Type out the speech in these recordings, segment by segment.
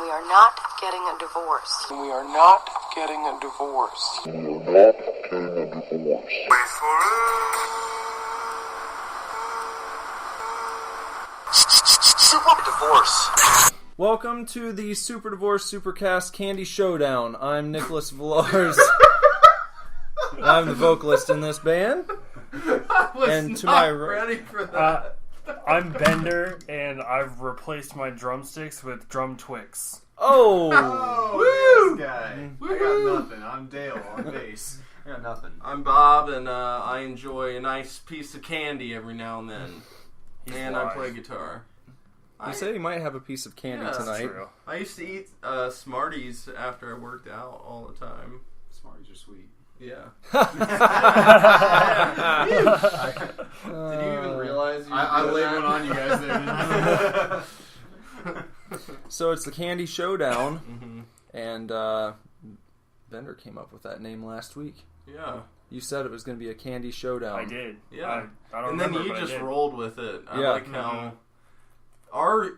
We are not getting a divorce. We are not getting a divorce. We are not getting a divorce. Wait for it. Divorce. Welcome to the Super Divorce SUPERCAST Candy Showdown. I'm Nicholas Villars. I'm the vocalist in this band. I was And to not my ready for that. I'm Bender, and I've replaced my drumsticks with drum Twix. Oh! Woo! This guy. Woo-hoo! I got nothing. I'm Dale on bass. I got nothing. I'm Bob, and I enjoy a nice piece of candy every now and then. And I play guitar. You say you might have a piece of candy tonight. True. I used to eat Smarties after I worked out all the time. Smarties are sweet. Yeah. Did you even realize you were I doing laid that? one on you guys there, didn't I? So it's the Candy Showdown, Mm-hmm. and Bender came up with that name last week. Yeah. You said it was going to be a Candy Showdown. I did. Yeah. I don't And then remember, you but just I did. rolled with it. I Yeah. like how our,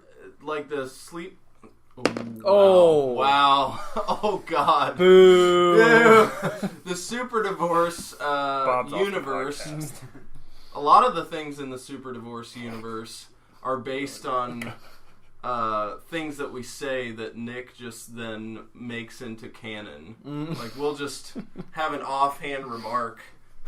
like, the sleep... Oh. Wow. Oh, God. Boo! Ew. The Super Divorce Bob's off the universe. podcast. A lot of the things in the Super Divorce universe are based on things that we say that Nick just then makes into canon. Like, we'll just have an offhand remark,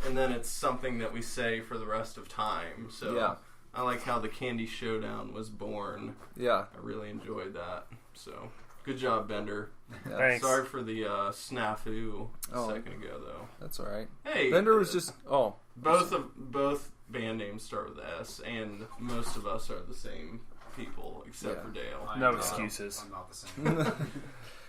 and then it's something that we say for the rest of time. So Yeah. I like how the Candy Showdown was born. Yeah. I really enjoyed that. So, good job, Bender. Thanks. Sorry for the snafu a Oh. second ago, though. That's all right. Hey, Bender was just... Oh. both band names start with S, and most of us are the same people except Yeah. for Dale. No excuses. I'm not the same.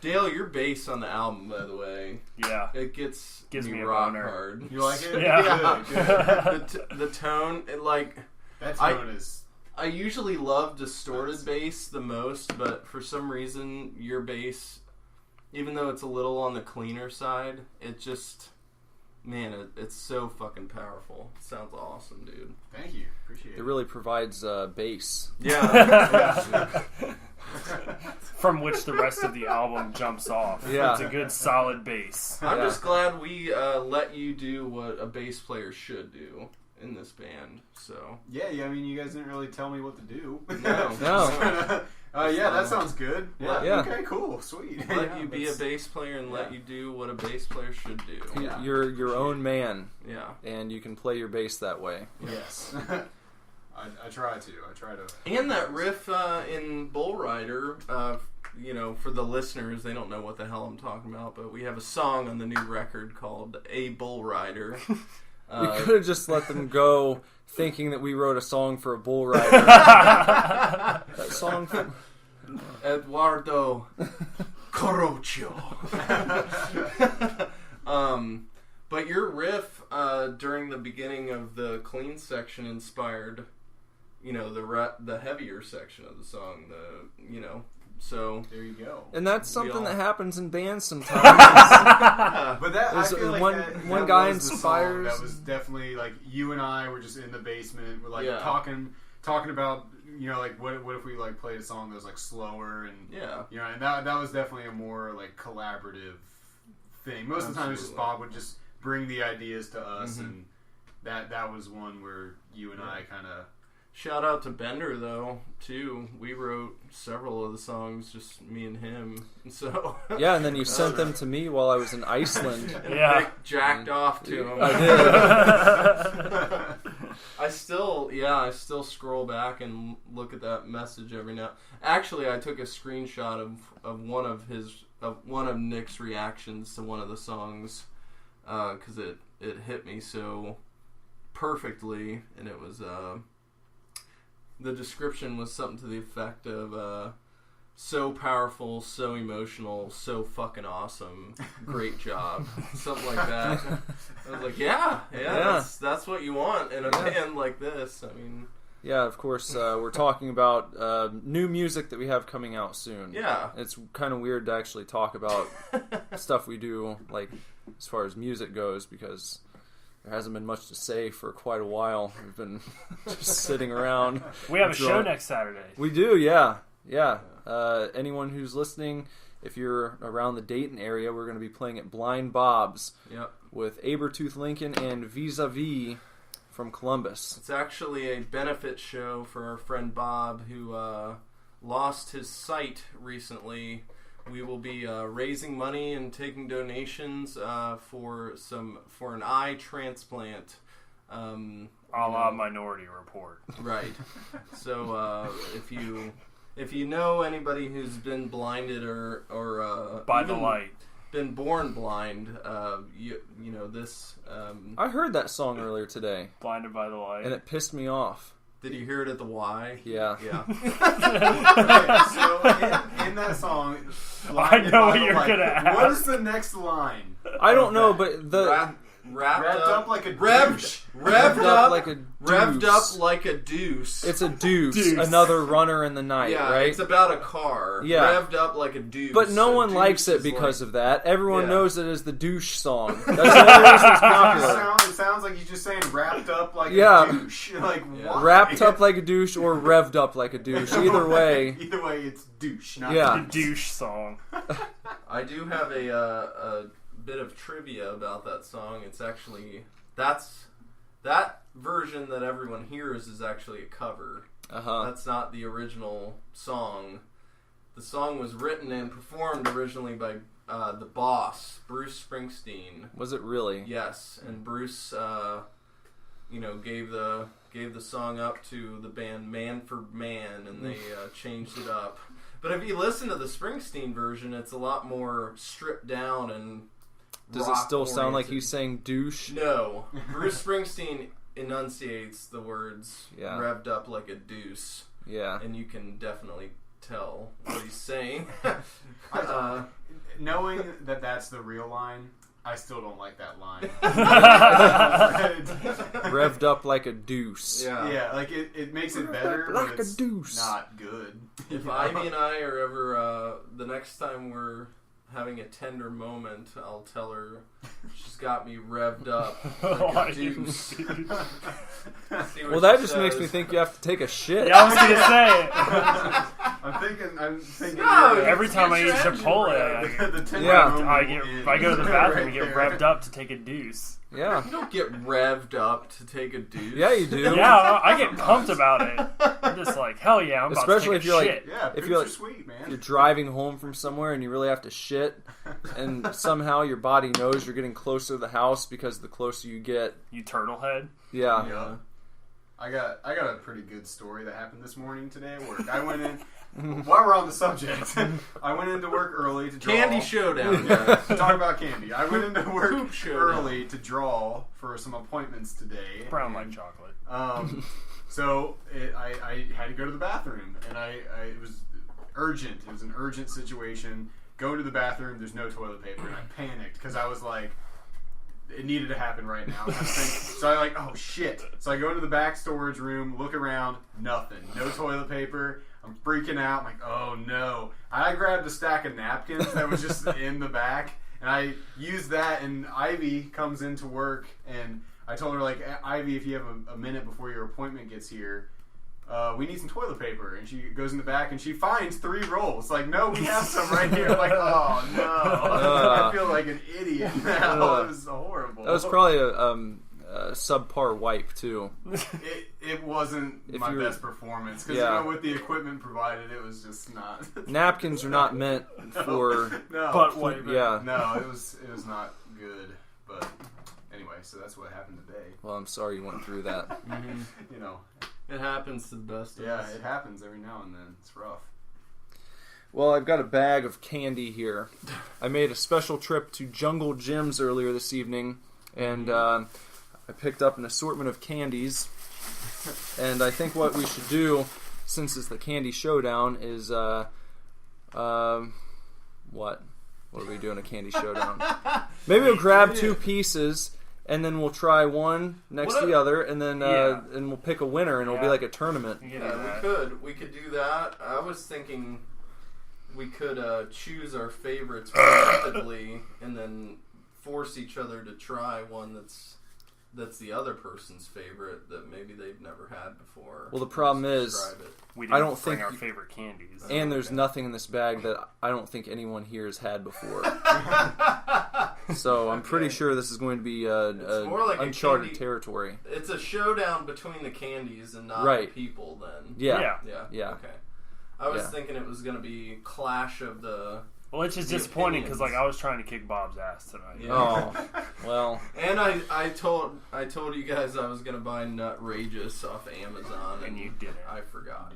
Dale, your bass on the album, by the way, Yeah. it gives me me a rock boner. hard. You like it? Yeah. Good. The tone, it, like, That tone is... I usually love distorted bass the most, but for some reason, your bass, even though it's a little on the cleaner side, it just, man, it's so fucking powerful. It sounds awesome, dude. Thank you. Appreciate It it. really provides bass. Yeah. From which the rest of the album jumps off. Yeah. It's a good solid bass. I'm Yeah. just glad we let you do what a bass player should do in this band. So Yeah, I mean, you guys didn't really tell me what to do. No. Yeah, that sounds good. Yeah. Yeah. Okay, cool. Sweet. let Yeah, you be a bass player and let yeah. you do what a bass player should do. Yeah. You're your own man, Yeah. and you can play your bass that way. Yes. I try to. And that riff in Bull Rider, for the listeners, they don't know what the hell I'm talking about, but we have a song on the new record called A Bull Rider. We could have just let them go thinking that we wrote a song for a bull rider. That song from... Eduardo Corrocho. But your riff during the beginning of the clean section inspired, the heavier section of the song. So There you go. And that's something all- that happens in bands sometimes. But that I There's feel like one that guy was the song. inspires- That was definitely like you and I were just in the basement. We're like Yeah. talking about like what if we like played a song that was like slower and yeah. and that was definitely a more like collaborative thing. Most of the time it was just Absolutely. Bob would just bring the ideas to us, Mhm. and that was one where you and I kind of. Shout out to Bender, though, too. We wrote several of the songs, just me and him. And so Yeah, and then you sent them to me while I was in Iceland. and Yeah. Nick jacked off to him. I did. I still scroll back and look at that message every now. Actually, I took a screenshot of one of Nick's reactions to one of the songs because it hit me so perfectly, and it was the description was something to the effect of so powerful, so emotional, so fucking awesome, great job, something like that. I was like, yeah. That's what you want in a band like this. I mean, Yeah, of course, we're talking about new music that we have coming out soon. yeah. It's kind of weird to actually talk about stuff we do, like, as far as music goes, because there hasn't been much to say for quite a while. We've been just sitting around. We have a show Enjoy. next Saturday. We do, yeah. anyone who's listening, if you're around the Dayton area, we're going to be playing at Blind Bob's with Abertooth Lincoln and Vis-a-Vis from Columbus. It's actually a benefit show for our friend Bob, who lost his sight recently. We will be raising money and taking donations for an eye transplant. A la Minority Report. Right. So if you know anybody who's been blinded or by the light, been born blind, you know this. I heard that song earlier today. Blinded by the light, and it pissed me off. Did you hear it at the Y? Yeah. Okay, so in that song, I know what you're gonna ask. What is the next line? I don't know, but the Revved up like a revved up like a deuce. Revved up like a deuce. It's a deuce. Another runner in the night, right? It's about a car. Yeah. Revved up like a deuce. But no one deuce likes it is because like, of that. Everyone knows it as the douche song. That's the only reason it's popular. It sounds like he's just saying wrapped up like a douche. Like, why? Wrapped up like a douche or revved up like a douche. Either way, it's douche, not the douche song. I do have a bit of trivia about that song. It's actually that version that everyone hears is actually a cover. That's not the original song. The song was written and performed originally by the boss, Bruce Springsteen. Was it really? Yes, and Bruce gave the song up to the band Man for Man, and they changed it up. But if you listen to the Springsteen version, it's a lot more stripped down and does it still sound like he's saying douche? No. Bruce Springsteen enunciates the words revved up like a deuce. Yeah. And you can definitely tell what he's saying. Knowing that that's the real line, I still don't like that line. Revved up like a deuce. Yeah, like it makes it better, like but it's a deuce. Not good. If Ivy and I are ever, the next time we're having a tender moment, I'll tell her she's got me revved up like a deuce. Well, that just makes me think you have to take a shit. Yeah, I was gonna say it. I'm thinking. No, every time I eat Chipotle, I go to the bathroom and get revved up to take a deuce. Yeah. You don't get revved up to take a deuce. Yeah, you do. Yeah, I get pumped about it. I'm just like, hell yeah, I'm about Especially to take a shit. If you're sweet, man. If you're driving home from somewhere and you really have to shit, and somehow your body knows you're getting closer to the house because the closer you get, you turtle head. Yeah. I got a pretty good story that happened this morning today at work. I went in. While we're on the subject, I went into work early to draw. Candy Showdown, guys. Talk about candy. I went into work early to draw for some appointments today. Brown like chocolate. So I had to go to the bathroom, and it was urgent. It was an urgent situation. Go to the bathroom. There's no toilet paper, and I panicked because I was like, it needed to happen right now. So I like, oh shit. So I go into the back storage room, look around, nothing. No toilet paper. I'm freaking out. I'm like, oh no. I grabbed a stack of napkins that was just in the back, and I used that, and Ivy comes into work, and I told her, like, Ivy, if you have a minute before your appointment gets here, we need some toilet paper. And she goes in the back, and she finds 3 rolls. Like, no, we have some right here. I'm like, oh no. I feel like an idiot now. It was horrible. That was probably a subpar wipe, too. It wasn't my best performance because with the equipment provided, it was just not. Napkins are not meant for butt wiping. Yeah, no, it was not good. But anyway, so that's what happened today. Well, I'm sorry you went through that. You know, it happens to the best of us. Yeah, it happens every now and then. It's rough. Well, I've got a bag of candy here. I made a special trip to Jungle Jim's earlier this evening, and I picked up an assortment of candies. And I think what we should do, since it's the Candy Showdown, is what? What are we doing a Candy Showdown? Maybe we'll grab 2 pieces, and then we'll try one next to the other, and then and we'll pick a winner, and it'll be like a tournament. Yeah, we could do that. I was thinking we could choose our favorites rapidly, and then force each other to try one that's that's the other person's favorite that maybe they've never had before. Well, the problem is, Describe it. We I didn't don't bring think our you- favorite candies. and there's nothing in this bag that I don't think anyone here has had before. So I'm pretty sure this is going to be more like a uncharted candy- territory. It's a showdown between the candies and not Right. the people. Then. Yeah. Yeah. Okay. I was Yeah. thinking it was going to be clash of the. Well, it's just The disappointing because opinions. I was trying to kick Bob's ass tonight. Yeah. Oh, well. And I told you guys I was gonna buy Nutrageous off Amazon, And you didn't. I forgot.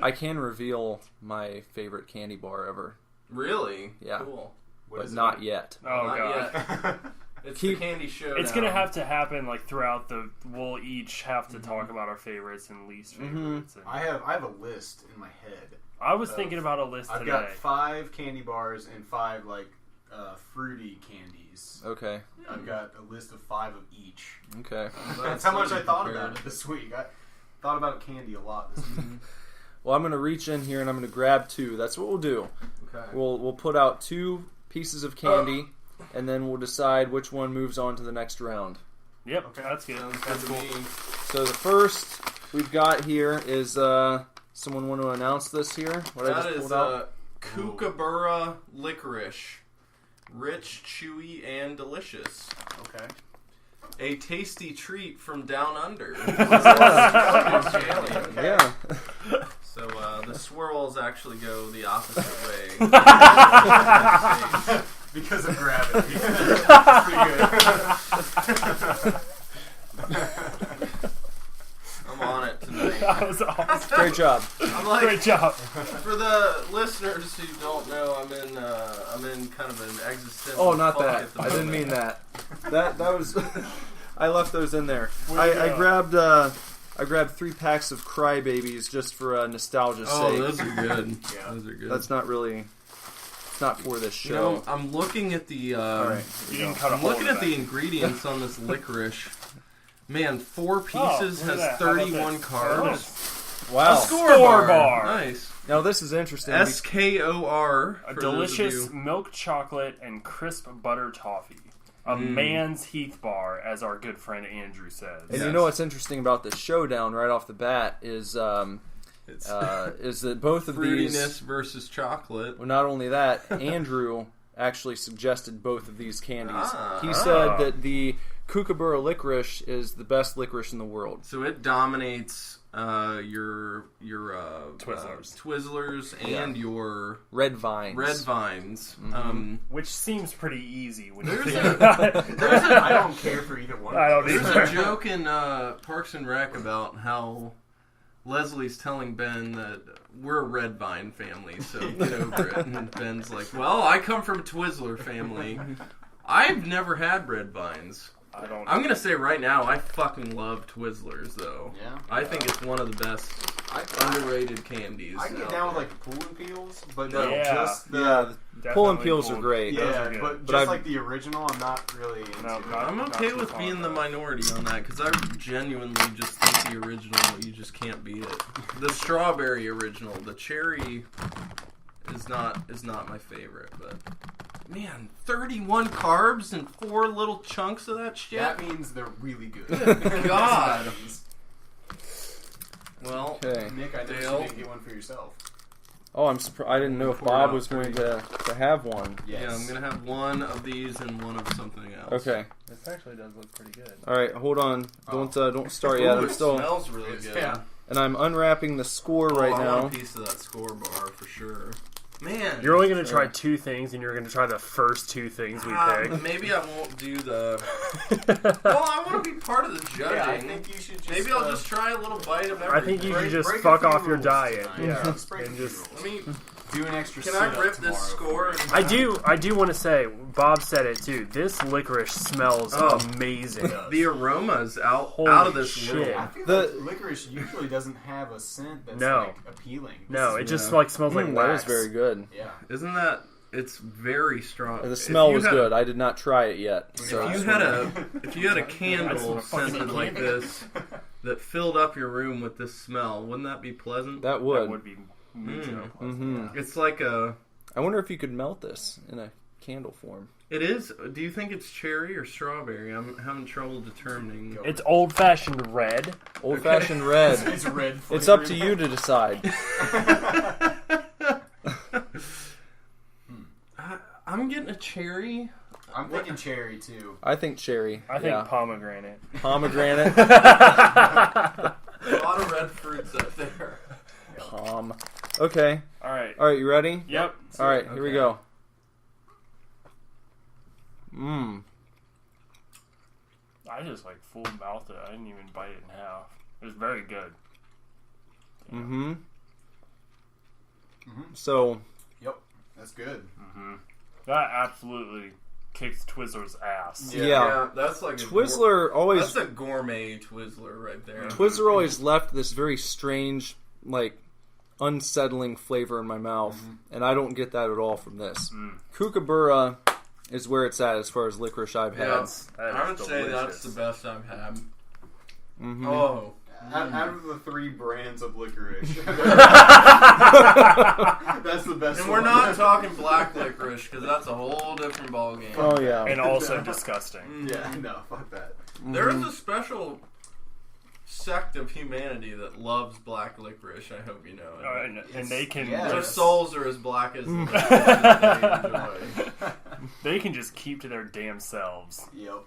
I can reveal my favorite candy bar ever, Really? Yeah. Cool. but not yet. Oh Not god. yet. It's Keep- the Candy Showdown. It's gonna have to happen like throughout the. We'll each have to talk about our favorites and least favorites. And I have a list in my head. I was thinking about a list I've today. got 5 candy bars and 5 fruity candies. Okay. I've got a list of 5 of each. Okay. That's how much I thought about it this week. I thought about candy a lot this week. Well, I'm going to reach in here and I'm going to grab 2. That's what we'll do. Okay. We'll put out 2 pieces of candy, and then we'll decide which one moves on to the next round. Yep, that's good. Sounds That's good to cool. me. So the first we've got here is someone want to announce this here? What I That just is pulled out? Kookaburra licorice, rich, chewy, and delicious. Okay. A tasty treat from down under. Yeah. So the swirls actually go the opposite way. Because of gravity. That's pretty good. I'm on it tonight. That was awesome. Great job. I'm like, Great job. for the listeners who don't know, I'm in kind of an existential. Oh, not funk that. at the I didn't moment. mean that. That was. I left those in there. Where'd they I go? grabbed 3 packs of Crybabies just for nostalgia's Oh, sake. those are good. Yeah. Those are good. That's not really. It's not for this You show. know, I'm looking at the. All right. You can cut a I'm hole looking in at the ingredients on this licorice. Man, 4 Oh, pieces look at has that. How about 31 this? carbs. Wow. Score bar. Nice. Now this is interesting. SKOR. A for delicious those of you. milk chocolate and crisp butter toffee. A man's Heath bar, as our good friend Andrew says. And you Yes. know what's interesting about this showdown right off the bat is It's that both of fruitiness these. versus chocolate. Well, not only that, Andrew actually suggested both of these candies. Ah. He said that the Kookaburra licorice is the best licorice in the world. So it dominates your Twizzlers. and your Red vines. red vines. Which seems pretty easy when you There's think a- about it. I don't care for either one. I don't There's either. a joke in Parks and Rec about how Leslie's telling Ben that we're a red vine family, so get over it. And Ben's like, well, I come from a Twizzler family. I've never had red vines. I don't. I'm going to say right now, I fucking love Twizzlers, though. Yeah. I think it's one of the best underrated candies. I can get out down with there. like pull and peels, but Yeah. just the Yeah, the pull and Definitely peels are pull- great. Those are yeah, good. but But just I've- like the original, I'm not really into. No, it. not- I'm okay too with fond being of the that. minority on that because I genuinely just think the original, you just can't beat it. The strawberry original, the cherry is not my favorite, but man, 31 carbs and 4 little chunks of that shit. That means they're really good. God. Well, Okay. Nick, I know you Dale. didn't get one for yourself. Oh, I'm surprised. I didn't know if Pour it Bob out was for going you. to have one. Yes. yeah, I'm gonna have one of these and one of something else. Okay. This actually does look pretty good. All right. Hold on. Don't start Ooh, yet. I'm it still. smells really good. Yeah. And I'm unwrapping the score right I now. want a piece of that score bar for sure. Man, You're only going to try 2 things, and you're going to try the first 2 things we pick. maybe I won't do the. Well, I want to be part of the judging. Yeah, I think you should just. Maybe I'll just try a little bite of everything. I think you should just break a fuck few off your rules diet. tonight. Yeah. Just break And a few just- rules. Let me. do an extra. Can I sit-up rip this tomorrow. score? I do want to say, Bob said it too. This licorice smells Oh. amazing. The aroma's out Holy of this shit. world. I feel The- like licorice usually doesn't have a scent that's No. like appealing. No, it This just Yeah. like smells like That wax. is very good. is- yeah. Isn't that? It's very strong. The If smell you was had- good. I did not try it yet. So If you had a candle scented like this that filled up your room with this smell, wouldn't that be pleasant? that That would. would be. Mm-hmm. It's like a. I wonder if you could melt this in a candle form. It is. Do you think it's cherry or strawberry? I'm having trouble determining. It's old-fashioned red. Old-fashioned red. It's red. It's up to you to decide. I'm getting a cherry. I'm thinking cherry too. I think cherry. I think pomegranate. Pomegranate. A lot of red fruits up there. Pom. Okay. All right. All right, you ready? Yep. All right, here we go. I just like full mouthed it. I didn't even bite it in half. It was very good. So, Yep, that's good. That absolutely kicks Twizzler's ass. yeah. That's like Twizzler always... That's a gourmet Twizzler right there. Twizzler always left this very strange, like, unsettling flavor in my mouth, and I don't get that at all from this. Kookaburra is where it's at as far as licorice I've had. I would say that's the best I've had. Out of the 3 brands of licorice, that's the best. And we're not talking black licorice because that's a whole different ballgame. Oh, yeah. And also disgusting. Yeah, no, fuck that. There is a special sect of humanity that loves black licorice. I hope you know. And they can Their just, souls are as black as the licorice that they enjoy. they can just keep to their damn selves. Yep.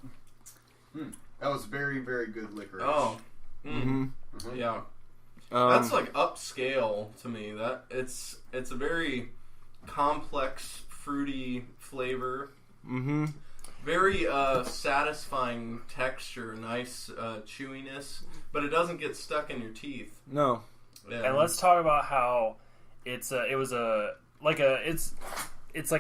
That was very, very good licorice. Oh. Yeah. That's like upscale to me. That it's a very complex, fruity flavor. Very satisfying texture, nice chewiness, but it doesn't get stuck in your teeth. No. Yeah. And let's talk about how it's like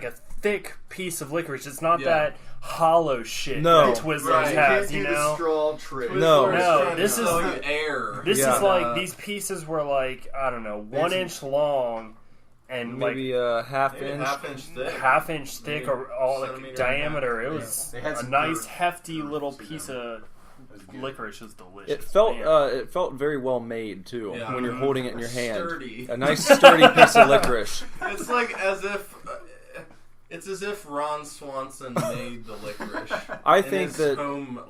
a thick piece of licorice. It's not that hollow shit that Twizzlers has, you know. Straw trick. No, this is air. This is like these pieces were like, I don't know, 1 inch long and maybe like half inch thick, or all like diameter. It was They had a some nice curve hefty little to piece them. of licorice. It was delicious. It felt very well made too when you're holding it in your hand. Sturdy. A nice sturdy piece of licorice. It's like it's as if Ron Swanson made the licorice. I think that,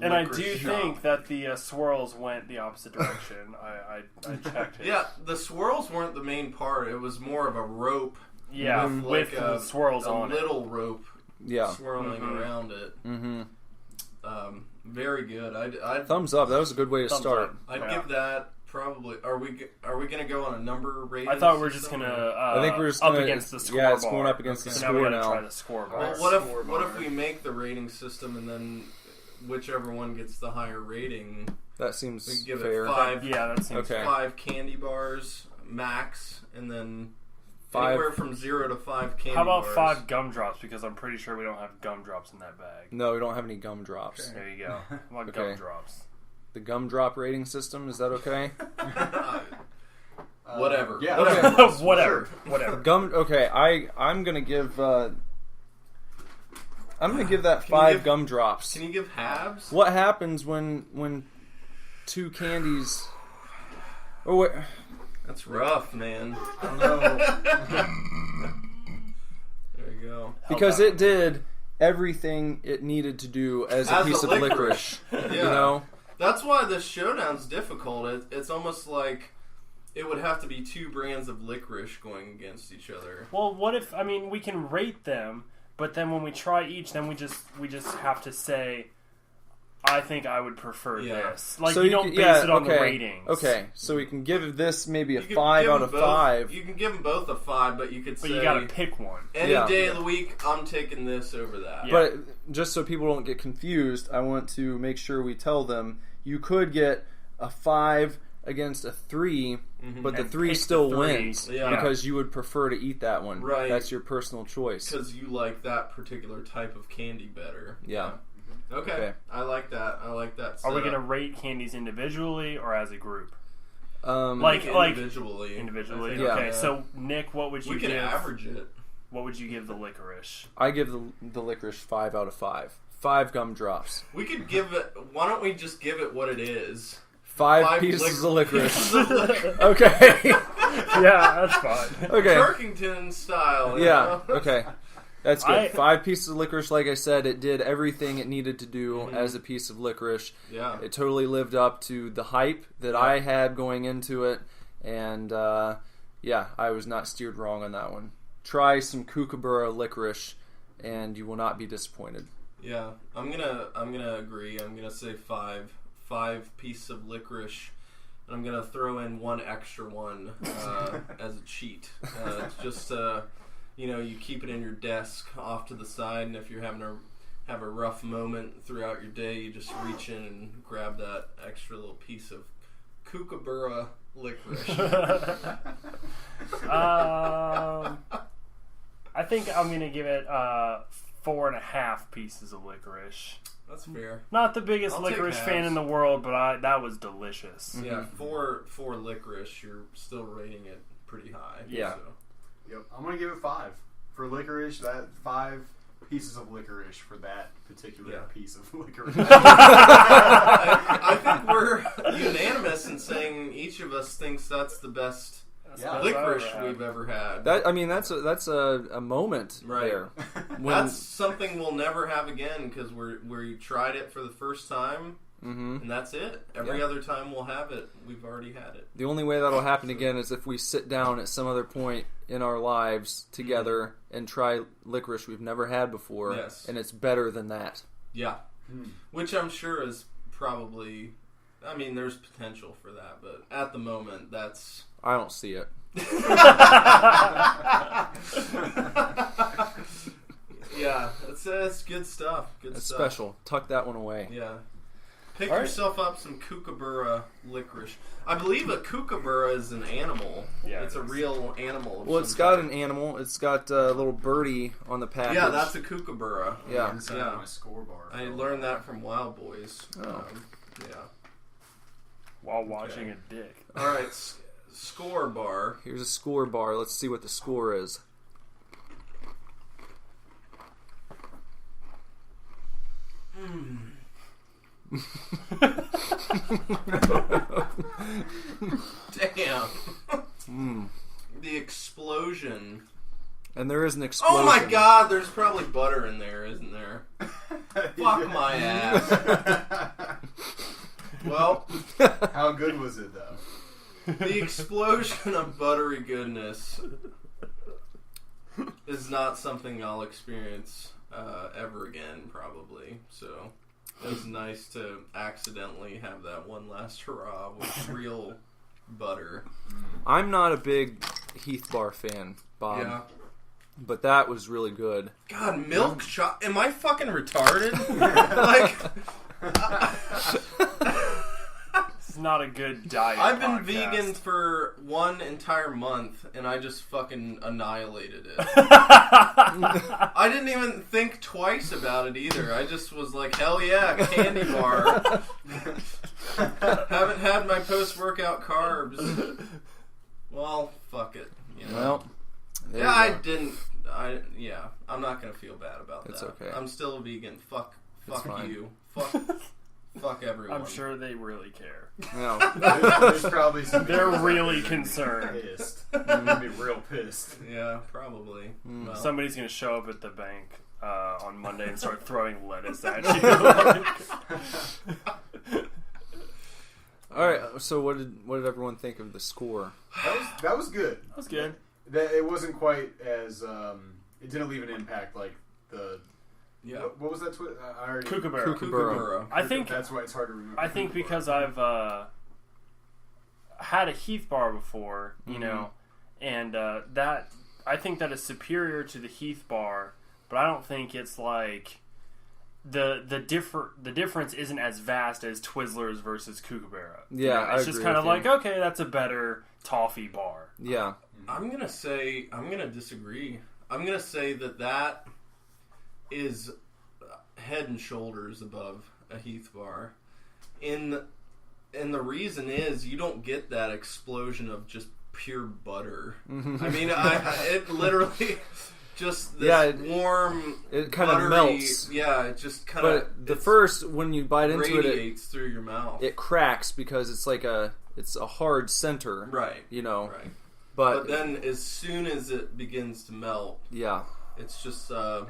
and I do think that the swirls went the opposite direction. I checked it. Yeah, the swirls weren't the main part. It was more of a rope. Yeah, with like the swirls on a little rope. Yeah. Swirling around it. Very good. I'd thumbs up. That was a good way to start. I'd give that probably. Are we going to go on a number rating? I thought we were just going to. I think we're just up gonna, against the score. Yeah, it's bar. going up against the So score now we now. try the score bar. Well, what if we make the rating system and then whichever one gets the higher rating? That seems we give fair. It 5. Yeah, that seems okay. 5 candy bars max, and then 5. anywhere from 0 to 5 candy bars. How about 5 gumdrops? Because I'm pretty sure we don't have gumdrops in that bag. No, we don't have any gumdrops. Okay. There you go. How about gumdrops? The gumdrop rating system, is that okay? Whatever. Yeah. Okay. Whatever. Okay, I'm gonna give that 5 gumdrops. Can you give halves? What happens when 2 candies? Oh wait. That's rough, man. I don't know. There you go. Because it did everything it needed to do as a piece of licorice. Yeah. You know? That's why this showdown's difficult. It's almost like it would have to be 2 brands of licorice going against each other. Well, what if? I mean, we can rate them, but then when we try each, then we just have to say, I think I would prefer this. Like, so you don't base it on the ratings. Okay, so we can give this maybe a You can 5 give out them of both- 5. You can give them both a 5, but you could say... But you gotta pick one. Any Yeah. day of the week, I'm taking this over that. Yeah. But just so people don't get confused, I want to make sure we tell them you could get a 5 against a 3, but the And 3 pick still the 3. wins Yeah. because you would prefer to eat that one. Right. That's your personal choice. Because you like that particular type of candy better. Yeah. Okay. I like that. I like that Are we setup. going to rate candies individually or as a group? Like individually. Individually. Yeah. Okay. So Nick, what would you We can give? average it. What would you give the licorice? I give the licorice 5 out of 5. 5 gumdrops. We could give it... Why don't we just give it what it is? 5 pieces of licorice. pieces of licorice. Okay. Yeah, that's fine. Okay. Turkington style. you Yeah. know? Okay. That's good. 5 pieces of licorice, like I said, it did everything it needed to do as a piece of licorice. Yeah. It totally lived up to the hype that I had going into it, and I was not steered wrong on that one. Try some Kookaburra licorice, and you will not be disappointed. Yeah, I'm gonna agree. I'm gonna say 5 pieces of licorice. And I'm gonna throw in 1 extra one as a cheat. It's just you keep it in your desk off to the side, and if you're having a rough moment throughout your day, you just reach in and grab that extra little piece of Kookaburra licorice. I think I'm going to give it 4.5 pieces of licorice. That's fair. Not the biggest I'll take licorice halves. fan in the world, but that was delicious. Yeah, for licorice, you're still rating it pretty high. Yeah. So. Yep, I'm gonna give it 5 for licorice. That 5 pieces of licorice for that particular piece of licorice. I think we're unanimous in saying each of us thinks that's the best licorice we've ever had. That's a moment there. That's something we'll never have again because we tried it for the first time, and that's it. Every other time we'll have it, we've already had it. The only way that'll happen again is if we sit down at some other point in our lives together and try licorice we've never had before, and it's better than that. Yeah, which I'm sure is probably. I mean, there's potential for that, but at the moment, that's. I don't see it. Yeah, it's good stuff. It's special. Tuck that one away. Yeah. Pick yourself up some Kookaburra licorice. I believe a Kookaburra is an animal. Yeah, it's a real animal. Well, it's got an animal. It's got a little birdie on the package. Yeah, that's a Kookaburra. Yeah. On my score bar. I learned that from Wild Boys. Oh. Yeah. While watching a dick. All right, score bar. Here's a score bar. Let's see what the score is. Damn. The explosion. And there is an explosion. Oh my god, there's probably butter in there, isn't there? Fuck my ass. Well, how good was it though? The explosion of buttery goodness is not something I'll experience ever again, probably. So it was nice to accidentally have that one last hurrah with real butter. I'm not a big Heath Bar fan, Bob. Yeah. But that was really good. God, milk chocolate. Am I fucking retarded? Like, It's not a good diet. I've been podcast. vegan for 1 entire month, and I just fucking annihilated it. I didn't even think twice about it either. I just was like, hell yeah, candy bar. Haven't had my post-workout carbs. Well, fuck it. You know? Well, there yeah, you I go. didn't. I'm not gonna feel bad about It's that. okay. I'm still a vegan. Fuck fine. you. Fuck everyone. I'm sure they really care. No. There's probably some. They're really concerned. pissed. They're gonna be real pissed. Yeah, probably. Well, Somebody's going to show up at the bank on Monday and start throwing lettuce at you. All right. So what did everyone think of the score? That was good. That was good. It wasn't quite as. It didn't leave an impact like the. yeah. What was that? I already. Kookaburra. Kookaburra. I think that's why it's hard to remember. I think because I've had a Heath bar before, you know, and that I think that is superior to the Heath bar, but I don't think it's like the difference isn't as vast as Twizzlers versus Kookaburra. Yeah, You know, I it's just agree kind of with like, you. okay, that's a better toffee bar. Yeah. I'm gonna disagree. I'm gonna say that is head and shoulders above a Heath bar. And the reason is you don't get that explosion of just pure butter. I mean, it literally just this warm. It kind of buttery, melts. Yeah, it just kind of. But the first, when you bite into it, radiates through your mouth. it cracks because it's like it's a hard center. Right. You know. Right. But But then, as soon as it begins to melt, yeah. It's just the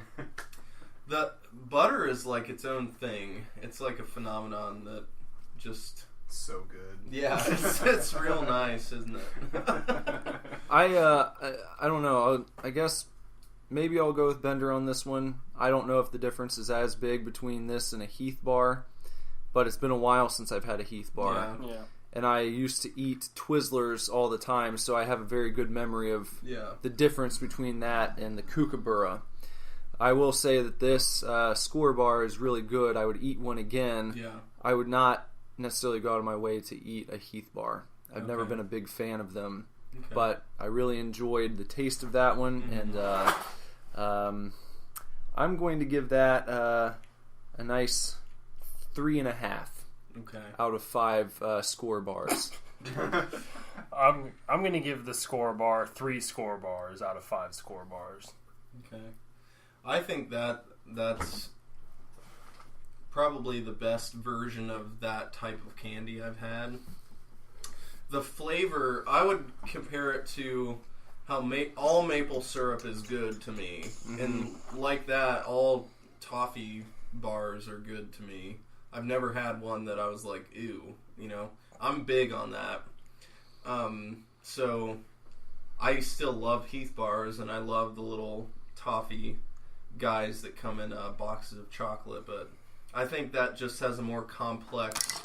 butter is like its own thing. It's like a phenomenon that just So good. yeah, it's real nice, isn't it? I don't know. I guess maybe I'll go with Bender on this one. I don't know if the difference is as big between this and a Heath bar, but it's been a while since I've had a Heath bar. Yeah. And I used to eat Twizzlers all the time, so I have a very good memory of the difference between that and the Kookaburra. I will say that this score bar is really good. I would eat one again. Yeah. I would not necessarily go out of my way to eat a Heath bar. I've never been a big fan of them, but I really enjoyed the taste of that one, and I'm going to give that a nice 3.5. Okay. Out of 5 score bars. I'm going to give the score bar 3 score bars out of 5 score bars. Okay. I think that's probably the best version of that type of candy I've had. The flavor, I would compare it to how all maple syrup is good to me. And like that, all toffee bars are good to me. I've never had one that I was like, ew, you know. I'm big on that. So I still love Heath bars, and I love the little toffee guys that come in boxes of chocolate, but I think that just has a more complex,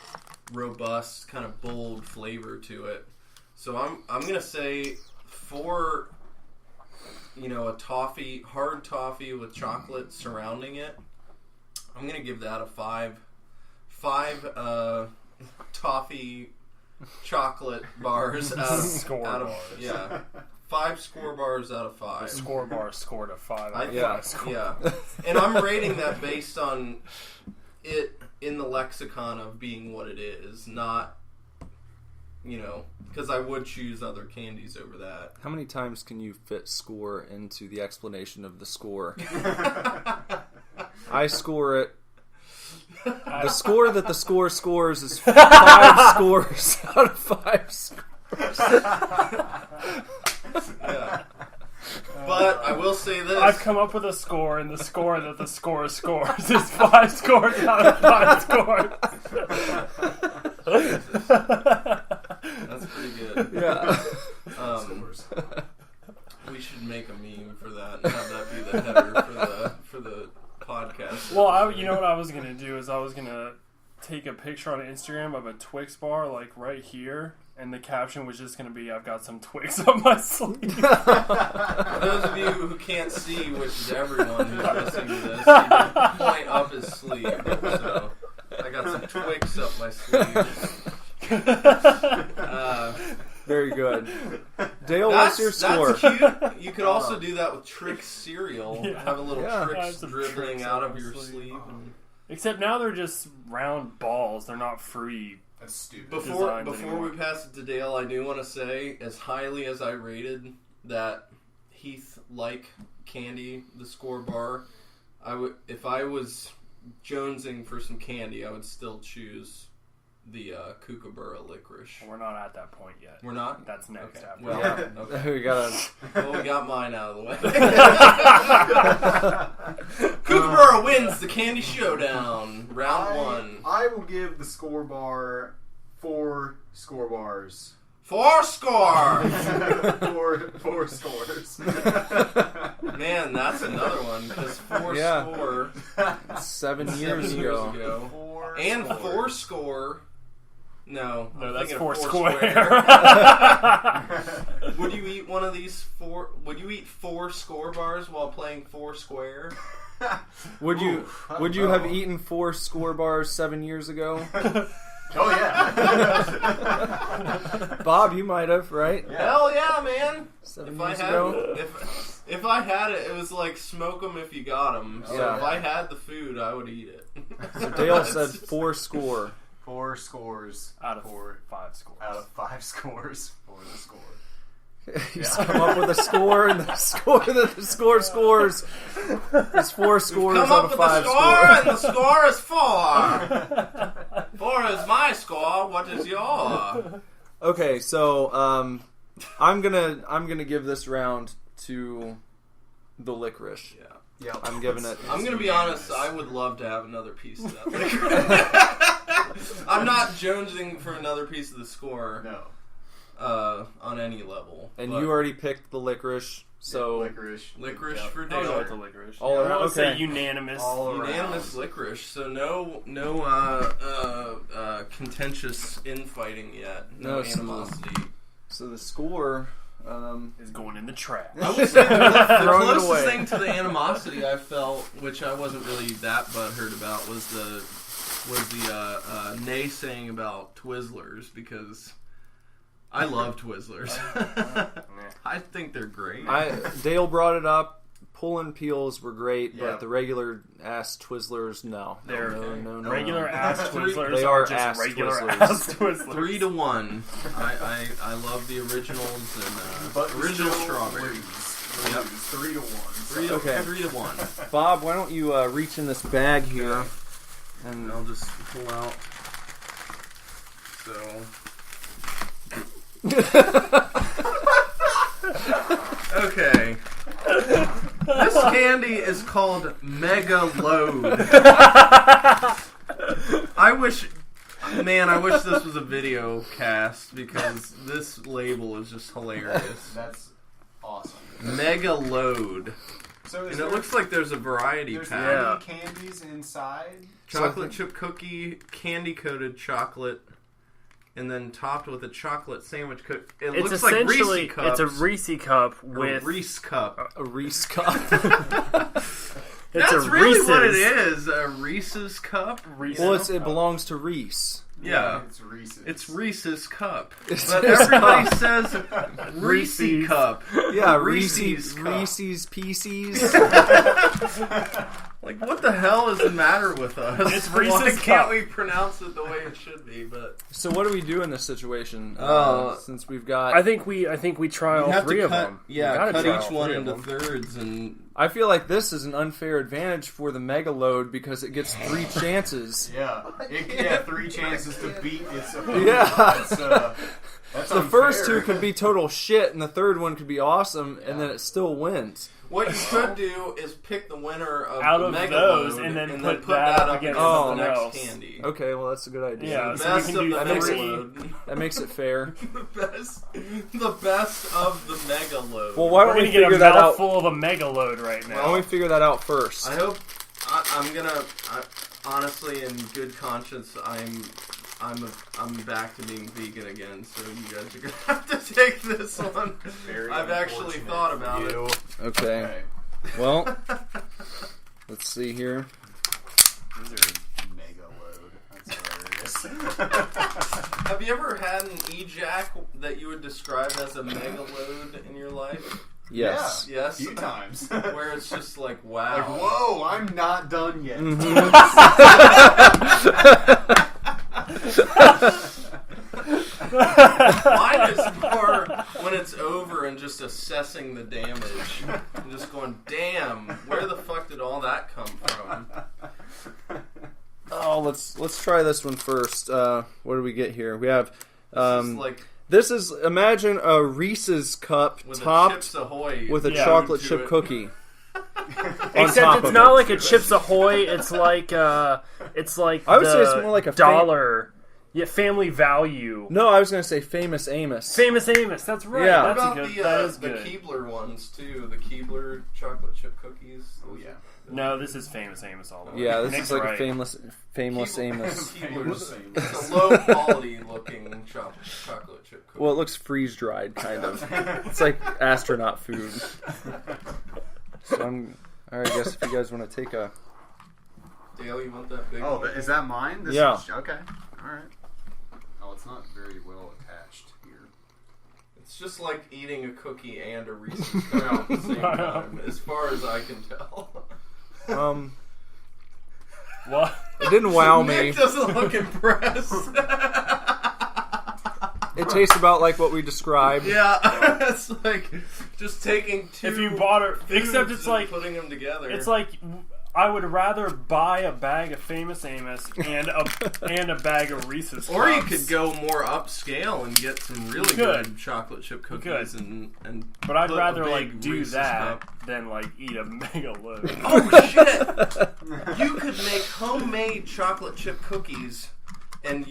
robust, kind of bold flavor to it. So I'm gonna say for a hard toffee with chocolate surrounding it, I'm gonna give that a 5 toffee chocolate bars out of yeah. 5 score bars out of 5. The score bar scored a 5 out of 5. Yeah. And I'm rating that based on it in the lexicon of being what it is, not, because I would choose other candies over that. How many times can you fit score into the explanation of the score? I score it. The score that the score scores is 5 scores out of 5 scores. Yeah. But I will say this. I've come up with a score, and the score that the score scores is 5 scores out of 5 scores. That's pretty good. Yeah. We should make a meme for that and have that be the header for the podcast. Well, you know what I was going to do is I was going to take a picture on Instagram of a Twix bar, like right here, and the caption was just going to be, I've got some Twix up my sleeve. For those of you who can't see, which is everyone who's listening to this, he did point up his sleeve. So I got some Twix up my sleeve. Very good. Dale, what's your score? That's cute. You could also do that with Trix cereal. Yeah. Have a little Trix some dribbling Trix out up of my your sleeve. sleeve. Except now they're just round balls. They're not free. That's stupid. Before anymore. we pass it to Dale, I do want to say, as highly as I rated that Heath-like candy, the score bar, if I was jonesing for some candy, I would still choose the Kookaburra licorice. We're not at that point yet. We're not? That's next Okay. after. Well, Yeah. okay. We got mine out of the way. Kookaburra wins the Candy Showdown, round 1. I will give the score bar 4 score bars. 4 scores! 4 scores. Man, that's another one, because 4 Yeah. score 7 years ago. 4 And scores. 4 score. No, No, I'm that's thinking 4 of square. Would you eat one of these 4? Would you eat 4 score bars while playing 4 square? Would you have eaten 4 score bars 7 years ago? Oh, yeah. Bob, you might have, right? Hell yeah, man! 7 If I years had ago? if I had it, it was like smoke them if you got them. So Yeah. if I had the food, I would eat it. So Dale said 4 score. 4 scores Out of 4 5 scores. out of 5 scores for the score. He's come up with a score, and the score that the score scores is 4 scores Come out up of with 5 a score, scores. and the score is 4. 4 is my score. What is your? Okay, so I'm gonna give this round to the licorice. Yeah. Yeah, I'm giving it. I'm gonna be honest. I would love to have another piece of that licorice. I'm not jonesing for another piece of the score. No. On any level. And but you already picked the licorice, so licorice. licorice Yep. for I'll go Dale. with the licorice. All around. I would say Okay. unanimous. All around. Unanimous licorice. So no contentious infighting yet. No No, animosity. So the score. Is going in the trash. I would say the Throwing it closest away. thing to the animosity I felt, which I wasn't really that butthurt about, was the naysaying about Twizzlers, because I love Twizzlers. I think they're great. Dale brought it up. Pull-and peels were great, Yeah. but the regular ass Twizzlers, no. They're no. regular ass Twizzlers They are are just ass regular Twizzlers. ass Twizzlers. 3-1. I love the originals and But original still strawberry. lose. Yep. 3-1. Okay. 3-1. Bob, why don't you reach in this bag here? And I'll just pull out. So. Okay. This candy is called Mega Load. I wish this was a video cast, because this label is just hilarious. That's awesome. Mega Load. So And it looks like there's a variety there's pack. many candies inside. Chocolate chip cookie, candy coated chocolate, and then topped with a chocolate sandwich coat. It It's looks like essentially Reese cups. it's a Reese cup or with Reese cup. A Reese cup. it's That's a really Reese's. what it is. A Reese's cup. Reese's. Well, it belongs to Reese. Yeah. It's Reese's. It's Reese's cup. It's But his everybody cup. says Reese Reese's. cup. Yeah, Reese's cup. Reese's Pieces. Like, what the hell is the matter with us? It's Why Reese's can't cup. we pronounce it the way it should be? But So what do we do in this situation? Since we've got, I think we try all three of them. Yeah, We gotta cut try each all one three of into them. thirds, and I feel like this is an unfair advantage for the Mega Load because it gets 3 chances. Yeah. 3 chances to beat its opponent. Yeah. That's The first unfair. 2 could be total shit, and the third one could be awesome, and then it still wins. what you could do is pick the winner of Out the of Mega those, Load, and then and put that that up against against the something next else. candy. Okay, well that's a good idea. Yeah, The so we best can of do the that makes Mega three. Load. That makes it fair. The best of the Mega Load. Well, why We're don't we gonna get figure a that out? mouthful of a mega load right Why now. don't we figure that out first? I hope I'm gonna honestly, in good conscience, I'm back to being vegan again. So you guys are gonna have to take this one. Very I've actually unfortunate thought for about it. you. Okay. Well, let's see here. These are Mega Load. That's hilarious. Have you ever had an E-Jack that you would describe as a Mega Load in your life? Yes. Yeah, Yes. a few times. Where it's just like, wow. Like, whoa, I'm not done yet. Mine is more when it's over and just assessing the damage. And just going, damn, where the fuck did all that come from? Oh, let's try this one first. What do we get here? We have This is like this is imagine a Reese's cup with a topped Chips Ahoy with a Yeah. chocolate to chip it. cookie. Except it's not like a Chips Ahoy. It's like I would say it's more like a dollar. Yeah, Family Value. No, I was gonna say Famous Amos. Famous Amos. That's right. Yeah. What That's about good. That is the good. Keebler ones too? The Keebler chocolate chip cookies. Oh, yeah. No, this is Famous Amos all the way. Yeah, this Nick's is like right. a famous Amos. Keebler's it's a low quality looking chocolate chip cookie. Well, it looks freeze dried, kind of. It's like astronaut food. So I guess if you guys want to take a. Dale, you want that big Oh, one? is that mine? This Yeah. Is, okay. All right. Oh, it's not very well attached here. It's just like eating a cookie and a Reese's cup at the same time, as far as I can tell. What? It didn't wow me. Nick doesn't look impressed. It tastes about like what we described. Yeah, it's like just taking two. If you bought it, foods except it's and like putting them together. it's like I would rather buy a bag of Famous Amos and a bag of Reese's Or you Cups. could go more upscale and get some really good chocolate chip cookies and But I'd put a rather big like do Reese's that cup. than like eat a mega load. Oh shit! You could make homemade chocolate chip cookies and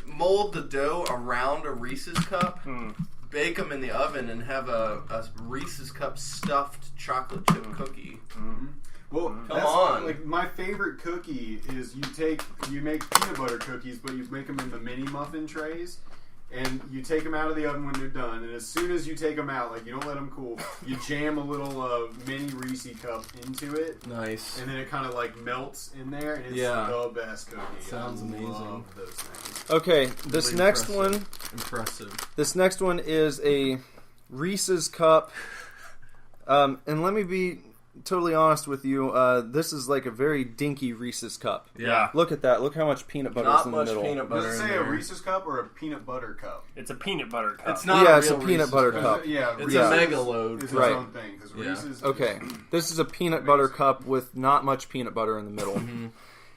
mold the dough around a Reese's cup, bake them in the oven, and have a Reese's cup stuffed chocolate chip cookie. Mm-hmm. Well, Come on. Like my favorite cookie is you make peanut butter cookies, but you make them in the mini muffin trays, and you take them out of the oven when they're done. And as soon as you take them out, like you don't let them cool, you jam a little mini Reese's cup into it. Nice. And then it kind of like melts in there, and it's Yeah. the best cookie. Sounds I amazing. Love those things. Okay, this Really next impressive. one. This next one is a Reese's cup. And let me be totally honest with you. This is like a very dinky Reese's cup. Yeah. Look at that. Look how much peanut butter is Not in the much middle. peanut butter. Does it in say a there. Reese's cup or a peanut butter cup? It's a peanut butter cup. It's not. Yeah, a it's a real peanut Reese's butter cup. cup. Yeah, It's Reese's a mega load. is its Right. own thing because Yeah. Reese's. Okay, this is a peanut butter cup with not much peanut butter in the middle,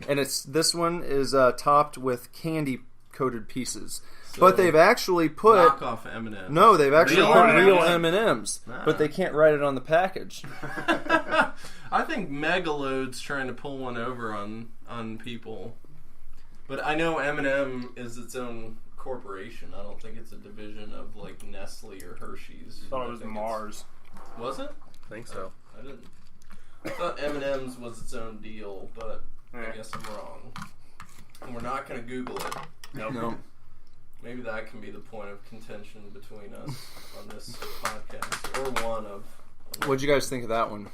and this one is topped with candy coated pieces. So, But they've actually put knockoff M&Ms. no, they've actually Real put M&Ms? real M&Ms, Nah. but they can't write it on the package. I think Megaload's trying to pull one over on people, but I know M&M is its own corporation. I don't think it's a division of like Nestle or Hershey's. I thought it was think Mars. Was it? I think so. I didn't. I thought M&M's was its own deal, but I Yeah. guess I'm wrong. And we're not going to Google it. Nope. No. Maybe that can be the point of contention between us on this podcast, or one of. What'd you guys think of that one?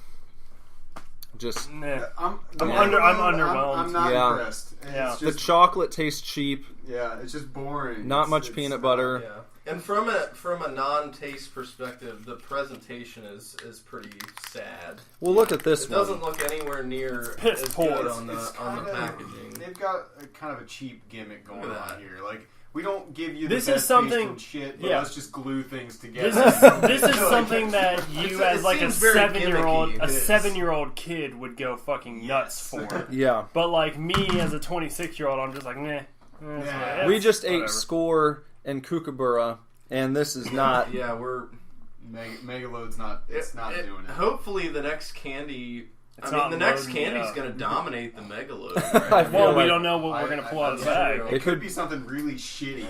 Just Nah. I'm underwhelmed. I'm not Yeah. impressed. Yeah. It's the just, chocolate tastes cheap. yeah, it's just boring. Not It's- much it's peanut not- butter. Yeah, and from a non-taste perspective, the presentation is pretty sad. Well, look at this It one. doesn't look anywhere near Piss as poor. good It's on It's the kinda- packaging. They've got a kind of a cheap gimmick going Look at on that. here. Like, we don't give you This the is best something- taste and shit, but yeah. let's just glue things together. This is something that you, It as like a seems very 7-year-old, gimmicky. a It is. 7-year-old kid would go fucking nuts Yes. for. Yeah. But like me, as a 26-year-old, I'm just like, meh. Yeah. We just ate whatever. Score and Kookaburra, and this is not. Yeah, we're. Megaload's not. It's not doing it. Hopefully, the next candy. It's I mean, not the next loading candy's up. going to dominate the Megaload. I Right? feel Well, we like- don't know what we're gonna pull out of the bag. true. It It could could- be something really shitty,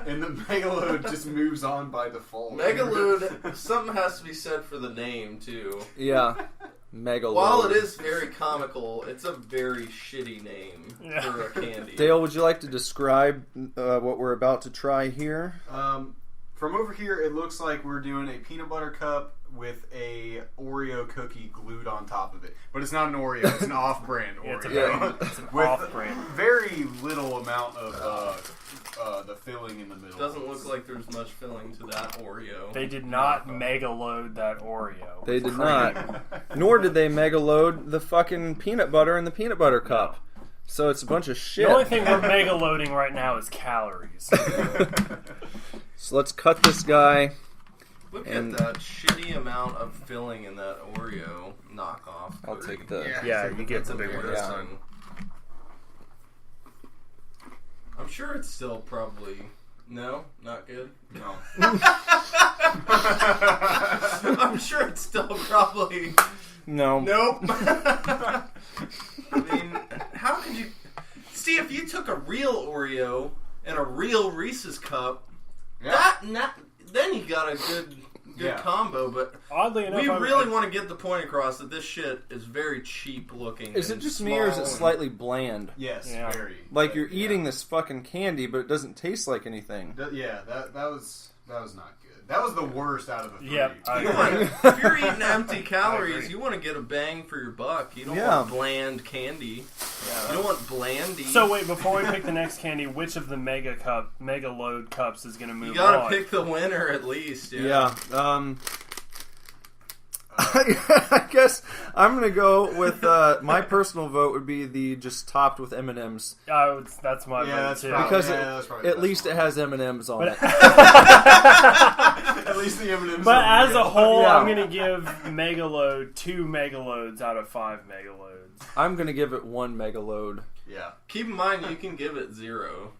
and the Megaload just moves on by default. Megaload. Something has to be said for the name too. Yeah. Megaload. While it is very comical, it's a very shitty name Yeah. for a candy. Dale, would you like to describe what we're about to try here? From over here, it looks like we're doing a peanut butter cup with a Oreo cookie glued on top of it. But it's not an Oreo; it's an off-brand Yeah, it's, Oreo. it's an With off-brand. very little amount of the filling in the middle. Doesn't look like there's much filling to that Oreo. They did not mega load that Oreo. They did not. Nor did they mega load the fucking peanut butter in the peanut butter cup. So it's a bunch of shit. The only thing we're mega loading right now is calories. So let's cut this guy. Look And- at that shitty amount of filling in that Oreo knockoff. I'll cookie. take the. Yeah, you get That's the big one. embarrassing. I'm sure it's still probably no, not good. No. I'm sure it's still probably No. nope. I mean, how could you see if you took a real Oreo and a real Reese's cup? Yeah. Then you got a good Yeah. combo. But Oddly enough, we I- really want to get the point across that this shit is very cheap looking. Is it and just me or is small it and- slightly bland? Yes, Yeah. very. Like you're Yeah. eating this fucking candy, but it doesn't taste like anything. Yeah, that was not good. That was the worst out of the three. Yep, I You agree. want, if you're eating empty I calories, agree. you want to get a bang for your buck. You don't Yeah. want bland candy. You don't want blandy. So wait, before we pick the next candy, which of the mega load cups is going to move you gotta on? pick the winner at least. Yeah. I guess I'm gonna go with my personal vote would be the just topped with M&Ms That's my vote too. because that's probably the at best least one. it has M&Ms on it. At least the M&Ms. But as a whole, Yeah. I'm gonna give Megaload 2 Megaloads out of 5 Megaloads. I'm gonna give it 1 Megaload. Yeah. Keep in mind, you can give it 0.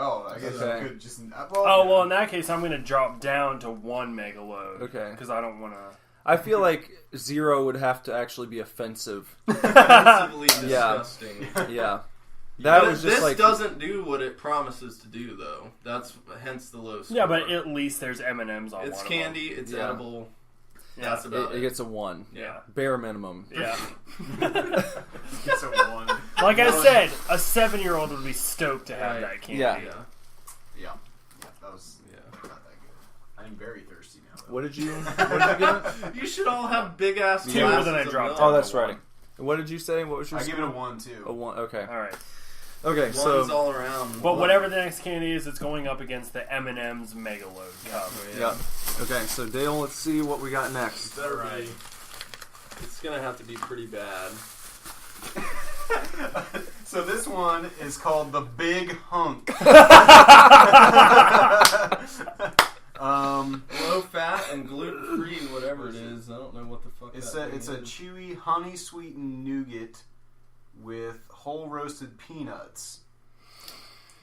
Oh, I guess Okay. you could just. Well, in that case, I'm gonna drop down to 1 Megaload. Okay. Because I don't want to. I feel like 0 would have to actually be offensive. Offensively disgusting. Yeah. That But was just this like doesn't do what it promises to do, though. That's hence the low score. Yeah, but at least there's M&Ms on it's one candy. It's Yeah. edible. Yeah. That's about it gets a 1. Yeah. Bare minimum. Yeah. It's a 1. Like I said, a 7-year-old would be stoked to have Right. that candy. Yeah. Yeah. That was not that good. I'm very thirsty now. Though. What did you give it? You should all have big ass Two glasses than I of dropped milk. Oh, that's right. What did you say? What was your I give score? it a 1 too. A 1. Okay. All right. Okay, One's so all around. But whatever the next candy is, it's going up against the M&M's Megaload Cup. yeah. Okay, so Dale, let's see what we got next. Better be. It's gonna have to be pretty bad. So this one is called the Big Hunk. Low fat and gluten free, whatever it is. I don't know what the fuck. It's that a thing is. chewy honey sweetened nougat with whole roasted peanuts,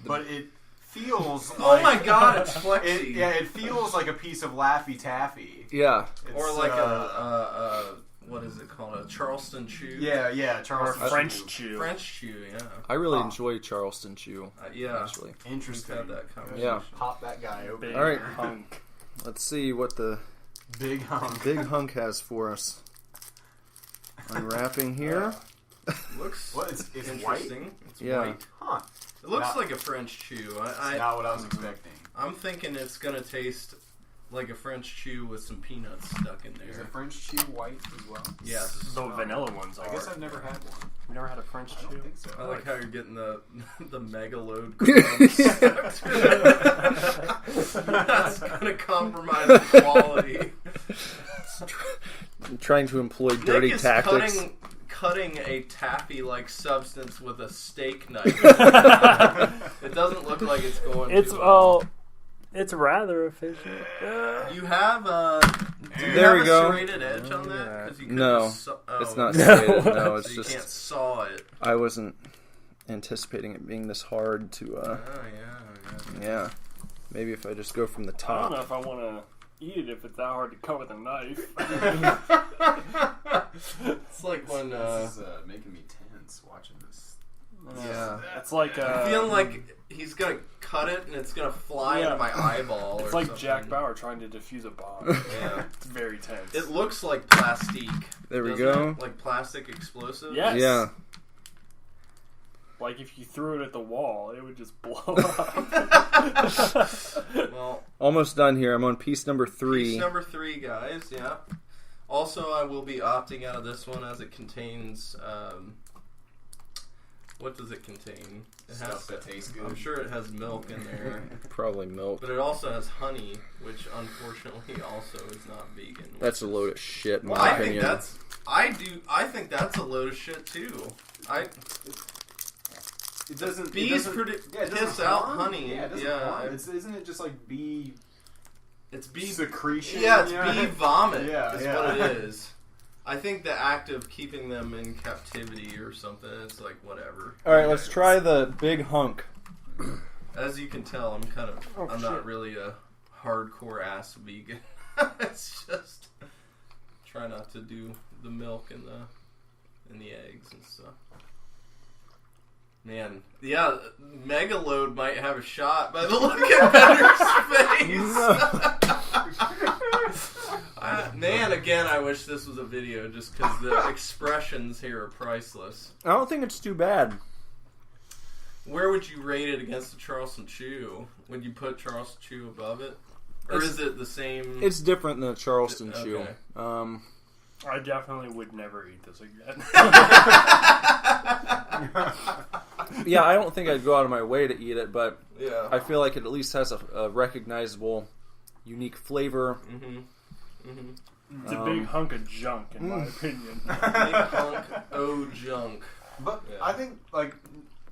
but it feels Oh like my god, it's flexy. it feels like a piece of Laffy Taffy. Yeah. Or It's, like a what is it called? A Charleston chew. yeah, Or Charleston French Chew. chew. French chew. Yeah. I really enjoy Charleston Chew, Yeah. actually. We've Interesting. had that conversation. Yeah. Pop that guy open. Big All right. hunk. Let's see what the Big Hunk. Big Hunk has for us. Unwrapping here. Looks What? It's white? interesting. It's Yeah. white. Huh. It looks Not- like a French chew. That's not what I was expecting. I'm thinking it's gonna taste like a French chew with some peanuts stuck in Is a there. French Chew white as well? Yes. The vanilla ones are. I guess I've never had one. You never had a French I chew? don't think so. I like how you're getting the megaload crumbs. That's gonna compromise the quality. I'm trying to employ dirty Nick is tactics. cutting a taffy-like substance with a steak knife. It doesn't look like it's going. too well. It's rather efficient. You have do you There have we a go. serrated edge on that? 'Cause you couldn't No. oh, It's not so serrated. No, it's you just can't saw it. I wasn't anticipating it being this hard to. Oh yeah. Yeah, maybe if I just go from the I don't know top. if I want to eat it if it's that hard to cut with a knife. It's like when This is making me tense watching this. Yeah. It's like I feel like he's gonna cut it and it's gonna fly Yeah. into my eyeball. it's or like something. Jack Bauer trying to defuse a bomb. Yeah. It's very tense. It looks like plastique. There we doesn't go. it? Like plastic explosive. Yes. Yeah. Like if you threw it at the wall, it would just blow up. Well, Almost done here. I'm on piece number 3. piece number 3, guys. Yeah. Also, I will be opting out of this one as it contains. What does it contain? It Stuff that tastes good. I'm sure it has milk in there, Probably milk. but it also has honey, which unfortunately also is not vegan. That's a load of shit, in my Well, I think opinion. that's. I think that's a load of shit too. It doesn't. Bees it doesn't piss out harm. honey. Yeah, it doesn't Yeah. harm. Isn't it just like bee It's bee secretion? Yeah, it's Yeah. bee vomit. Yeah, is yeah. what it is. I think the act of keeping them in captivity or something, it's like whatever. All right, let's try the Big Hunk. As you can tell, I'm shit. not really a hardcore ass vegan. It's just try not to do the milk and the eggs and stuff. Man, yeah, Megaload might have a shot by the look at Bender's face. Man, again, I wish this was a video just because the expressions here are priceless. I don't think it's too bad. Where would you rate it against the Charleston Chew? Would you put Charleston Chew above it? Or is it the same? It's different than a Charleston Chew. Okay. I definitely would never eat this again. Yeah, I don't think I'd go out of my way to eat it, but Yeah. I feel like it at least has a recognizable, unique flavor. It's a big hunk of junk, in my opinion. Big hunk junk. But Yeah. I think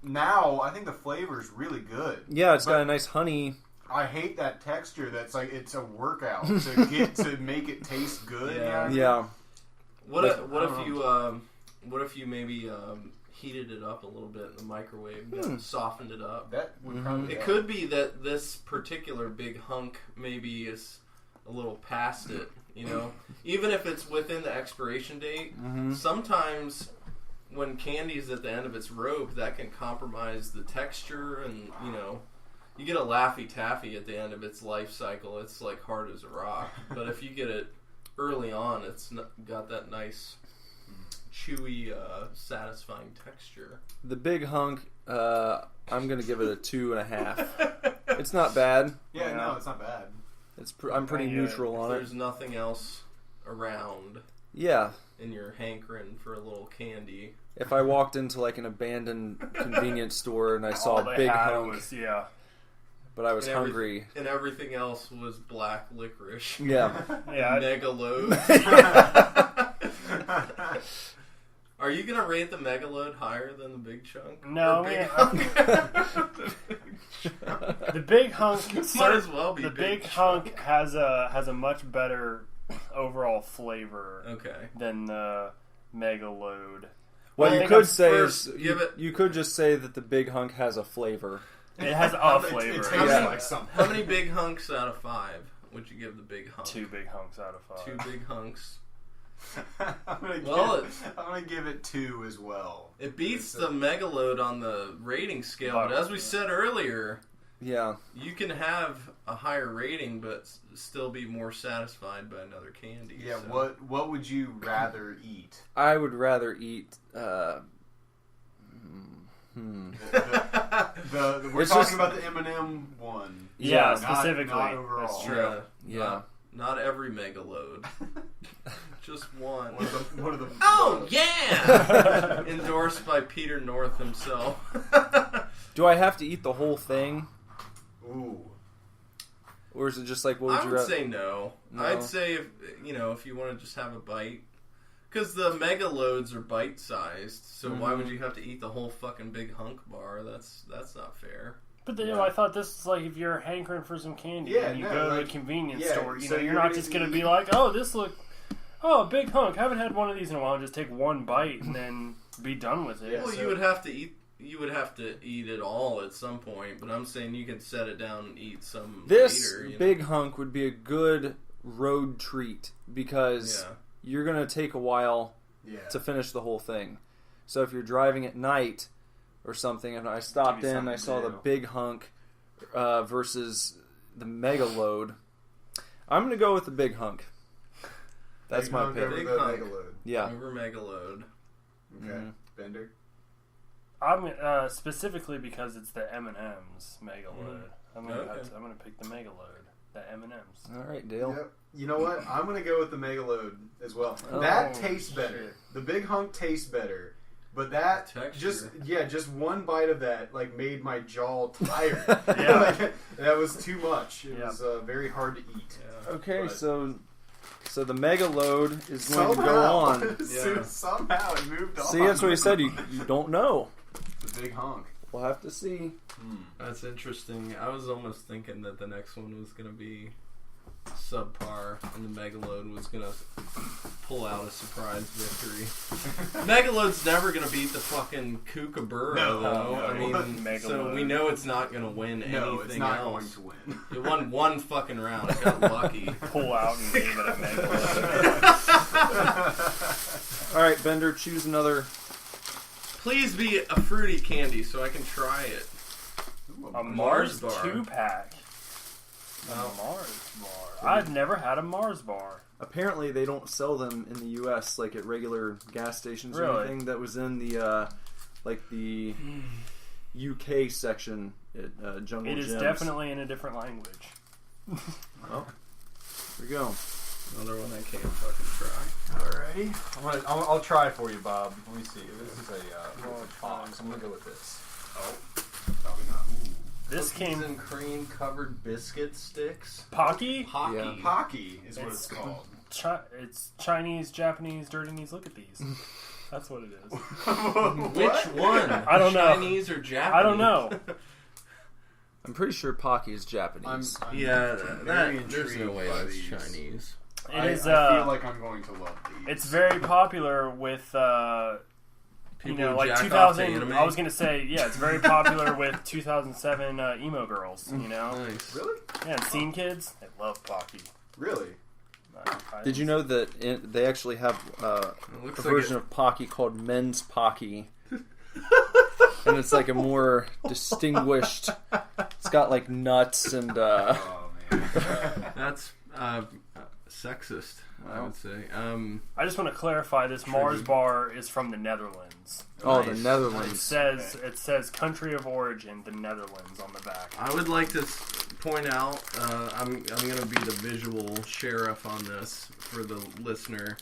now I think the flavor is really good. Yeah, it's got a nice honey. I hate that texture. That's like it's a workout to get to make it taste good. Yeah. Yeah. What if you maybe heated it up a little bit in the microwave, softened it up? That would probably. It could be that this particular big hunk maybe is a little past it. You know, even if it's within the expiration date, sometimes when candy's at the end of its rope, that can compromise the texture, and you know, you get a Laffy Taffy at the end of its life cycle. It's like hard as a rock. But if you get it early on, it's got that nice, chewy, satisfying texture. The big hunk, I'm going to give it a 2.5. It's not bad. Yeah, no, it's not bad. I'm pretty neutral on it. There's nothing else around. Yeah. And you're hankering for a little candy. If I walked into like an abandoned convenience store and I saw a big hunk, but I was hungry, and everything else was black licorice. Yeah. Mega load. Are you gonna rate the mega load higher than the big chunk? No, big the big hunk might as well be. The big hunk has a much better overall flavor. Than the mega load. What you could say is you could just say that the big hunk has a flavor. It has a flavor. It tastes like something. How many big hunks out of 5 would you give the big hunk? 2 big hunks out of 5. 2 big hunks. I'm gonna give it 2 as well. It beats the mega load on the rating scale, but as we said earlier, you can have a higher rating but still be more satisfied by another candy. Yeah, so. What would you rather eat? I would rather eat. We're talking about the M&M one. Yeah, specifically. Not overall. That's true. Yeah. Not every mega load. Just one. One of the oh, yeah! Endorsed by Peter North himself. Do I have to eat the whole thing? Ooh. Or is it just like, what would I you would rather? say no. I'd say, if you want to just have a bite. Because the mega loads are bite-sized, so why would you have to eat the whole fucking big hunk bar? That's not fair. But I thought this is like if you're hankering for some candy and you go to a convenience store, so you're not just going to be like, oh, a big hunk. I haven't had one of these in a while. Just take one bite and then be done with it. Well, you would have to eat. You would have to eat it all at some point. But I'm saying you can set it down and eat some This later. big hunk would be a good road treat because you're going to take a while to finish the whole thing. So if you're driving at night or something, and I stopped in and I saw the big hunk versus the mega load, I'm going to go with the big hunk. That's my pick. Big hunk. Mega load. Yeah. Over mega load. Okay. Bender? I'm specifically because it's the M&M's mega load. I'm gonna pick the mega load, the M&M's. All right, Dale. Yep. You know what? I'm gonna go with the mega load as well. That tastes better. The big hunk tastes better, but that just one bite of that made my jaw tired. That was too much. It was very hard to eat. Yeah. Okay, so the mega load is going to go on. Somehow it moved on. See, that's what he said. You don't know. The big hunk. We'll have to see. That's interesting. I was almost thinking that the next one was going to be subpar and the Megaload was going to pull out a surprise victory. Megaload's never going to beat the fucking Kookaburra, though. I mean, so we know it's not going to win anything else. No, it's not going to win. It won one fucking round. It got lucky. Pull out and name it a Megaload. All right, Bender, choose another. Please be a fruity candy so I can try it. Ooh, a Mars bar. 2-pack. Mars bar. I've never had a Mars bar. Apparently, they don't sell them in the U.S. like at regular gas stations or anything. That was in the the UK section at Jungle Gyms. It is definitely in a different language. Well, here we go. Another one I can't fucking try. Alrighty. I'll try for you, Bob. Let me see. This is a box. I'm going to go with this. Oh, probably not. Ooh. This Cookies and cream covered biscuit sticks. Pocky? Pocky. Yeah. Pocky is what it's called. It's Chinese, Japanese, dirty knees. Look at these. That's what it is. Which one? I don't know. Chinese or Japanese? I don't know. I'm pretty sure Pocky is Japanese. I'm Yeah, very there's no intrigued way by that's these. Chinese. It is. I feel like I'm going to love these. It's very popular with. People you know, who like jack off to 2000. anime? I was gonna say, yeah, it's very popular with 2007 emo girls. You know, Nice. Really? yeah, and scene kids, they love Pocky. Really? Did you know that they actually have a looks version of Pocky called Men's Pocky? And it's like a more distinguished. It's got like nuts and. Oh man. That's sexist, I would say. I just want to clarify: this Mars bar is from the Netherlands. Oh, Nice. the It Netherlands. says country of origin, the Netherlands, on the back. I would like to point out, I'm going to be the visual sheriff on this for the listener.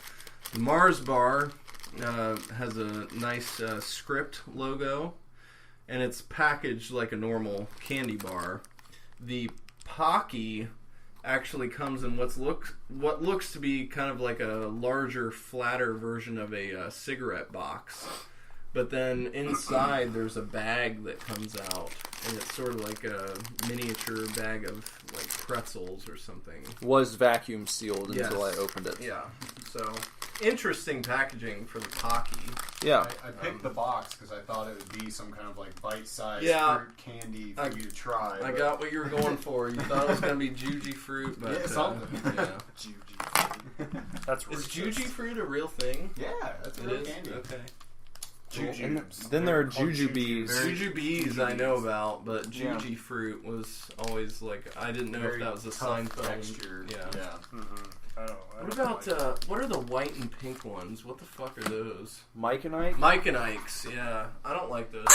The Mars bar has a nice script logo, and it's packaged like a normal candy bar. The Pocky actually comes in what looks to be kind of like a larger, flatter version of a cigarette box. But then inside there's a bag that comes out, and it's sort of like a miniature bag of like pretzels or something. Was vacuum sealed Yes. until I opened it. Yeah. So interesting packaging for the Pocky. Yeah. I picked the box because I thought it would be some kind of like bite-sized Yeah. fruit candy for you to try. I but- got what you were going for. You thought it was going to be Juji fruit, but Yeah, something. yeah. That's Is racist. Juji fruit a real thing? Yeah, that's a It real is? candy. Okay. And then there are Called jujubes. Jujubes I know about, but Yeah. Juji fruit was always like, I didn't know if Very that was a tough Seinfeld. texture. Yeah. I don't What know. about, what are the white and pink ones? What the fuck are those? Mike and Ike? Mike and Ike's, yeah. I don't like those.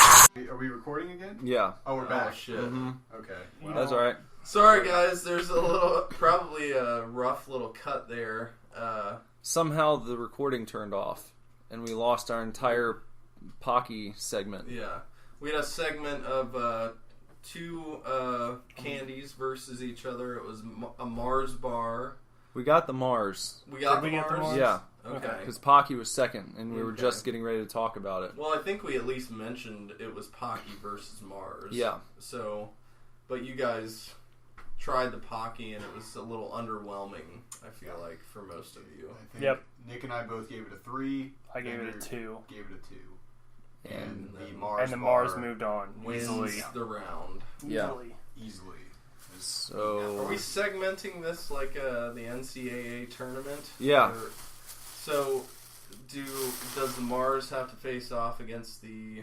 Are we recording again? Yeah. Oh, we're back. Oh, shit. Okay. That's alright. Sorry, guys. There's a little, probably a rough little cut there. Somehow the recording turned off, and we lost our entire Pocky segment. Yeah. We had a segment of two candies versus each other. It was a Mars bar. We got the Mars. We got Did we the get the Mars? Mars? Yeah. Okay. Because Pocky was second, and we were Okay. just getting ready to talk about it. Well, I think we at least mentioned it was Pocky versus Mars. Yeah. So, but you guys tried the Pocky, and it was a little underwhelming, I feel like, for most of you. I think Yep. Nick and I both gave it a 3. I gave it a Andrew 2. Gave it a 2. And And the then- Mars And the Mars bar moved on Wins easily. the round. Yeah. easily. Are So, we segmenting this like the NCAA tournament? Yeah. Or- so, does the Mars have to face off against the?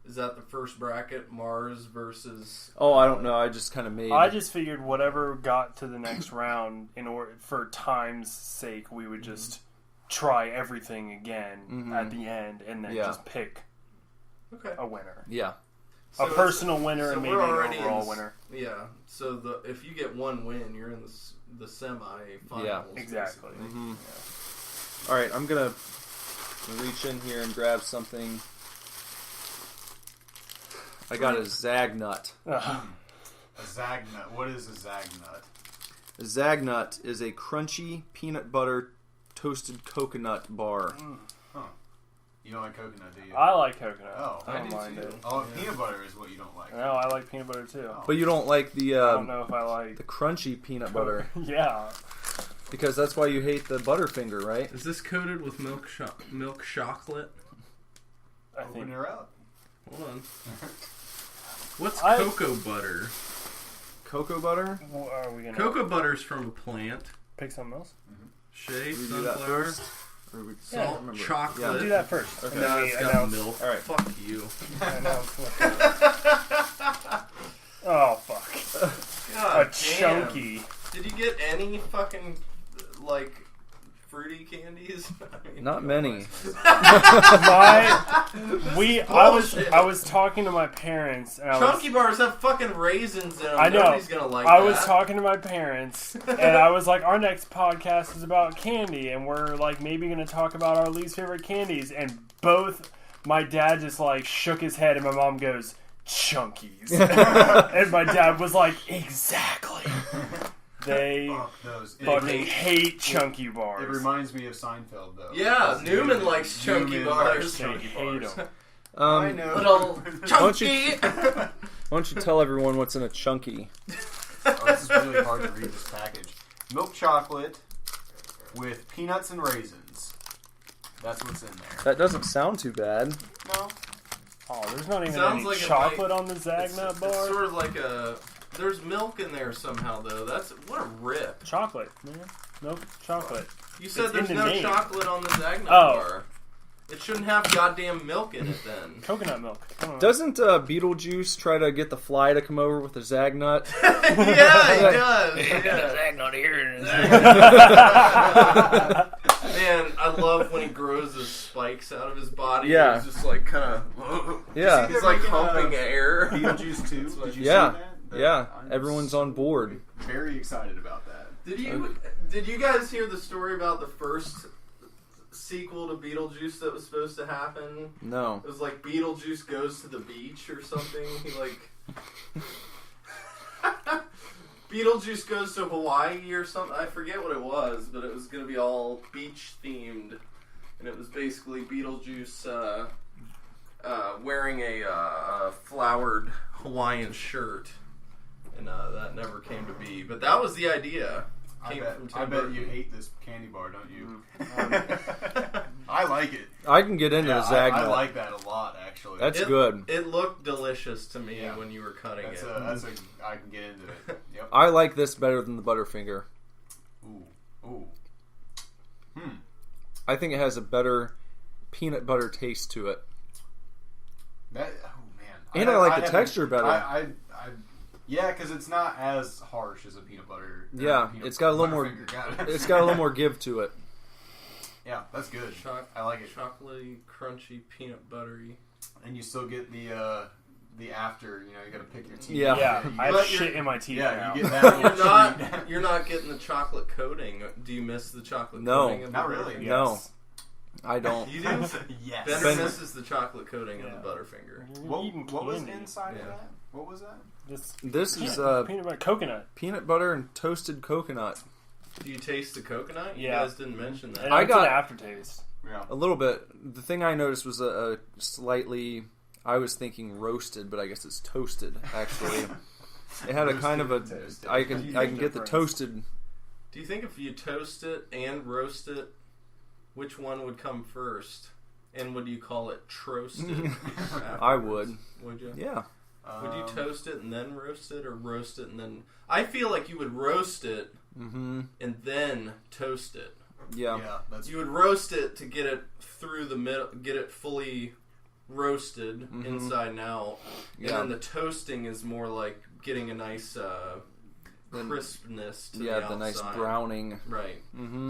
Is that the first bracket? Mars versus. oh, I don't know. I just kind of made. I just figured whatever got to the next round, in order for time's sake, we would just try everything again at the end, and then Yeah. just pick Okay. a winner, Yeah. So a personal winner, so and maybe we're an already overall in winner. Yeah. So if you get one win, you're in the semifinals. Yeah. Exactly. basically. All right, I'm gonna reach in here and grab something. I got a Zagnut. A Zagnut. What is a Zagnut? A Zagnut is a crunchy peanut butter toasted coconut bar. You don't like coconut, do you? I like coconut. Oh, I don't do mind too. it. Oh, peanut butter is what you don't like. No, I like peanut butter too. Oh. But you don't like I don't the know if I like. crunchy peanut butter Yeah, because that's why you hate the Butterfinger, right? Is this coated with milk chocolate? I Open think. her up. Hold on. What's I- cocoa butter? Cocoa butter? Well, are we gonna Cocoa butter's from a plant. pick something else? Shea, Do we do that sunflower, first? Or we Yeah. salt, remember. chocolate. Yeah. Do that first. Okay. And No, then we it's got announce. milk. All right. Fuck you. announce oh fuck! God A damn. chunky. Did you get any fucking like fruity candies? I mean, Not many. I was talking to my parents, and Chunky bars have fucking raisins in them. I know. Nobody's gonna like I that. was talking to my parents, and I was like, our next podcast is about candy, and we're like maybe going to talk about our least favorite candies. And both my dad just like shook his head, and my mom goes, Chunkies. And my dad was like, exactly. They Fuck those. fucking hate chunky bars. It reminds me of Seinfeld, though. Yeah, Newman likes chunky bars. They hate them. I know. Little chunky. Why don't you tell everyone what's in a chunky? Oh, this is really hard to read this package. Milk chocolate with peanuts and raisins. That's what's in there. That doesn't sound too bad. No. Oh, there's not even Sounds any like it chocolate might- on the Zagnut It's bar. sort of like a. There's milk in there somehow, though. That's what a rip. Chocolate, man. Nope, chocolate. You said It's there's in the no name. chocolate on the Zagnut Oh. bar. It shouldn't have goddamn milk in it then. Coconut milk. Come on. Doesn't Beetlejuice try to get the fly to come over with a Zagnut? Yeah, he does. Yeah. Zagnut here. Man, I love when he grows his spikes out of his body. Yeah. He's just like kind of. Yeah. He's like humping air. Beetlejuice 2. Did you Yeah. see that? Yeah. I'm Everyone's on board. very excited about that. Did you guys hear the story about the first sequel to Beetlejuice that was supposed to happen? No. It was like Beetlejuice goes to the beach or something. He like Beetlejuice goes to Hawaii or something. I forget what it was, but it was going to be all beach themed, and it was basically Beetlejuice wearing a flowered Hawaiian shirt, and that never came to be. But that was the idea. Came from Tim I bet Burton. you hate this candy bar, don't you? I like it. I can get into Yeah, the Zagnut. I like that a lot, actually. That's good. It looked delicious to me Yeah. when you were cutting That's it. I can get into it. Yep. I like this better than the Butterfinger. Ooh. I think it has a better peanut butter taste to it. That. Oh man. And I like the haven't- texture better. Yeah, because it's not as harsh as a peanut butter. Yeah, it's got a little more. Butterfinger, got it. It's got a little more give to it. Yeah, that's good. I like it. Chocolatey, crunchy, peanut buttery. And you still get the after. You know, you got to pick your teeth. Yeah. Yeah, I have But shit in my teeth Yeah, now. you get that. little treat. You're not getting the chocolate coating. Do you miss the chocolate No. coating? Of the Not really. Butterfinger? No, I don't. You do? Yes. Bender misses the chocolate coating of the Butterfinger. You're eating What was candy. inside of Yeah. that? What was that? This is peanut butter coconut. peanut butter and toasted coconut. Do you taste the coconut? You Yeah. guys didn't mention that. And I it's got- an aftertaste. Yeah. A little bit. The thing I noticed was a slightly. I was thinking roasted, but I guess it's toasted. Actually, it had a kind of a. Toasted. I can get the toasted. Do you think if you toast it and roast it, which one would come first? And would you call it troasted? I would. Would you? Yeah. Would you toast it and then roast it, or roast it and then? I feel like you would roast it and then toast it. Yeah. Yeah, that's You would roast it to get it through the middle, get it fully roasted inside and out, and Yeah. then the toasting is more like getting a nice crispness to the outside. the nice browning. Right.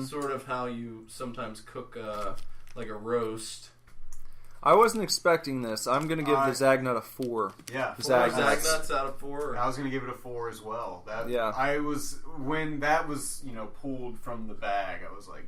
Sort of how you sometimes cook like a roast. I wasn't expecting this. I'm gonna give the Zagnut a 4. Yeah. Zagnuts. Zagnuts out of 4. I was going to give it a 4 as well. That Yeah. I was when that was pulled from the bag. I was like,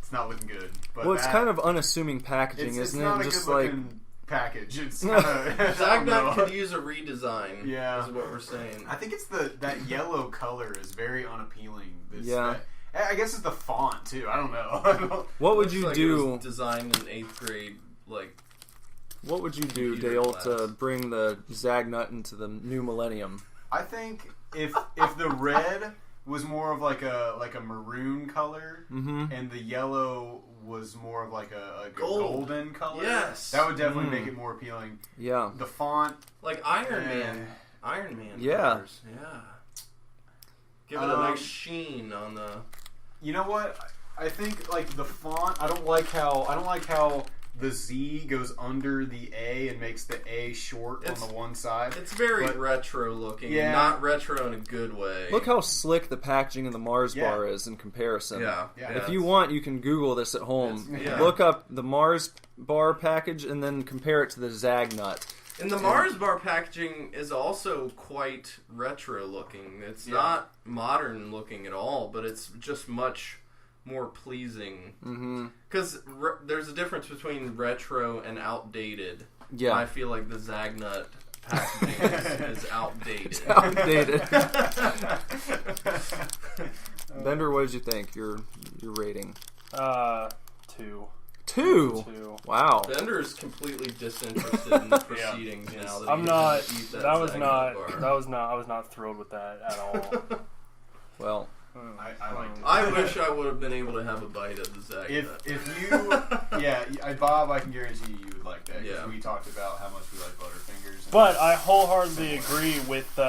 it's not looking good. But Well, it's kind of unassuming packaging, it's isn't not it? a Just good like looking package. It's kind of Zagnut could use a redesign. Yeah. is what we're saying. I think it's that yellow color is very unappealing. Yeah. I guess it's the font too. I don't know. what would Looks you like do? It was designed in 8th grade, like. What would you do, Computer Dale, class. to bring the Zagnut into the new millennium? I think if the red was more of like a maroon color, and the yellow was more of like a golden color, Yes. that would definitely make it more appealing. Yeah. The font, Like Iron Man. Iron Man Yeah. colors. Yeah. Give it a nice sheen on the. you know what? I think like the font. I don't like how the Z goes under the A and makes the A short on the one side. It's very But- retro looking. Yeah. Not retro in a good way. Look how slick the packaging of the Mars Yeah. bar is in comparison. Yeah. Yeah. If you want, you can Google this at home. Yeah. Look up the Mars bar package and then compare it to the Zagnut. And the Mars bar packaging is also quite retro looking. It's not modern looking at all, but it's just much more pleasing. Because there's a difference between retro and outdated. Yeah. I feel like the Zagnut packaging is outdated. Outdated. Bender, what did you think? Your rating? 2. 2. 2. Wow. Bender is completely disinterested in the proceedings now. That I'm he not. doesn't eat That was Zagnut not. bar. That was not. I was not thrilled with that at all. Well, I liked it. I wish I would have been able to have a bite of the Zagnut. If you, Bob, I can guarantee you would like that. Because Yeah. we talked about how much we like Butterfingers. But I wholeheartedly agree with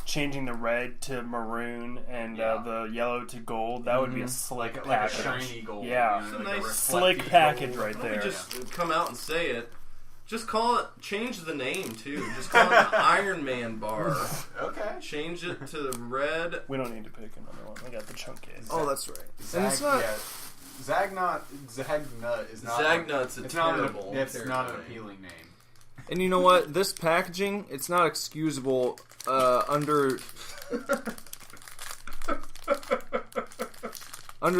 changing the red to maroon and the yellow to gold. That would be a slick like a package. shiny gold. Yeah. you know, It's a like nice slick reflective package gold. right Let me there. just come out and say it. Just call it. Change the name too. Just call it the Iron Man bar. Okay. Change it to the red. We don't need to pick another one. We got the chunky. oh, that's right. And it's not. Zagnut is not. Zagnut's a it's terrible. Not it's not an terrible name. appealing name. And you know what? This packaging, it's not excusable under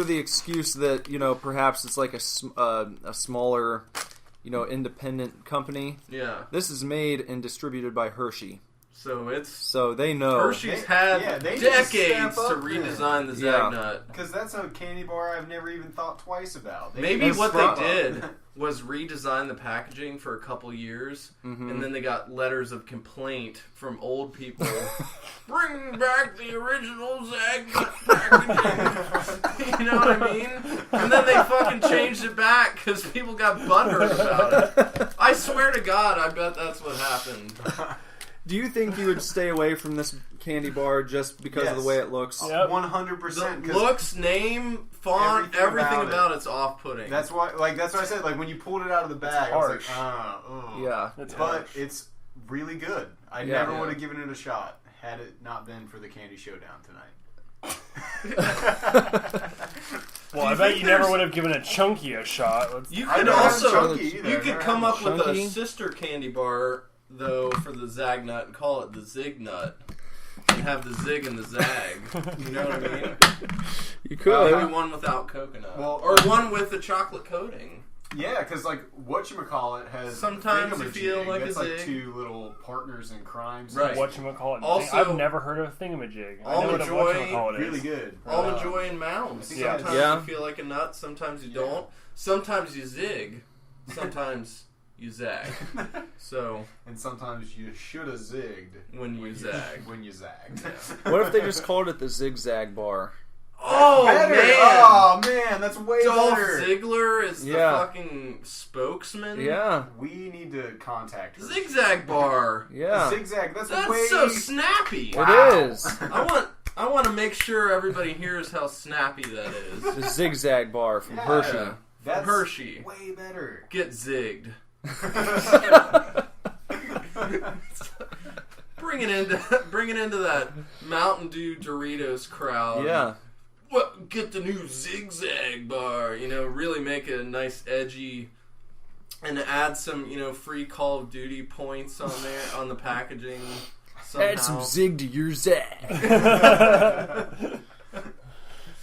the excuse that, you know, perhaps it's like a smaller, you know, independent company. Yeah. This is made and distributed by Hershey. So they know. Hershey's had they need to decades step to up redesign the Yeah. Zagnut. Because that's a candy bar I've never even thought twice about. Maybe That's what right. they did was redesign the packaging for a couple years, and then they got letters of complaint from old people. Bring back the original Zagnut packaging. You know what I mean? And then they fucking changed it back because people got butthurt about it. I swear to God, I bet that's what happened. Do you think you would stay away from this candy bar just because of the way it looks? Yep. 100%. The looks, name, font, everything about it's off-putting. That's why. That's what I said. Like when you pulled it out of the bag, I was like, Yeah. It's But harsh. it's really good. I Yeah. never would have given it a shot had it not been for the Candy Showdown tonight. Well, I bet you never would have given a chunky a shot. You I could never had also chunky either. you I've could never come had up with a chunky. sister candy bar though for the Zagnut and call it the Zignut and have the zig and the zag. You know what I mean? You could. Maybe one without coconut, Well, or one with the chocolate coating. Yeah, because like whatchamacallit has Sometimes you thingamajig. feel like That's a like zig. two little partners in crime. Right. Whatchamacallit. Also- I've never heard of a thingamajig. I know Almond what a Joy, whatchamacallit is. Really good. Almond Joy and Mounds. Yeah. Sometimes Yeah. you feel like a nut, sometimes you don't. Sometimes you zig, sometimes you zag. So And sometimes you should have zigged when you zag. When you zagged. What if they just called it the zigzag bar? Oh Better. man! Oh man, that's way Dolph better. Ziggler is the Yeah. fucking spokesman. Yeah. We need to contact her. Zigzag bar. Yeah. Zigzag. That's way. That's so snappy. It is. I want to make sure everybody hears how snappy that is. The zigzag bar from Yeah. Hershey. That's Hershey. way better. Get zigged. Bring it into that Mountain Dew Doritos crowd. Yeah. What? Get the new zigzag bar. You know, really make it a nice edgy, and add some free Call of Duty points on there on the packaging. Somehow. Add some zig to your zag.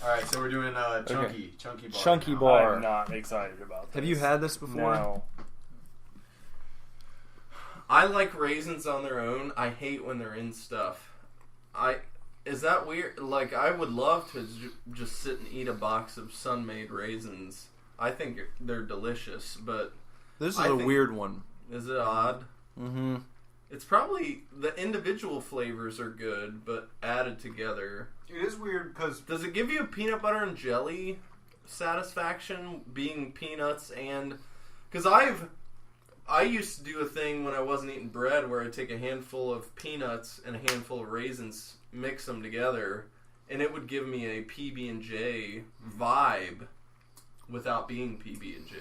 All right, so we're doing chunky bar. Chunky now. bar. I'm not excited about this. Have you had this before? No. I like raisins on their own. I hate when they're in stuff. Is that weird? Like, I would love to just sit and eat a box of Sun-Made raisins. I think they're delicious, but This is I a think- weird one. is it odd? Mm-hmm. It's probably the individual flavors are good, but added together. It is weird because Does it give you a peanut butter and jelly satisfaction being peanuts and... Because I used to do a thing when I wasn't eating bread where I'd take a handful of peanuts and a handful of raisins, mix them together, and it would give me a PB&J vibe without being PB&J.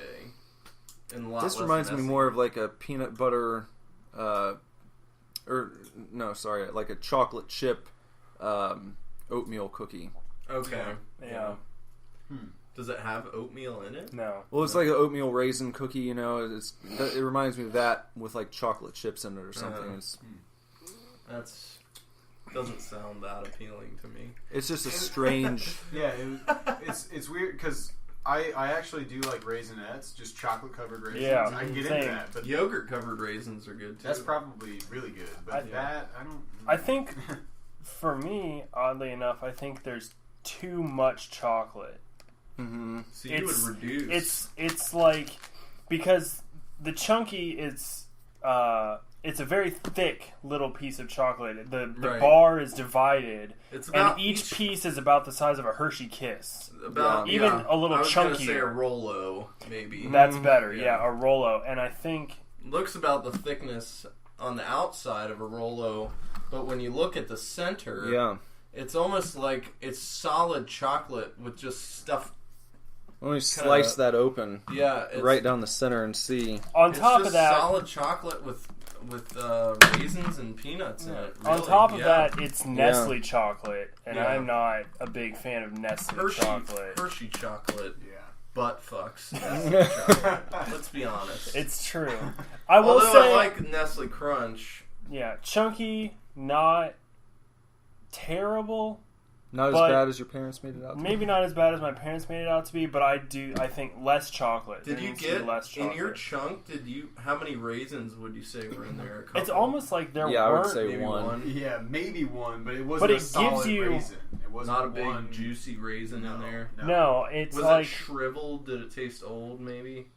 And a lot This less reminds me messy. more of like a peanut butter, like a chocolate chip oatmeal cookie. Okay. Yeah. Does it have oatmeal in it? No. Well, it's like an oatmeal raisin cookie, you know. It reminds me of that with like chocolate chips in it or something. That's doesn't sound that appealing to me. It's just a strange. yeah, it's weird because I actually do like Raisinets, just chocolate covered raisins. Yeah, I can get same. into that, but Yogurt covered raisins are good too. that's probably really good. But I don't. I think, for me, oddly enough, I think there's too much chocolate. Mm-hmm. So you would reduce. It's like, because the chunky it's a very thick little piece of chocolate. The Right. bar is divided, It's about and each piece is about the size of a Hershey Kiss. about Even a little I was gonna say a chunkier. Rolo, maybe. That's better, Yeah. a Rolo. And I think Looks about the thickness on the outside of a Rolo, but when you look at the center, Yeah. it's almost like it's solid chocolate with just stuff. Let me slice that open Yeah, it's, right down the center and see. on it's top just of that, solid chocolate with raisins and peanuts in it. on really. top of Yeah. that, it's Nestle chocolate, and Yeah. I'm not a big fan of Nestle chocolate. Hershey chocolate. Yeah. Butt fucks. Nestle chocolate. Let's be honest. It's true. I will Although say, I like Nestle Crunch. chunky, not terrible. Not as But- bad as your parents made it out to be. Maybe not as bad as my parents made it out to be, but I think less chocolate. Did There you needs to be get less in chocolate? your chunk? How many raisins would you say were in there? A couple? It's almost like there Yeah, I would weren't. say maybe one. Yeah, maybe one, but it wasn't But a it gives solid you- raisin. It wasn't Not a big one juicy raisin in there. No, it's Was like it shriveled? Did it taste old? Maybe.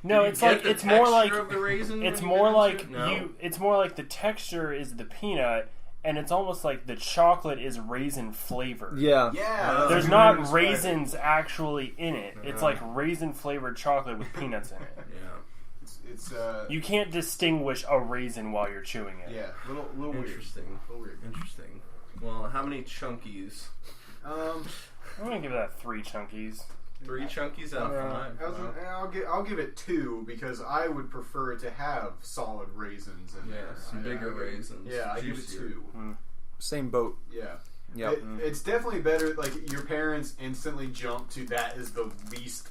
no, Did you it's get like the it's more like texture of the raisin. it's when you more bit like into it? No? It's more like the texture is the peanut, and it's almost like the chocolate is raisin flavored. Yeah. Yeah, that's a There's good way to not describe it. raisins actually in it. It's like raisin flavored chocolate with peanuts in it. Yeah. It's You can't distinguish a raisin while you're chewing it. yeah, little weird. Interesting. Little weird. Interesting. Well, how many chunkies? I'm gonna give that 3 chunkies. 3 chunkies out of 5. Wow. I'll give it 2 because I would prefer to have solid raisins in there. Some bigger raisins. Yeah, I give it juicier. 2. Same boat. Yeah. Yep. It's definitely better. Like your parents instantly jump to that is the least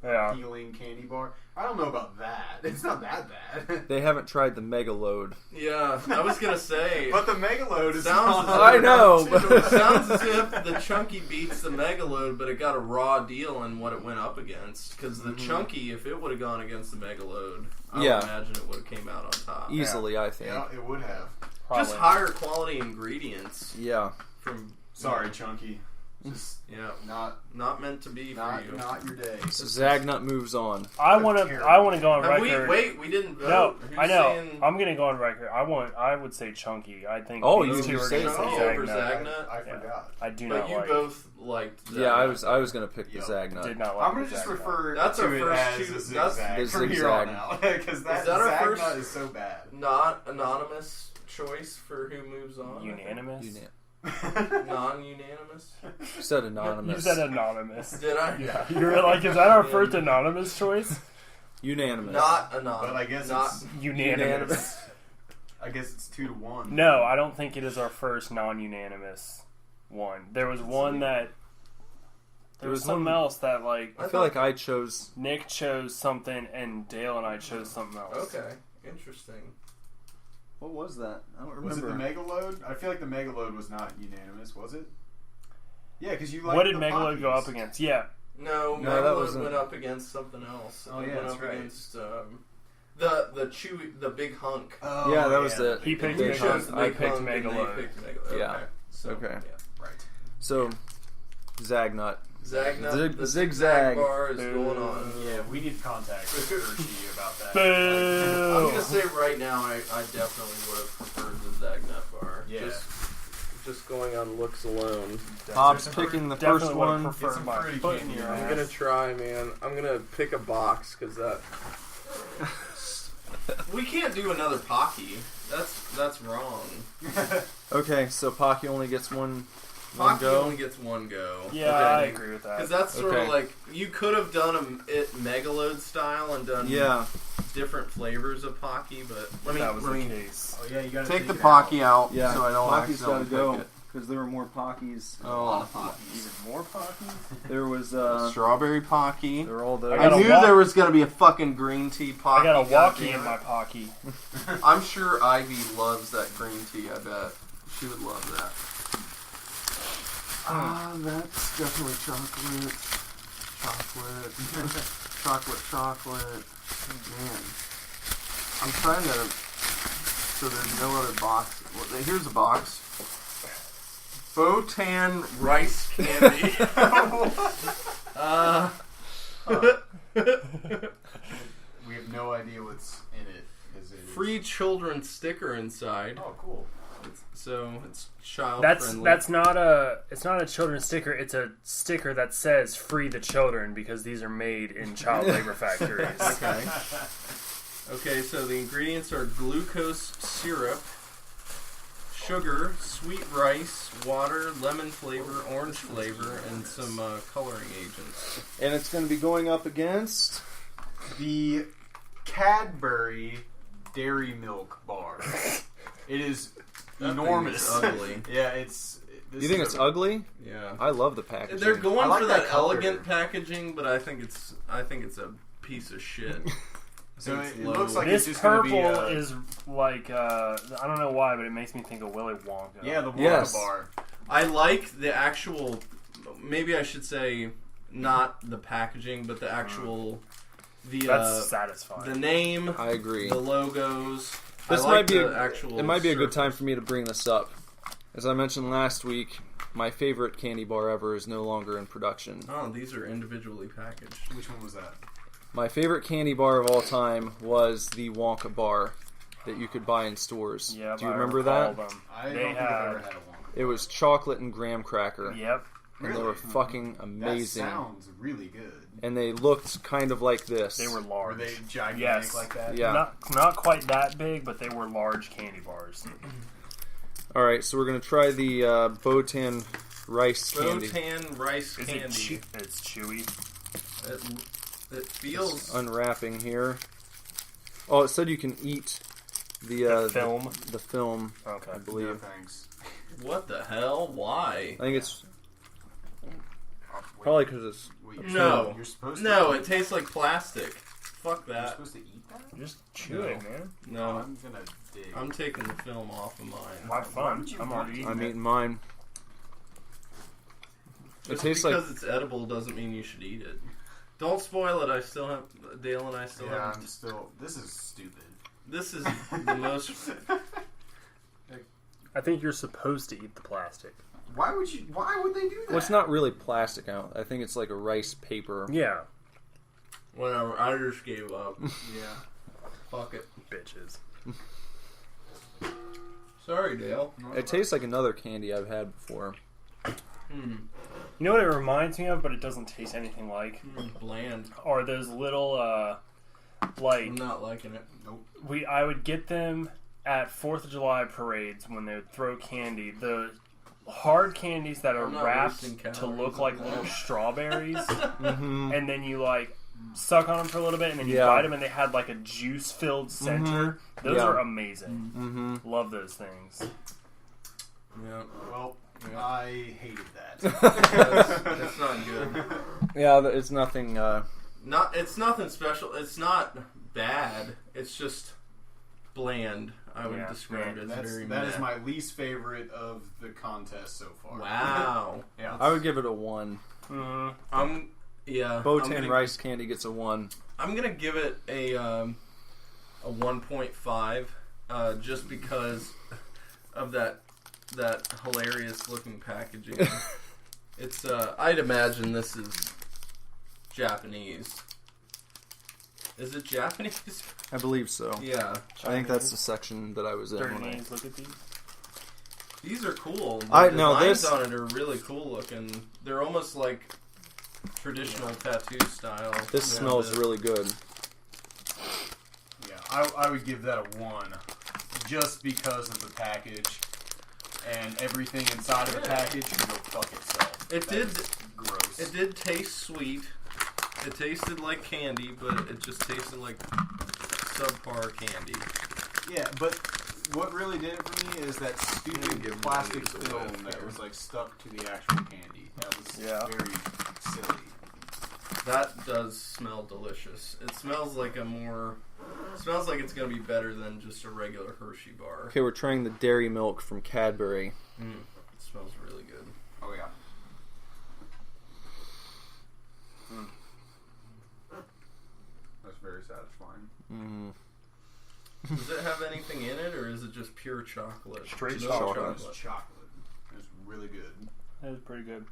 Yeah. appealing candy bar. I don't know about that. It's not that bad. They haven't tried the Mega Load. Yeah, I was gonna say. But the Mega Load is Sounds not- I know, It but sounds as if the chunky beats the Megaload, but it got a raw deal in what it went up against. Because the chunky, if it would have gone against the Megaload, I would imagine it would have came out on top. easily, I think. Yeah, it would have. Probably. Just higher quality ingredients Yeah. from. Sorry, Chunky. Just Yeah, not meant to be for you. not your day. So Zagnut moves on. I want to go on Have record. we didn't vote. No, Who's I know. saying I'm gonna go on record. I would say chunky. I think Oh, these you two are say gonna say Chunky so. over Zagnut. Zagnut? I Yeah. forgot. I do But not you like. both liked Zagnut. Yeah, I was gonna pick the Did Zagnut. not like. I'm gonna the just Zagnut. refer That's to our it first as two- a that's- zigzag the from here on zigzag. out because that, Is that our Zagnut first- is so bad. Not anonymous choice for who moves on. Unanimous. Non-unanimous. You said anonymous. You said anonymous. Did I? Yeah. You were like, is that our first anonymous choice? Unanimous. Not anonymous. But I guess not. it's Unanimous. I guess it's 2-1. No, I don't think it is our first non-unanimous one. There was one that. There was something else that, like, I feel like I chose. Nick chose something and Dale and I chose something else. Okay, interesting. What was that? I don't remember. Was it the Mega Load? I feel like the Mega Load was not unanimous, was it? Yeah, because you like. What did Megaload go up against? Yeah. No, No, Megaload that wasn't- went up against something else. Oh, It yeah, went that's up right. against the big hunk. Oh, Yeah, that was it. He picked Big Megaload. hunk. chose the I big picked hunk and they Megaload. picked Megaload. Yeah. Okay. So, Okay. Yeah. Right. So, Zagnut. Zagnut, the zigzag. bar is Boo. going on. Yeah, we need contact with Hershey about that. Boo! I'm gonna say right now, I definitely would have preferred the Zagnut bar. Yeah. Just going on looks alone. Bob's picking the Definitely first would one. have preferred some my fruity foot in candy your in ass. I'm gonna try, man. I'm gonna pick a box because that. We can't do another Pocky. That's wrong. Okay, so Pocky only gets one Pocky go. only gets one go. Yeah, I agree with that. Because that's sort of Okay. like you could have done it Megaload style and done different flavors of Pocky, but that was the case. Oh yeah, you gotta take the it Pocky out Yeah, so I don't Pocky's gotta accidentally go pick it. because there were more Pockies. Oh, Even more Pockies? There was strawberry Pocky. there were all those. I got I a knew walk- there was gonna be a fucking green tea Pocky. I got a walkie goddamn in it. my Pocky. I'm sure Ivy loves that green tea. I bet she would love that. Ah, that's definitely chocolate. chocolate. Man, I'm trying to. So there's no other box. Well, here's a box. Botan Rice candy. We have no idea what's in it. Free children sticker inside. Oh, cool. It's child friendly. It's not a children's sticker. It's a sticker that says "Free the children" because these are made in child labor factories. Okay, so the ingredients are glucose syrup, sugar, sweet rice, water, lemon flavor, orange flavor, and some coloring agents. And it's going to be going up against the Cadbury Dairy Milk Bar. It is enormous. Ugly. Yeah, it's. You think it's ugly? Yeah. I love the packaging. They're going like for that that color. elegant packaging, but I think it's a piece of shit. So It's it low. looks like This it's just going to purple be is like I don't know why, but it makes me think of Willy Wonka. yeah, the Wonka Yes. bar. I like the actual. Maybe I should say not the packaging, but the actual. That's satisfying. The name. I agree. The logos. This I might like be the actual. It might be a good surface. time for me to bring this up. As I mentioned last week, my favorite candy bar ever is no longer in production. Oh, these are individually packaged. Which one was that? My favorite candy bar of all time was the Wonka bar that you could buy in stores. Yep, Do you I remember recall that? them. I They don't think I've had- ever had a Wonka. It was chocolate and graham cracker. Yep. And they were fucking amazing. That sounds really good. And they looked kind of like this. They were Were large. they gigantic Yes. like that? Yeah. Not quite that big, but they were large candy bars. Alright, so we're going to try the Botan rice candy. Botan rice Is candy. it's chewy. It feels. Unwrapping here. Oh, it said you can eat the film. The film, Okay. I believe. No thanks. What the hell? Why? I think it's Wait, probably because it's. wait, No. You're supposed to No, eat- it tastes like plastic. Fuck You're that. supposed to eat that? Just chew it, man. No, I'm gonna dig. I'm taking the film off of mine. Have Why fun. would you I'm want already to eating I'm it. eating mine. It Just tastes because like. it's edible doesn't mean you should eat it. Don't spoil it. Dale and I still Yeah, have. I'm still. This is stupid. This is the most. I think you're supposed to eat the plastic. Why would you? Why would they do that? Well, it's not really plastic out. I think it's like a rice paper. Yeah. Whatever. I just gave up. Yeah. Fuck it. Bitches. Sorry, Dale. It tastes like another candy I've had before. You know what it reminds me of, but it doesn't taste anything like? Bland. Are those little, like, I'm not liking it. Nope. I would get them at 4th of July parades when they would throw candy. The hard candies that are I'm not wrapped wasting to calories look on like that. little strawberries, Mm-hmm. and then you, like, suck on them for a little bit, and then you Yeah. bite them, and they had, like, a juice-filled center. Those Yeah. are amazing. Mm-hmm. Love those things. Yeah. Well, Yeah. I hated that. That's not good. Yeah, it's nothing. It's nothing special. It's not bad. It's just bland. I would Yeah, describe it as very That is meh. my least favorite of the contest so far. Wow. Yeah. I would give it a 1. Mm-hmm. I'm Botan rice candy gets a 1. I'm gonna give it a 1.5, just because of that hilarious looking packaging. It's I'd imagine this is Japanese. Is it Japanese? I believe so. Yeah. I think that's the section that I was in. Dirty When I... knees, look at these. These are cool. The I know designs this- on it are really cool looking. They're almost like traditional tattoo style. This Yeah, smells the- really good. Yeah, I would give that a 1, just because of the package and everything inside of the package can go fuck itself. It That did. is gross. It did taste sweet. It tasted like candy, but it just tasted like subpar candy. Yeah, but what really did it for me is that stupid give plastic these away film up that here. was like stuck to the actual candy. That was very silly. That does smell delicious. It smells like smells like it's gonna be better than just a regular Hershey bar. Okay, we're trying the dairy milk from Cadbury. It smells really good. Oh yeah. Mm. Does it have anything in it, or is it just pure chocolate? Straight Just chocolate. It's chocolate. It's really good. That was pretty good.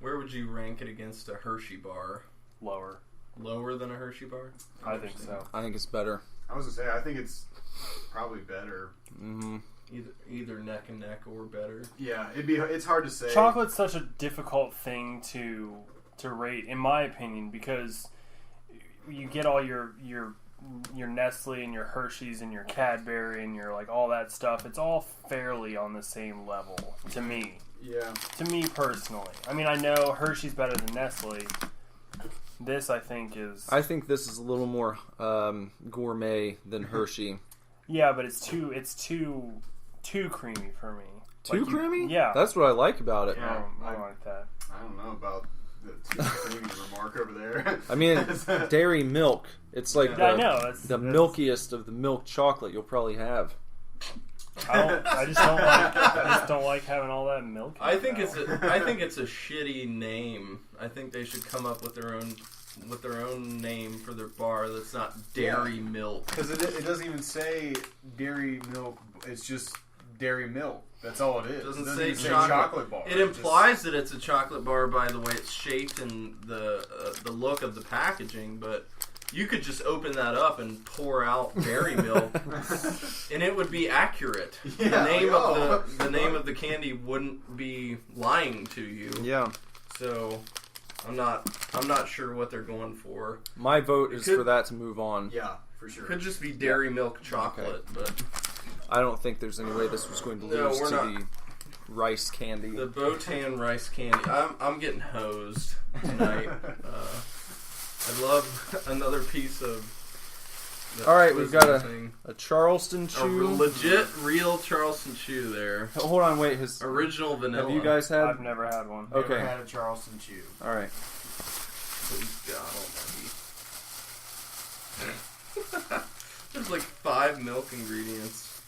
Where would you rank it against a Hershey bar? Lower. Lower than a Hershey bar? I think so. I think it's better. I was gonna say, I think it's probably better. Mm-hmm. Either neck and neck or better. Yeah, it's hard to say. Chocolate's such a difficult thing to rate, in my opinion, because you get all your Nestle and your Hershey's and your Cadbury and your like all that stuff. It's all fairly on the same level to me. Yeah. To me personally, I mean, I know Hershey's better than Nestle. This, I think, is. I think this is a little more gourmet than Hershey. Yeah, but it's too creamy for me. Too creamy? Yeah. That's what I like about it. Yeah. I don't like that. I don't know about the too creamy remark over there. I mean, dairy milk. It's like Yeah, I know. the milkiest of the milk chocolate you'll probably have. I just don't like having all that milk. I think it's a shitty name. I think they should come up with their own name for their bar that's not dairy milk. Because it doesn't even say dairy milk. It's just dairy milk. That's all it is. It doesn't It say even chocolate bar. It implies that it's a chocolate bar by the way it's shaped and the look of the packaging, but you could just open that up and pour out dairy milk, and it would be accurate. Yeah, the name of the candy wouldn't be lying to you. Yeah. So I'm not sure what they're going for. My vote is for that to move on. Yeah, for sure. Could just be dairy milk chocolate, but I don't think there's any way this was going to No, lose we're to not. the rice candy. the Botan rice candy. I'm getting hosed tonight. I'd love another piece of. All right, we've got thing. a Charleston A chew. legit, real Charleston chew there. Hold on, wait. His Original vanilla. have you guys had? I've never had one. Okay. Never had a Charleston chew. All right. Please God almighty. There's like 5 milk ingredients.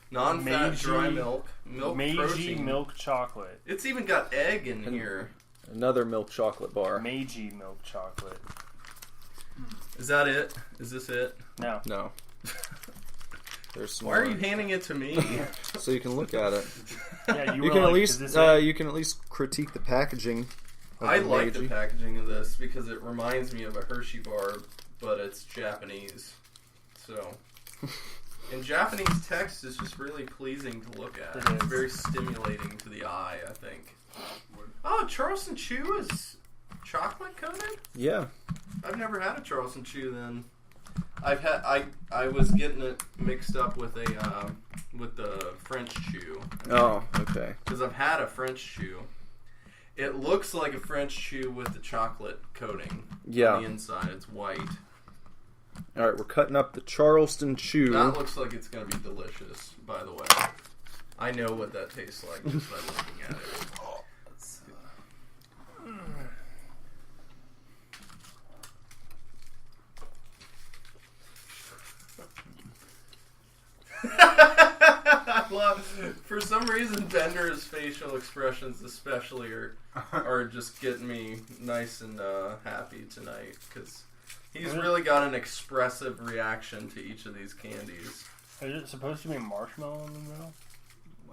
Non-fat Meiji- dry milk. Milk Meiji protein. milk chocolate. It's even got egg in here. Another milk chocolate bar. Meiji milk chocolate. Is that it? Is this it? No. No. There's some Why are more. you handing it to me? So you can look at it. Yeah, You were can like, at least is this it? you can at least critique the packaging. of I the like the Meiji. packaging of this because it reminds me of a Hershey bar, but it's Japanese. So, and Japanese text is just really pleasing to look at. It It's is. very stimulating to the eye, I think. Oh, Charleston Chew is chocolate coated? Yeah. I've never had a Charleston Chew then. I was getting it mixed up with with the French Chew. Oh, okay. Because I've had a French Chew. It looks like a French Chew with the chocolate coating Yeah. on the inside. It's white. All right, we're cutting up the Charleston chew. That looks like it's going to be delicious, by the way. I know what that tastes like just by looking at it. I love. For some reason, Bender's facial expressions, especially, are just getting me nice and happy tonight because he's really got an expressive reaction to each of these candies. Is it supposed to be marshmallow in the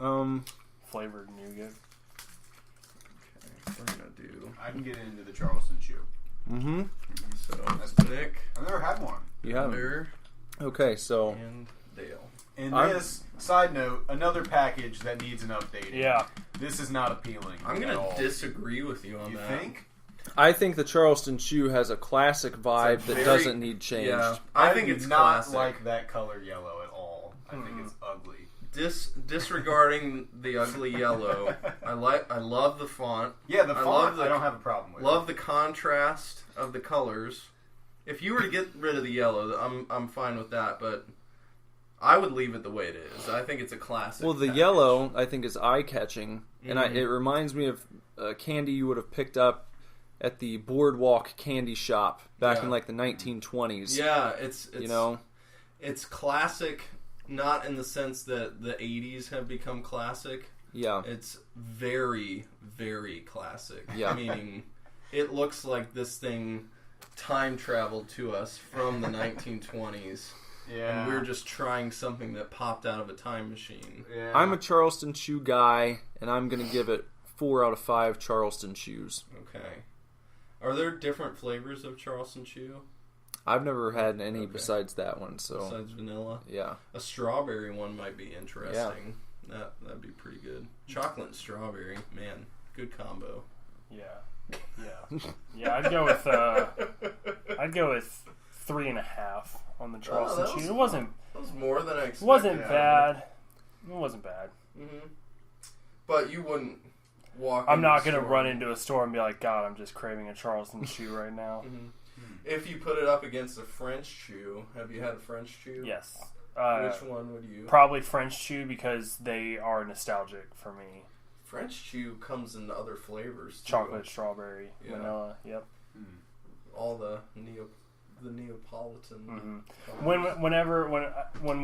middle? Flavored nougat. Okay, we're gonna do. I can get into the Charleston chew. Mm-hmm. So That's Nick, I've never had one. You have 'em. Bender, Okay, so and Dale. And I'm- this, side note, another package that needs an update. Yeah. This is not appealing. I'm at gonna all. disagree with you on You that. think? I think the Charleston chew has a classic vibe It's a that very- doesn't need changed. Yeah, I think do it's not classic. like that color yellow at all. I think it's ugly. Disregarding the ugly yellow, I love the font. Yeah, the I font love I don't have a problem with. Love the contrast of the colors. If you were to get rid of the yellow, I'm fine with that, but I would leave it the way it is. I think it's a classic. Well, the package. yellow, I think, is eye-catching, and Mhm. it reminds me of candy you would have picked up at the Boardwalk candy shop back Yeah. in like the 1920s. Yeah, it's you know, it's classic, not in the sense that the 80s have become classic. yeah, It's very, very classic. Yeah. Meaning, it looks like this thing time traveled to us from the 1920s. Yeah. And we were just trying something that popped out of a time machine. Yeah. I'm a Charleston Chew guy, and I'm going to give it 4 out of 5 Charleston Chews. Okay. Are there different flavors of Charleston Chew? I've never had any besides that one, so Besides vanilla? yeah. A strawberry one might be interesting. That'd be pretty good. Chocolate and strawberry, man, good combo. Yeah. I'd go with 3.5 on the Charleston Chew. It wasn't. That was more than I expected. It wasn't bad. It wasn't bad. Mm-hmm. But you wouldn't walk. I'm not going to run into a store and be like, God, I'm just craving a Charleston Chew right now. Mm-hmm. If you put it up against a French Chew, have you had a French Chew? Yes. Which one would you? Probably French Chew because they are nostalgic for me. French Chew comes in other flavors too. Chocolate, strawberry, vanilla. Yep. All the Neapolitan. Mm-hmm. When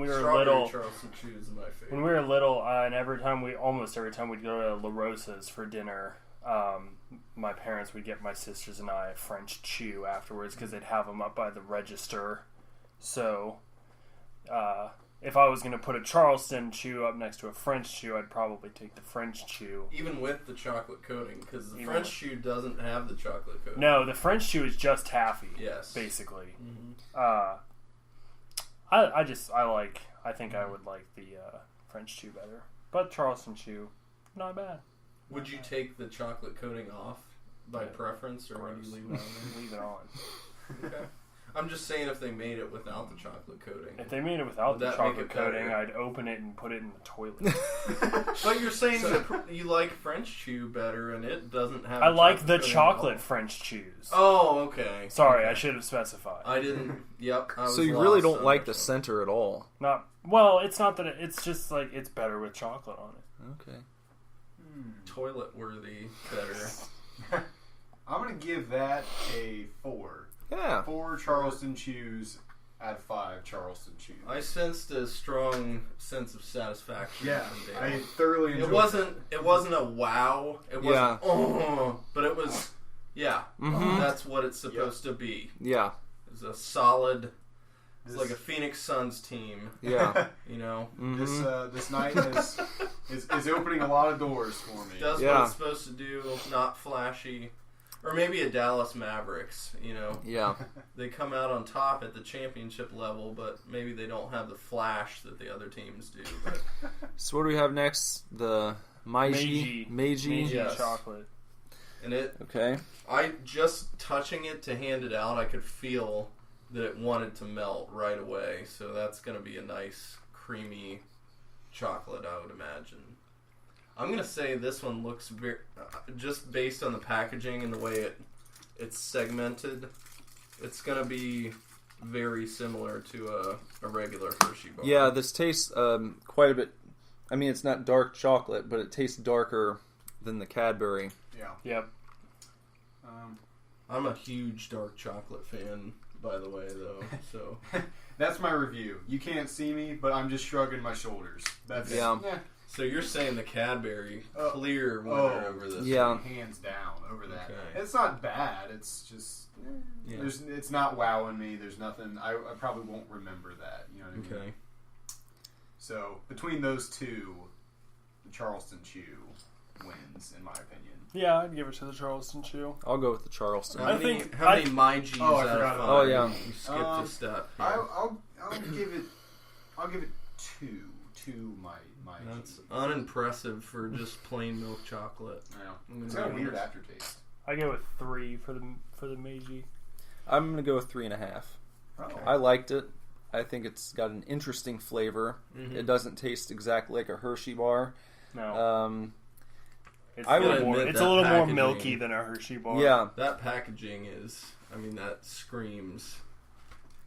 we were strawberry little, Charleston Chew is my favorite. when we were little, and almost every time we'd go to La Rosa's for dinner, my parents would get my sisters and I a French Chew afterwards because they'd have them up by the register. So, if I was going to put a Charleston Chew up next to a French Chew, I'd probably take the French Chew. Even with the chocolate coating, because the French Chew doesn't have the chocolate coating. No, the French Chew is just taffy. Yes. Basically. Mm-hmm. I think I would like the French Chew better. But Charleston Chew, not bad. Would you take the chocolate coating off by preference, or would you leave it on there? Leave it on. Okay. I'm just saying if they made it without the chocolate coating. If they made it without the Would that make chocolate it better? coating, I'd open it and put it in the toilet. But you're saying that you like French Chew better, and it doesn't have. I like the coating at chocolate all. French Chews. Oh, okay. Sorry, Okay. I should have specified. I didn't. Yep. I was So you really lost don't on like which the one. center at all? It's not that it's just like it's better with chocolate on it. Okay. Toilet worthy better. I'm going to give that a 4. Yeah. 4 Charleston Chews out of 5 Charleston Chews. I sensed a strong sense of satisfaction. Yeah, from I Dale. thoroughly enjoyed It wasn't a wow. It wasn't but it was that's what it's supposed to be. Yeah. It was a solid. It's like a Phoenix Suns team. Yeah. You know, This night is opening a lot of doors for me. does what it's supposed to do. Not flashy, or maybe a Dallas Mavericks. You know, Yeah. they come out on top at the championship level, but maybe they don't have the flash that the other teams do. But So what do we have next? The Meiji. Meiji Yes. chocolate. and it, Okay. I just touching it to hand it out, I could feel that it wanted to melt right away. So that's going to be a nice creamy chocolate, I would imagine. I'm going to say this one looks very, just based on the packaging and the way it's segmented, it's going to be very similar to a regular Hershey bar. Yeah, this tastes quite a bit. I mean, it's not dark chocolate, but it tastes darker than the Cadbury. Yeah. Yep. I'm a huge dark chocolate fan, by the way, though. So That's my review. You can't see me, but I'm just shrugging my shoulders. That's Yeah. So you're saying the Cadbury clear winner over this? Yeah. hands down over that. Okay. It's not bad. It's just it's not wowing me. There's nothing. I probably won't remember that. You know what I mean? Okay. So between those two, the Charleston Chew wins, in my opinion. Yeah, I'd give it to the Charleston Chew. I'll go with the Charleston. How many Meiji's Oh, I out forgot of about 5? Oh, yeah. You skipped a step. here. I'll give it 2. 2 my. That's unimpressive for just plain milk chocolate. Yeah. It's got a weird aftertaste. I go with 3 for the Meiji. I'm going to go with 3.5. Oh. I liked it. I think it's got an interesting flavor. Mm-hmm. It doesn't taste exactly like a Hershey bar. No. It's I a would little more, admit it's that a little more packaging- milky than a Hershey bar. Yeah. That packaging is, I mean, that screams.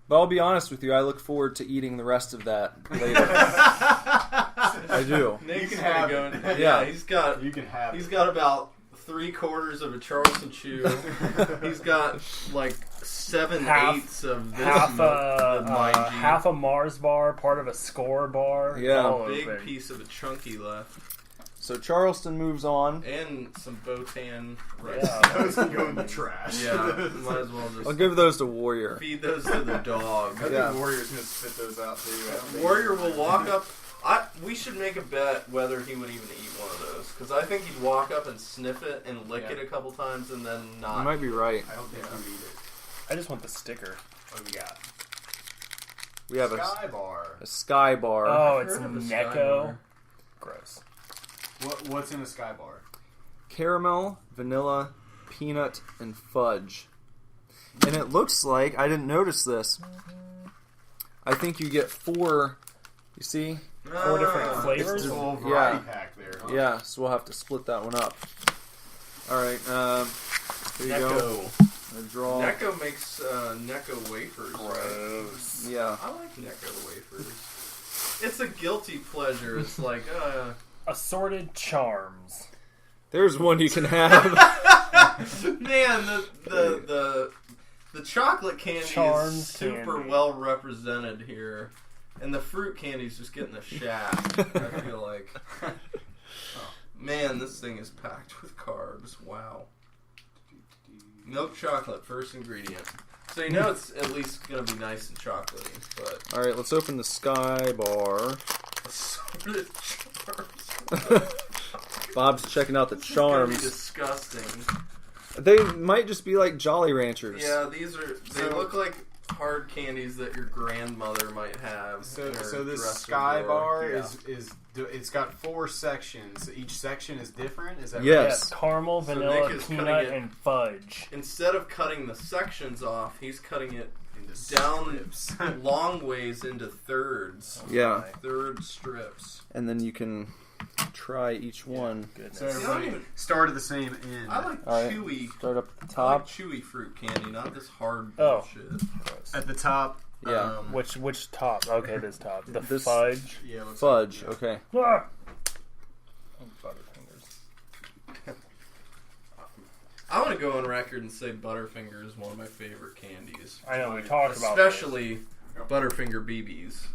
But I'll be honest with you, I look forward to eating the rest of that later. I do. Nick's can gonna have go it. in- yeah, he's got You can have he's it. got about 3/4 of a Charleston Chew. He's got like 7/8 of this the Meiji. half a Mars bar, part of a Score bar. Yeah. All Big open. piece of a chunky left. So Charleston moves on. And some Botan rice. Yeah. Those can go in the trash. Yeah, might as well just I'll give those to Warrior. feed those to the dog. I Yeah. think Warrior's gonna spit those out too. I don't think Warrior will walk up. We should make a bet whether he would even eat one of those. Because I think he'd walk up and sniff it and lick it a couple times and then You not. might be right. I don't think he would eat it. I just want the sticker. What do we got? We have Sky Bar. a Sky Bar. Oh, I've it's heard of a Necco. Sky Bar. Gross. What's in a Sky Bar? Caramel, vanilla, peanut, and fudge. And it looks like, I didn't notice this, I think you get 4, you see? 4 different flavors? There's a whole variety Yeah. pack there. Huh? Yeah, so we'll have to split that one up. Alright, here you go. Necco. A draw. Necco makes Necco wafers. Right? Gross. Yeah. I like Necco wafers. It's a guilty pleasure. It's like, Assorted charms. There's one you can have. man, the chocolate candy Charms is super candy. well represented here, and the fruit candy's just getting the shaft. I feel like, man, this thing is packed with carbs. Wow. Milk chocolate, first ingredient. So you know it's at least gonna be nice and chocolatey, but Alright, let's open the Sky Bar. assorted charms. Bob's checking out the It's gonna be charms. disgusting. They might just be like Jolly Ranchers. Yeah, they So- look like hard candies that your grandmother might have. So, in her so this dresser Sky drawer. Bar Yeah. is it's got 4 sections. Each section is different. Is that Yes. Yeah, caramel, So vanilla, Nick is cutting peanut, it. and fudge. Instead of cutting the sections off, he's cutting it right? Into down strips. long ways into thirds. Yeah. Third strips. And then you can try each one. Goodness. So I don't everybody even- start at the same end. I like Alright. chewy. Start up at the I like top. chewy fruit candy, not this hard Oh. bullshit. Gross. At the top. Yeah. Which top? Okay, this top. The This- fudge. Yeah. Looks Fudge, Like, okay. Ah! Oh, Butterfingers. I want to go on record and say Butterfinger is one of my favorite candies. I know, we talked about this. Especially Butterfinger BBs.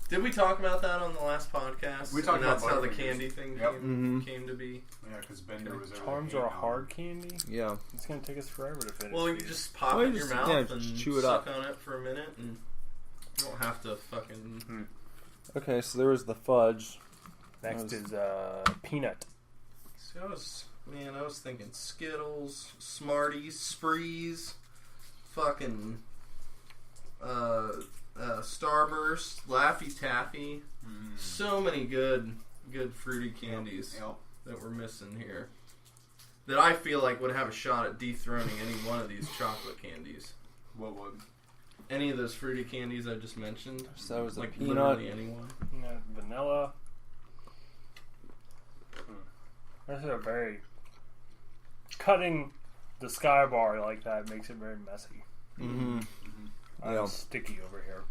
Did we talk about that on the last podcast? We talked and about that's how the Butterfingers. candy thing Yep. came to be. Yeah, because Bender was over Charms there are a hating on hard candy? Yeah. It's going to take us forever to finish. Well, you these. just pop Well, it you in your just- mouth yeah, and just chew it suck up. on it for a minute, and you don't have to fucking. Okay, so there was the fudge. Next is peanut. See, I was thinking Skittles, Smarties, Sprees, fucking Starburst, Laffy Taffy. So many good fruity candies Yep. that we're missing here. That I feel like would have a shot at dethroning any one of these chocolate candies. What would? Any of those fruity candies I just mentioned. So that was the like peanut. literally anyone. Peanut, vanilla. This is a very... Cutting the Sky Bar like that makes it very messy. Mm-hmm. I'm Yeah. sticky over here.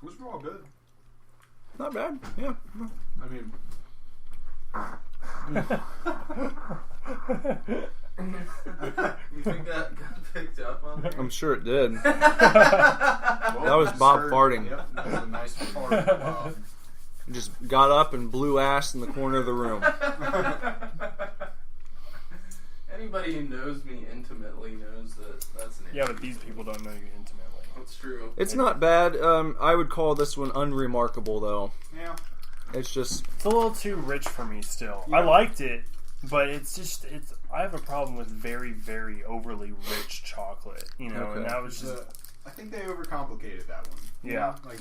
Those were all good. Not bad. Yeah. I mean, You think that got picked up on there? I'm sure it did. well, That was Bob sir, farting. Yep, that was a nice fart. Bob. Just got up and blew ass in the corner of the room. Anybody who knows me intimately knows that that's an issue. Yeah, but these people don't know you intimately. That's true. It's not bad. I would call this one unremarkable, though. Yeah. It's just... It's a little too rich for me still. I liked it, but it's I have a problem with very, very overly rich chocolate, you know, Okay. and that was just I think they overcomplicated that one. You Yeah. know? Like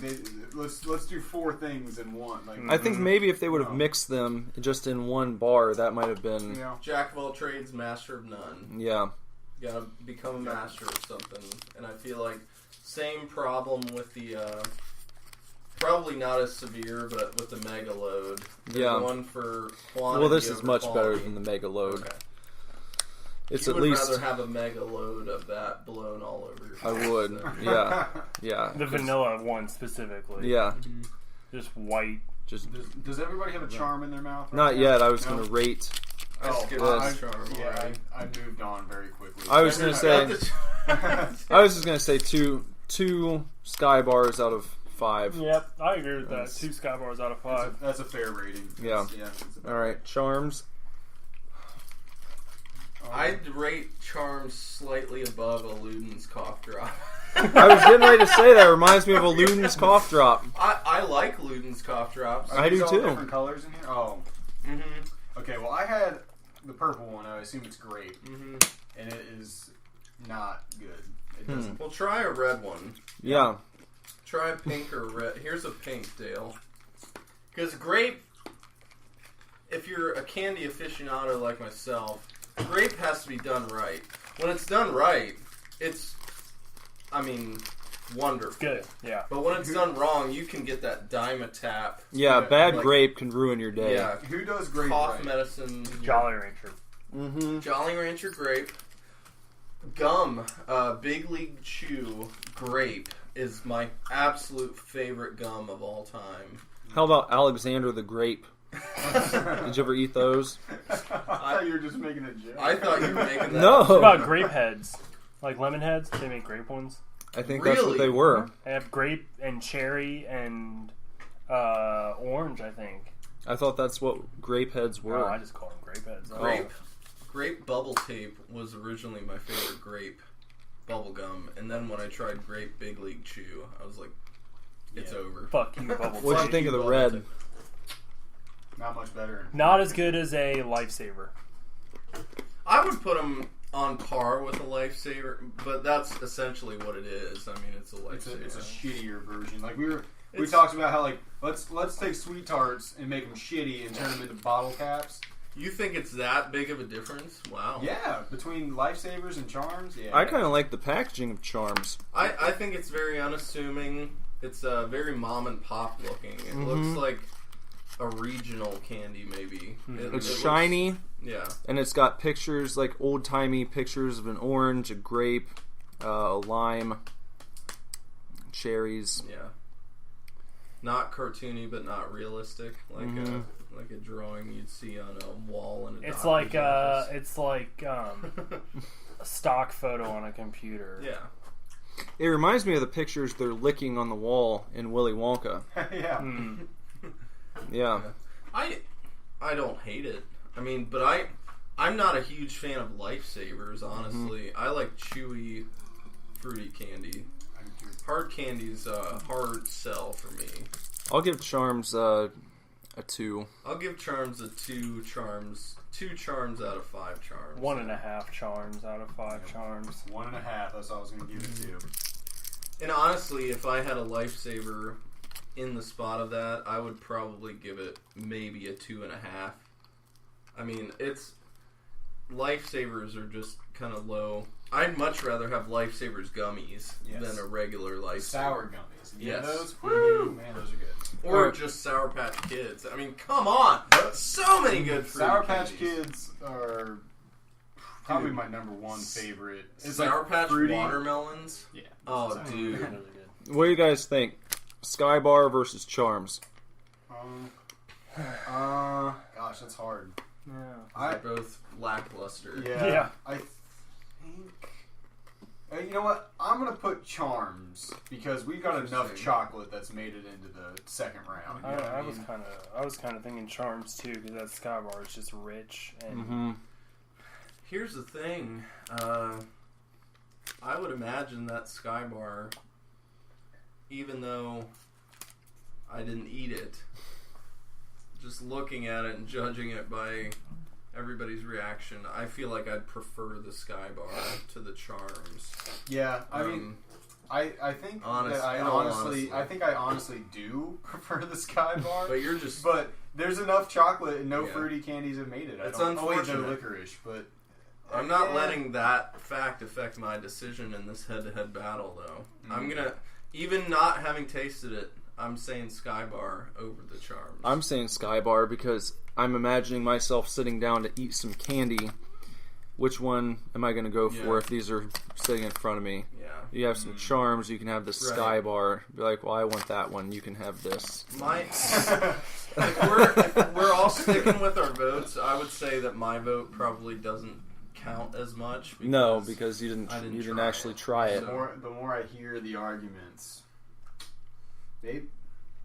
let's do 4 things in one. Like I think maybe if they would have mixed them just in one bar, that might have been... Yeah. Jack of all trades, master of none. Yeah. You gotta become a master of something. And I feel like same problem with the, probably not as severe, but with the mega load. They're Yeah. going for quantity Well, this is over much quality. better than the Mega Load. Okay. It's you at would least... rather have a mega load of that blown all over your face. I would. than- Yeah. Yeah. the vanilla one specifically. Yeah. Just white. Just... Does everybody have a charm in their mouth? Right Not now? yet. I was No? going to rate... I skipped this. the charm already. I moved on very quickly. I was going to say... Got the- I was just going to say two Sky Bars out of 5. Yep, I agree with that. That's- 2 Sky Bars out of 5. That's a fair rating. Yeah. That's a All right, Charms. I'd rate Charms slightly above a Luden's cough drop. I was getting ready to say that. It reminds me of a Luden's cough drop. I like Luden's cough drops. I do these all too. Different colors in here. Oh. Mm-hmm. Okay. Well, I had the purple one. I assume it's grape, Mm-hmm. and it is not good. It doesn't. Well, try a red one. Yeah. Try a pink or red. Here's a pink, Dale. Because grape, if you're a candy aficionado like myself, grape has to be done right. When it's done right, it's, wonderful. Good, yeah. But when it's done wrong, you can get that Dimetap. Yeah, bad like- grape can ruin your day. Yeah, Who does grape cough right? medicine. Jolly Rancher. Mm-hmm. Jolly Rancher grape. Gum, Big League Chew grape is my absolute favorite gum of all time. How about Alexander the Grape? Did you ever eat those? I thought you were just making a joke. I thought you were making that. What No. about grape heads? Like lemon heads? They make grape ones. I think that's what Really? they were. They have grape and cherry and orange, I think. I thought that's what grape heads were. Oh, I just call them grape heads. Grape bubble tape was originally my favorite grape bubble gum, and then when I tried grape Big League Chew, I was like, it's over. Fuck you, bubble. What'd you tape. think of the Bubble red? tape. Not much better. Not as good as a Lifesaver. I would put them on par with a Lifesaver, but that's essentially what it is. I mean, it's a Lifesaver. It's a shittier version. Like we It's- talked about how like let's take sweet tarts and make them shitty and turn them into bottle caps. You think it's that big of a difference? Wow. Yeah, between Lifesavers and Charms. Yeah, I kind of like the packaging of Charms. I think it's very unassuming. It's very mom and pop looking. It looks like a regional candy, maybe. It looks- Shiny, yeah. and it's got pictures, like old-timey pictures of an orange, a grape, a lime, cherries. Yeah. Not cartoony, but not realistic. Like a drawing you'd see on a wall in a It's doctor's like office. a stock photo on a computer. Yeah. It reminds me of the pictures they're licking on the wall in Willy Wonka. yeah. Yeah. I don't hate it. I mean, but I'm not a huge fan of Lifesavers, honestly. I like chewy, fruity candy. Hard candy's a hard sell for me. I'll give Charms a 2. I'll give Charms a 2 charms. 2 charms out of 5 charms. 1.5 charms out of 5 charms. 1.5. That's all I was gonna give it to. And honestly, if I had a Lifesaver in the spot of that, I would probably give it maybe a 2.5. I mean, Lifesavers are just kind of low. I'd much rather have Lifesavers gummies than a regular Lifesaver. Sour gummies. Yeah, Yes. those. Woo, man, those are good. Or just Sour Patch Kids. I mean, come on! So many good fruity Sour Patch candies. Kids are probably my number one favorite. It's Sour like Patch fruity. Watermelons? Yeah. Oh, dude. Really good. What do you guys think? Sky Bar versus Charms. Gosh, that's hard. Yeah. They're both lackluster. Yeah. I think. You know what? I'm gonna put Charms because we've got enough Interesting. chocolate that's made it into the second round. You know what I was kind of thinking Charms too because that Sky Bar is just rich and Mm-hmm. Here's the thing. I would imagine that Sky Bar, even though I didn't eat it, just looking at it and judging it by everybody's reaction, I feel like I'd prefer the Sky Bar to the Charms. Yeah, I mean, I think honest- that I in all honestly, honesty. I think I honestly do prefer the Sky Bar. But you're just... But there's enough chocolate and no Yeah. fruity candies have made it. It's Oh, wait, no unfortunate. licorice, but I'm not yeah. letting that fact affect my decision in this head-to-head battle, though. I'm gonna, even not having tasted it, I'm saying Sky Bar over the Charms. I'm saying Sky Bar because I'm imagining myself sitting down to eat some candy. Which one am I going to go for Yeah. if these are sitting in front of me? Yeah. You have some Charms, you can have the Sky Bar. Be like, well, I want that one. You can have this. If we're all sticking with our votes, I would say that my vote probably doesn't count as much. No, because you didn't. I didn't You didn't try actually it. try it. the more I hear the arguments, Maybe.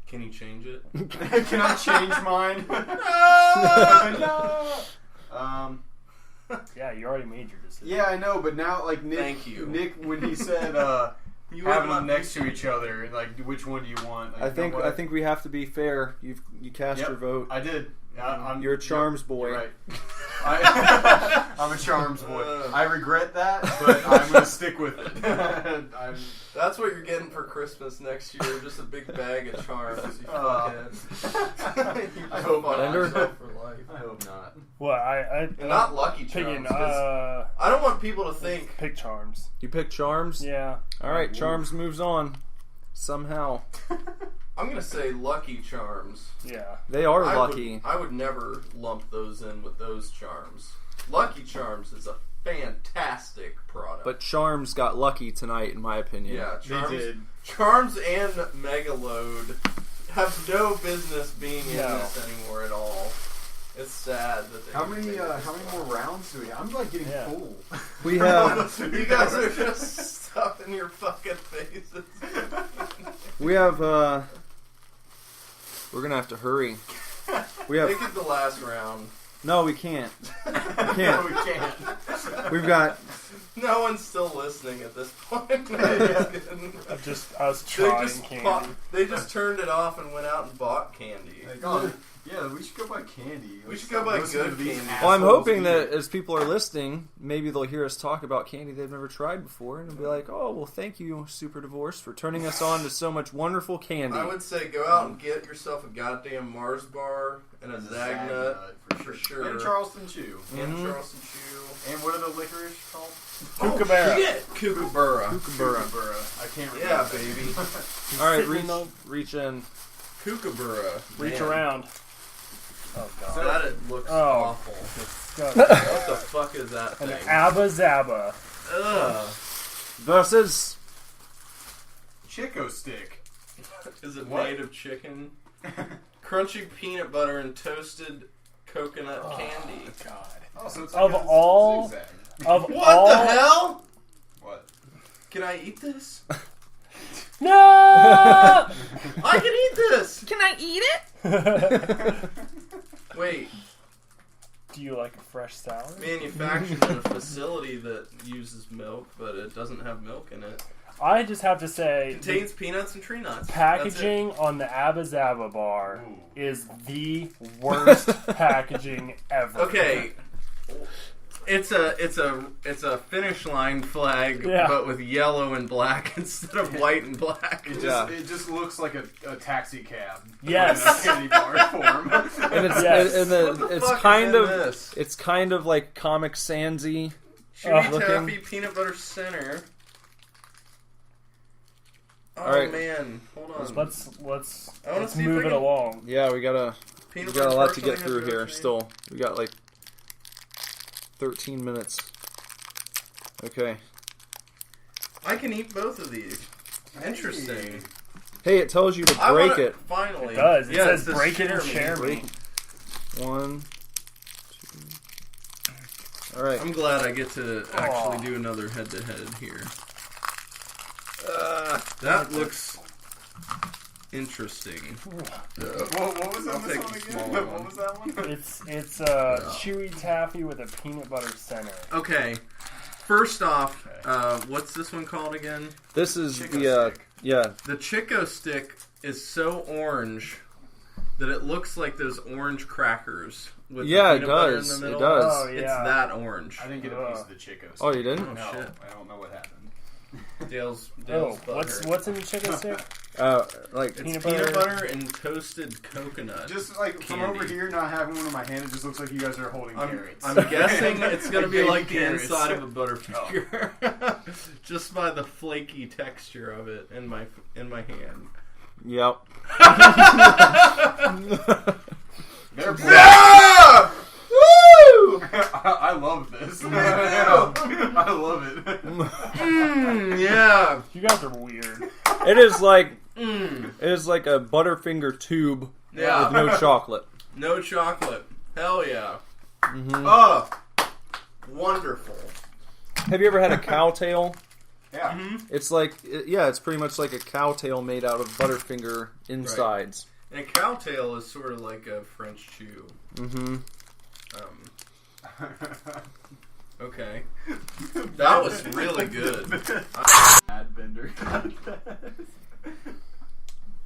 Can you change it? Can I change mine? No. Yeah, you already made your decision. Yeah, I know, but now, like, Nick, Thank you. Nick, when he said You having would them let next to each other, like, which one do you want? Like, you know I what? think we have to be fair. You cast Yep, your vote. I did. You're a charms boy. You're right. I'm a charms boy. I regret that, but I'm going to stick with it. That's what you're getting for Christmas next year. Just a big bag of charms. You fuckhead. I hope not. Yourself for life. I hope not. Well, And not Lucky picking, Charms. 'Cause I don't want people to think. pick charms. You pick charms? Yeah. All right, charms moves on. Somehow. I'm gonna say Lucky Charms. Yeah. They are lucky. I would never lump those in with those charms. Lucky Charms is a fantastic product. But charms got lucky tonight, in my opinion. yeah, Charms, They did. Charms and Megaload have no business being in No. this anymore at all. It's sad that they How many more rounds do we have? I'm, like, getting Yeah. full. We have You guys are just stuffing your fucking faces. we have we're gonna have to hurry. We have Make it the last round. no, we can't. We No, can't. we can't. We've got No one's still listening at this point. I was trying candy. They just turned it off and went out and bought candy. Like, oh, yeah, we should go buy candy. We should go buy Listen good to these candy. well, I'm assholes hoping eat that it. as people are listening, maybe they'll hear us talk about candy they've never tried before, and they'll be like, "Oh, well, thank you, Super Divorce, for turning us on to so much wonderful candy." I would say go out and get yourself a goddamn Mars bar and a Zagnut for sure. And Charleston Chew. And Charleston Chew. And what are the licorice called? Kookaburra. Shit! Kookaburra. Kookaburra. I can't remember. Yeah, that. baby. All right, Sitting in the- reach in. Kookaburra. Reach Man. around. Oh, God. That it looks Oh. awful. Disgusting. What the fuck is that An thing? Abba Zaba. Ugh. Versus Chico stick. Is it What? made of chicken? Crunchy peanut butter and toasted coconut candy. God. Oh, so it's Of like a all- zigzag. Of What all... the hell? What? Can I eat this? No! I can eat this! Can I eat it? Wait, Do you like a fresh salad? manufactured in a facility that uses milk, but it doesn't have milk in it. I just have to say, Contains peanuts and tree nuts. packaging on the Abba Zaba bar Ooh. is the worst packaging ever. Okay. It's a finish line flag, Yeah. but with yellow and black instead of white and black. It just looks like a taxi cab. Yes. In a candy bar form. And it's Yes. and What the it's fuck kind is of in this? it's kind of like Comic Sans-y. Chewy looking. taffy peanut butter center. Oh All right. man, hold on. Let's I wanna see if move I it can- along. Yeah, we got a lot to get through here. Still, we got like 13 minutes. Okay. I can eat both of these. Interesting. Hey, it tells you to I break wanna- it. Finally. It does. It Yeah, says it break it and me. share Break me. 1, 2. All right. I'm glad I get to actually do another head-to-head here. That looks interesting. What was I'll on this take one the again? smaller What one. was that one? It's chewy taffy with a peanut butter center. Okay. First off, what's this one called again? This is Chico the stick. yeah. The Chico stick is so orange that it looks like those orange crackers with Yeah, the it peanut butter does. in the It middle. does. Oh, It's yeah. that orange. I didn't get a piece of the Chico stick. Oh, you didn't? No, shit. I don't know what happened. Dale's Oh, butter. what's in the chicken stick? Like It's peanut peanut butter? butter and toasted coconut. Just like from Candy. over here, not having one in my hand, it just looks like you guys are holding I'm carrots. guessing it's going to be Baby like the carrots. inside of a Butterfinger, just by the flaky texture of it in my hand. Yep. They're Yeah! Woo! I love this. I love it. Yeah. You guys are weird. It is like Mm. it is like a Butterfinger tube Yeah. with no chocolate. No chocolate. Hell yeah. Mm-hmm. Oh, wonderful. Have you ever had a cow tail? Yeah. It's like, it's pretty much like a cow tail made out of Butterfinger insides. And cowtail is sort of like a French chew. Mm-hmm. Okay. That was really good. Bad Bender.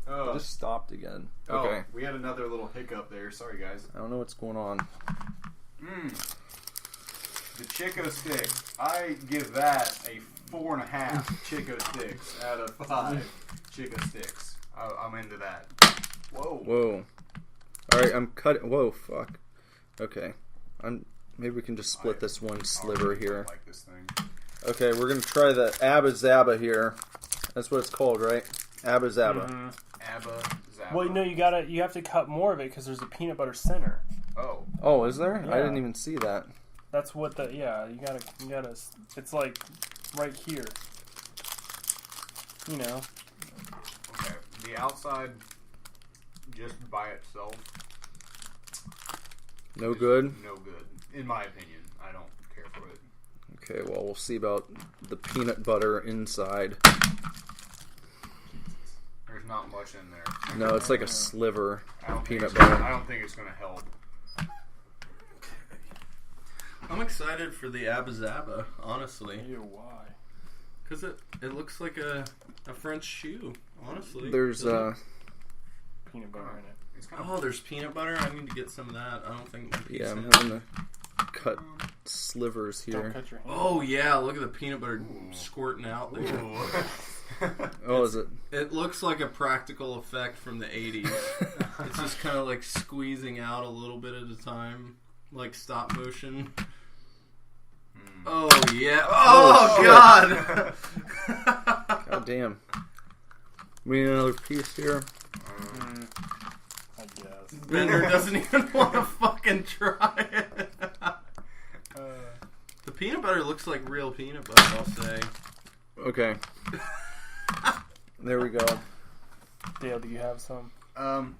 I just stopped again. Okay. Oh, we had another little hiccup there. Sorry, guys. I don't know what's going on. The Chico Stick. I give that a 4.5 Chico Sticks out of 5 Chico Sticks. I'm into that. Whoa. Alright, I'm cutting. Whoa, fuck. Okay. Maybe we can just split this one sliver here. I like this thing. Okay, we're going to try the Abba Zaba here. That's what it's called, right? Abba Zaba. Mm-hmm. Abba Zaba. Well, no, you have to cut more of it because there's a peanut butter center. Oh, is there? Yeah. I didn't even see that. That's what you gotta. It's like right here. You know. Okay, the outside, just by itself, No good? no good. In my opinion, I don't care for it. Okay, well, we'll see about the peanut butter inside. There's not much in there. No, it's like a sliver I don't of think peanut it's gonna- butter. I don't think it's going to help. I'm excited for the Abba Zaba, honestly. Ew, why? Because it looks like a French shoe, honestly. There's, Peanut butter in it. It's kind Oh, there's peanut butter? I need to get some of that. I don't think my yeah, I'm pizza- having to cut slivers Don't here. cut your hand. Oh, yeah, look at the peanut butter squirting out there. Oh, is it? It looks like a practical effect from the 80s. It's just kind of like squeezing out a little bit at a time, like stop motion. Oh, yeah. Oh, God! God damn. We need another piece here. I guess. Bender doesn't even want to fucking try it. The peanut butter looks like real peanut butter, I'll say. Okay. There we go. Dale, do you have some? I'll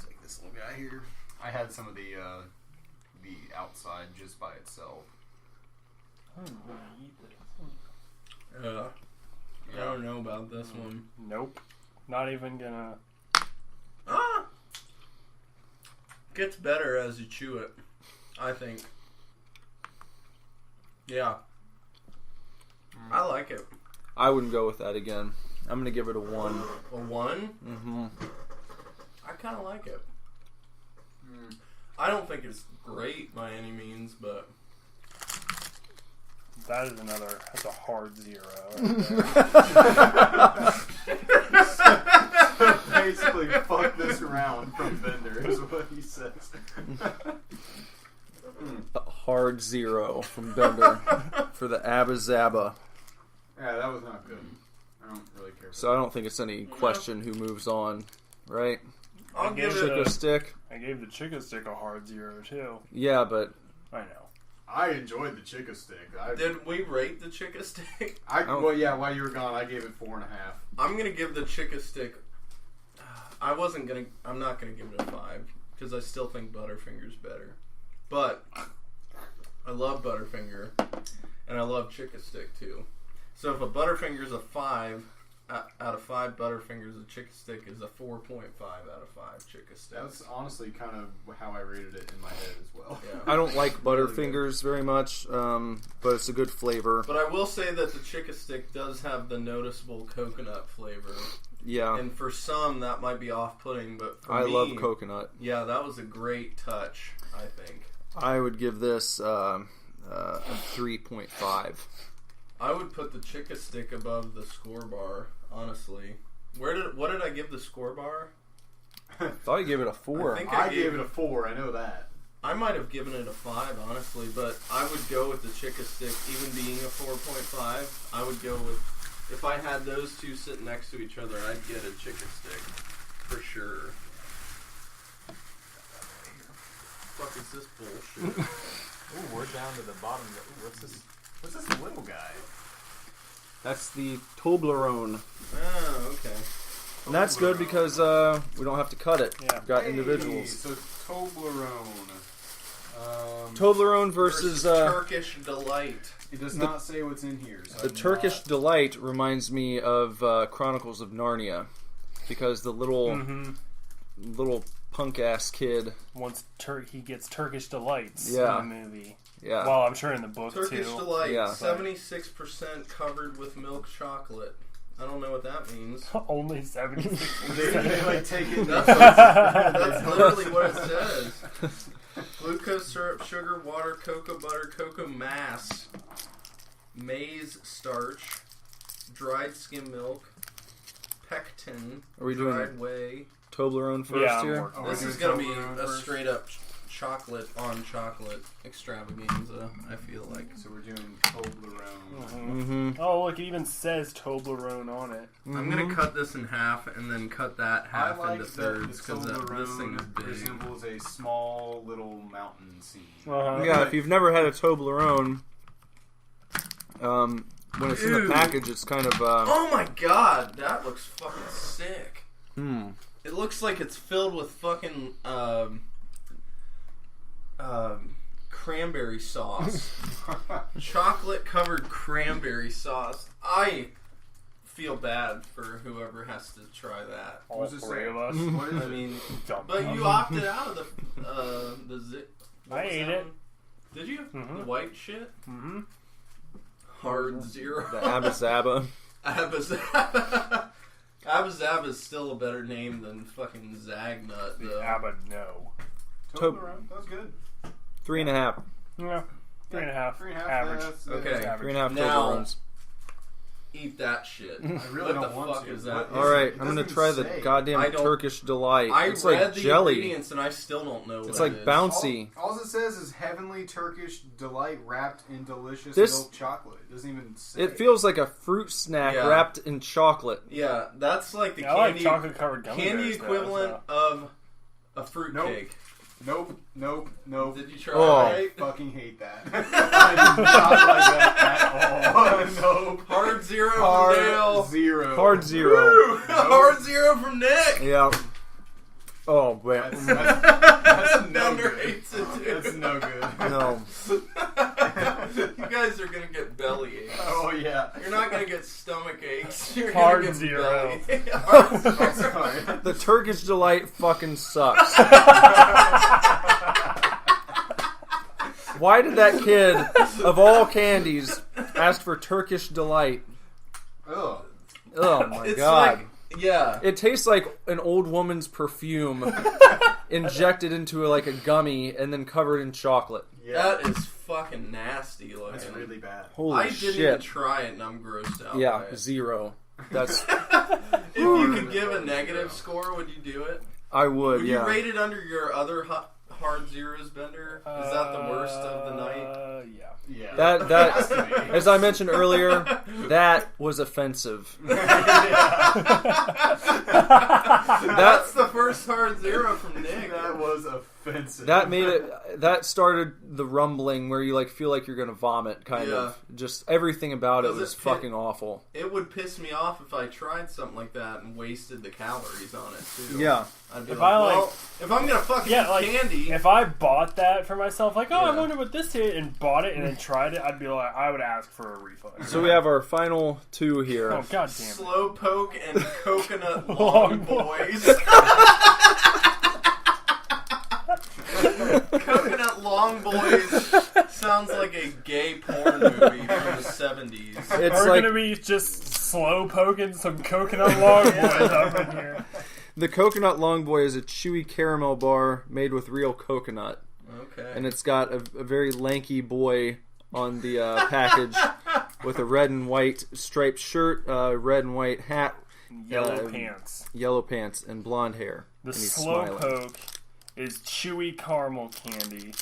take this little guy here. I had some of the outside just by itself. I don't want to eat this. I don't know about this one. Nope. Not even gonna. Gets better as you chew it, I think. Yeah. I like it. I wouldn't go with that again. I'm going to give it a 1. A 1? Mm-hmm. I kind of like it. I don't think it's great by any means, but... That's a hard 0. Right Basically, fuck this round from Bender is what he says. A hard 0 from Bender for the Abba Zaba. Yeah, that was not good. I don't really care for So I don't think it's any question who moves on, right? I'll give it Chico a... Stick? I gave the Chico Stick a hard 0 too. Yeah, but... I know. I enjoyed the Chico Stick. Did we rate the Chica Stick? Well, yeah, while you were gone, I gave it 4.5. I'm going to give the Chica Stick... I'm not going to give it a 5, because I still think Butterfinger's better. But, I love Butterfinger, and I love Chica Stick too. So if a Butterfinger's a 5 out of 5 Butterfingers, a Chica Stick is a 4.5 out of 5 Chica Sticks. That's honestly kind of how I rated it in my head as well. Yeah. I don't like Butterfingers very much, but it's a good flavor. But I will say that the Chica Stick does have the noticeable coconut flavor. Yeah. And for some, that might be off-putting, but for I me... love coconut. Yeah, that was a great touch, I think. I would give this a 3.5. I would put the Chica Stick above the score bar, honestly. What did I give the score bar? I thought you gave it a 4. I think I gave it a 4, I know that. I might have given it a 5, honestly, but I would go with the Chica Stick, even being a 4.5. I would go with, if I had those two sitting next to each other, I'd get a Chica Stick, for sure. What the fuck is this bullshit? Ooh, we're down to the bottom. Ooh, what's this little guy? That's the Toblerone. Oh, okay. And that's good because we don't have to cut it. Yeah. We've got individuals. So Toblerone. Toblerone versus Turkish Delight. It does not say what's in here. So the Turkish Delight reminds me of Chronicles of Narnia, because the little punk ass kid. Once he gets Turkish Delights in Yeah. the movie. Yeah. Well, I'm sure in the book Turkish too. Delight, Yeah. 76% covered with milk chocolate. I don't know what that means. Only 76%. they like take it. That's literally what it says. Glucose syrup, sugar, water, cocoa butter, cocoa mass, maize starch, dried skim milk, pectin, Are we doing dried whey. Toblerone first Yeah, I'm here? working. This we're is doing going to be Toblerone a first? straight up chocolate on chocolate extravaganza, I feel like. So we're doing Toblerone. Mm-hmm. Oh, look, it even says Toblerone on it. I'm going to cut this in half and then cut that I half like into that thirds the because this thing is Toblerone big. resembles a small little mountain scene. Yeah, if you've never had a Toblerone, when it's in the Dude. package, it's kind of Oh my god, that looks fucking sick. hmm. It looks like it's filled with fucking cranberry sauce. Chocolate covered cranberry sauce. I feel bad for whoever has to try that. All What's it three say? of us. What is I it? mean, Dump but them. you opted out of the zip. I ate it. Did you? Mhm. The white shit? Mm-hmm. Hard zero. The Abba Zaba. Abazab. Abazab is still a better name than fucking Zagnut, The though. Abba no. Toblerone. That was good. 3.5. Yeah. 3.5. 3.5. Average. That's Okay. Average. 3.5 Now- Toblerones. Eat that shit. I what really don't the want fuck to. is that? What All right, it? It I'm gonna doesn't try say. the goddamn I don't- Turkish Delight. I It's read like the jelly. ingredients and I still don't know what It's like it is. bouncy. All it says is heavenly Turkish delight wrapped in delicious This- milk chocolate. It doesn't even say. It feels like a fruit snack Yeah. wrapped in chocolate. Yeah, that's like the I like candy, chocolate covered gummy candy bears, though, equivalent so. of a fruit Nope. cake. Nope. Did you try Oh. it? I fucking hate that. I do not like that at all. Nope. Hard zero from Hard Dale. zero. Hard zero. Woo! Hard zero from Nick. Yeah. Oh, man. That's no Thunder good. hates it too. That's no good. No. You guys are gonna get belly aches. Oh yeah. You're not gonna get stomach aches. You're Hard gonna get zero. belly. Hard I'm zero. sorry. The Turkish Delight fucking sucks. Why did that kid, of all candies, ask for Turkish Delight? Ugh. Oh my It's god. like, yeah. It tastes like an old woman's perfume injected into like a gummy and then covered in chocolate. Yeah. That is fucking nasty looking. That's really bad. Holy I didn't even shit. try it and I'm grossed out Yeah, by it. 0. That's If you could give a negative score, would you do it? I would, Would yeah. you rate it under your other hard zeros, Bender? Is that the worst of the night? Yeah. Yeah. That Has to be. as I mentioned earlier, that was offensive. That's the first hard zero from Nick. That was offensive. That made it. That started the rumbling where you like feel like you're gonna vomit, kind of. Just everything about it Does was it fucking awful. It would piss me off if I tried something like that and wasted the calories on it too. Yeah. I'd be If like, I, like- well, if I'm gonna fucking Yeah, eat like, candy, if I bought that for myself, like, oh, I Yeah. wonder what this is, and bought it and then tried it, I'd be like, I would ask for a refund. So we have our final two here. Oh, god damn it. slow poke and coconut Long long boy. boys. Coconut Long Boys sounds like a gay porn movie from the 70s. It's We're like gonna be just slow poking some coconut long boys up in here. the Coconut Long Boy is a chewy caramel bar made with real coconut, Okay. and it's got a very lanky boy on the package with a red and white striped shirt, red and white hat, Yellow pants. yellow pants, and blonde hair. The and he's slow smiling. poke is chewy caramel candy.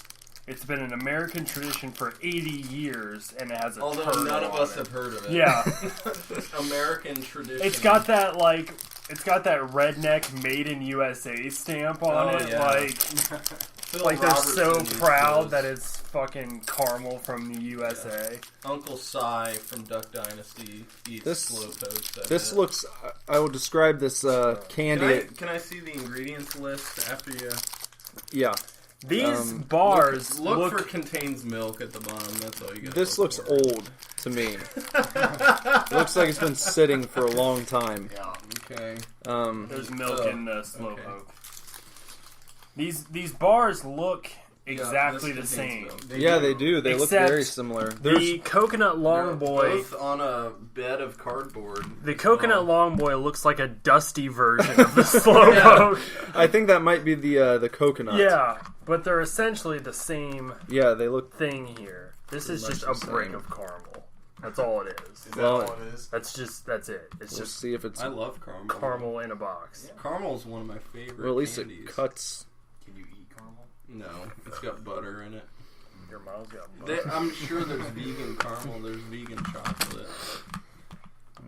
It's been an American tradition for 80 years, and it has a Although turtle none of on us it. have heard of it. Yeah. American tradition. It's got that, like, it's got that redneck made in USA stamp on Oh, it. yeah. Like Phil they're so Robertson used proud those. that it's fucking caramel from the USA. Uncle Si from Duck Dynasty eats This- slow pokes. I This bet. looks. I will describe this candy. Can I see the ingredients list after you? Yeah. These bars Look for contains milk at the bottom. That's all you got. This looks old to me. It looks like it's been sitting for a long time. Yeah. Okay. There's milk in the Slowpoke. These bars look exactly the same. They do. They look Except very similar. The Coconut Long Boy, both on a bed of cardboard. the Coconut Long Boy looks like a dusty version of the Slowpoke. I think that might be the coconut. Yeah, but they're essentially the same Yeah, they look. thing here. This is much just the a brick same. of caramel. That's all it is. Is that Well, all it is? That's it. It's We'll just see if it's. I love caramel. caramel in a box. Caramel's one of my favorite. Well, at least candies. it cuts. Can you eat caramel? No, it's got butter in it. Your mom's got butter. I'm sure there's vegan caramel. There's vegan chocolate.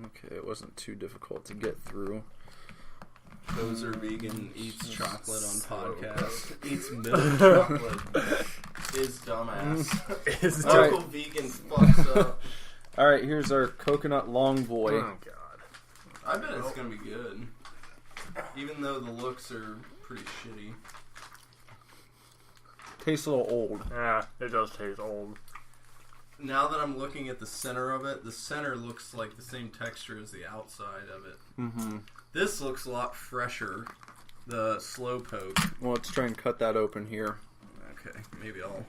Okay, it wasn't too difficult to get through. Those are vegan. Eats chocolate on podcast. Eats milk chocolate. Is dumbass. Is Local vegan fucks up. All right, here's our coconut long boy. Oh god. I bet it's gonna be good. Even though the looks are pretty shitty. Tastes a little old. Yeah, it does taste old. Now that I'm looking at the center of it, the center looks like the same texture as the outside of it. Mm-hmm. This looks a lot fresher. The Slowpoke. Well, let's try and cut that open here. Okay, maybe I'll.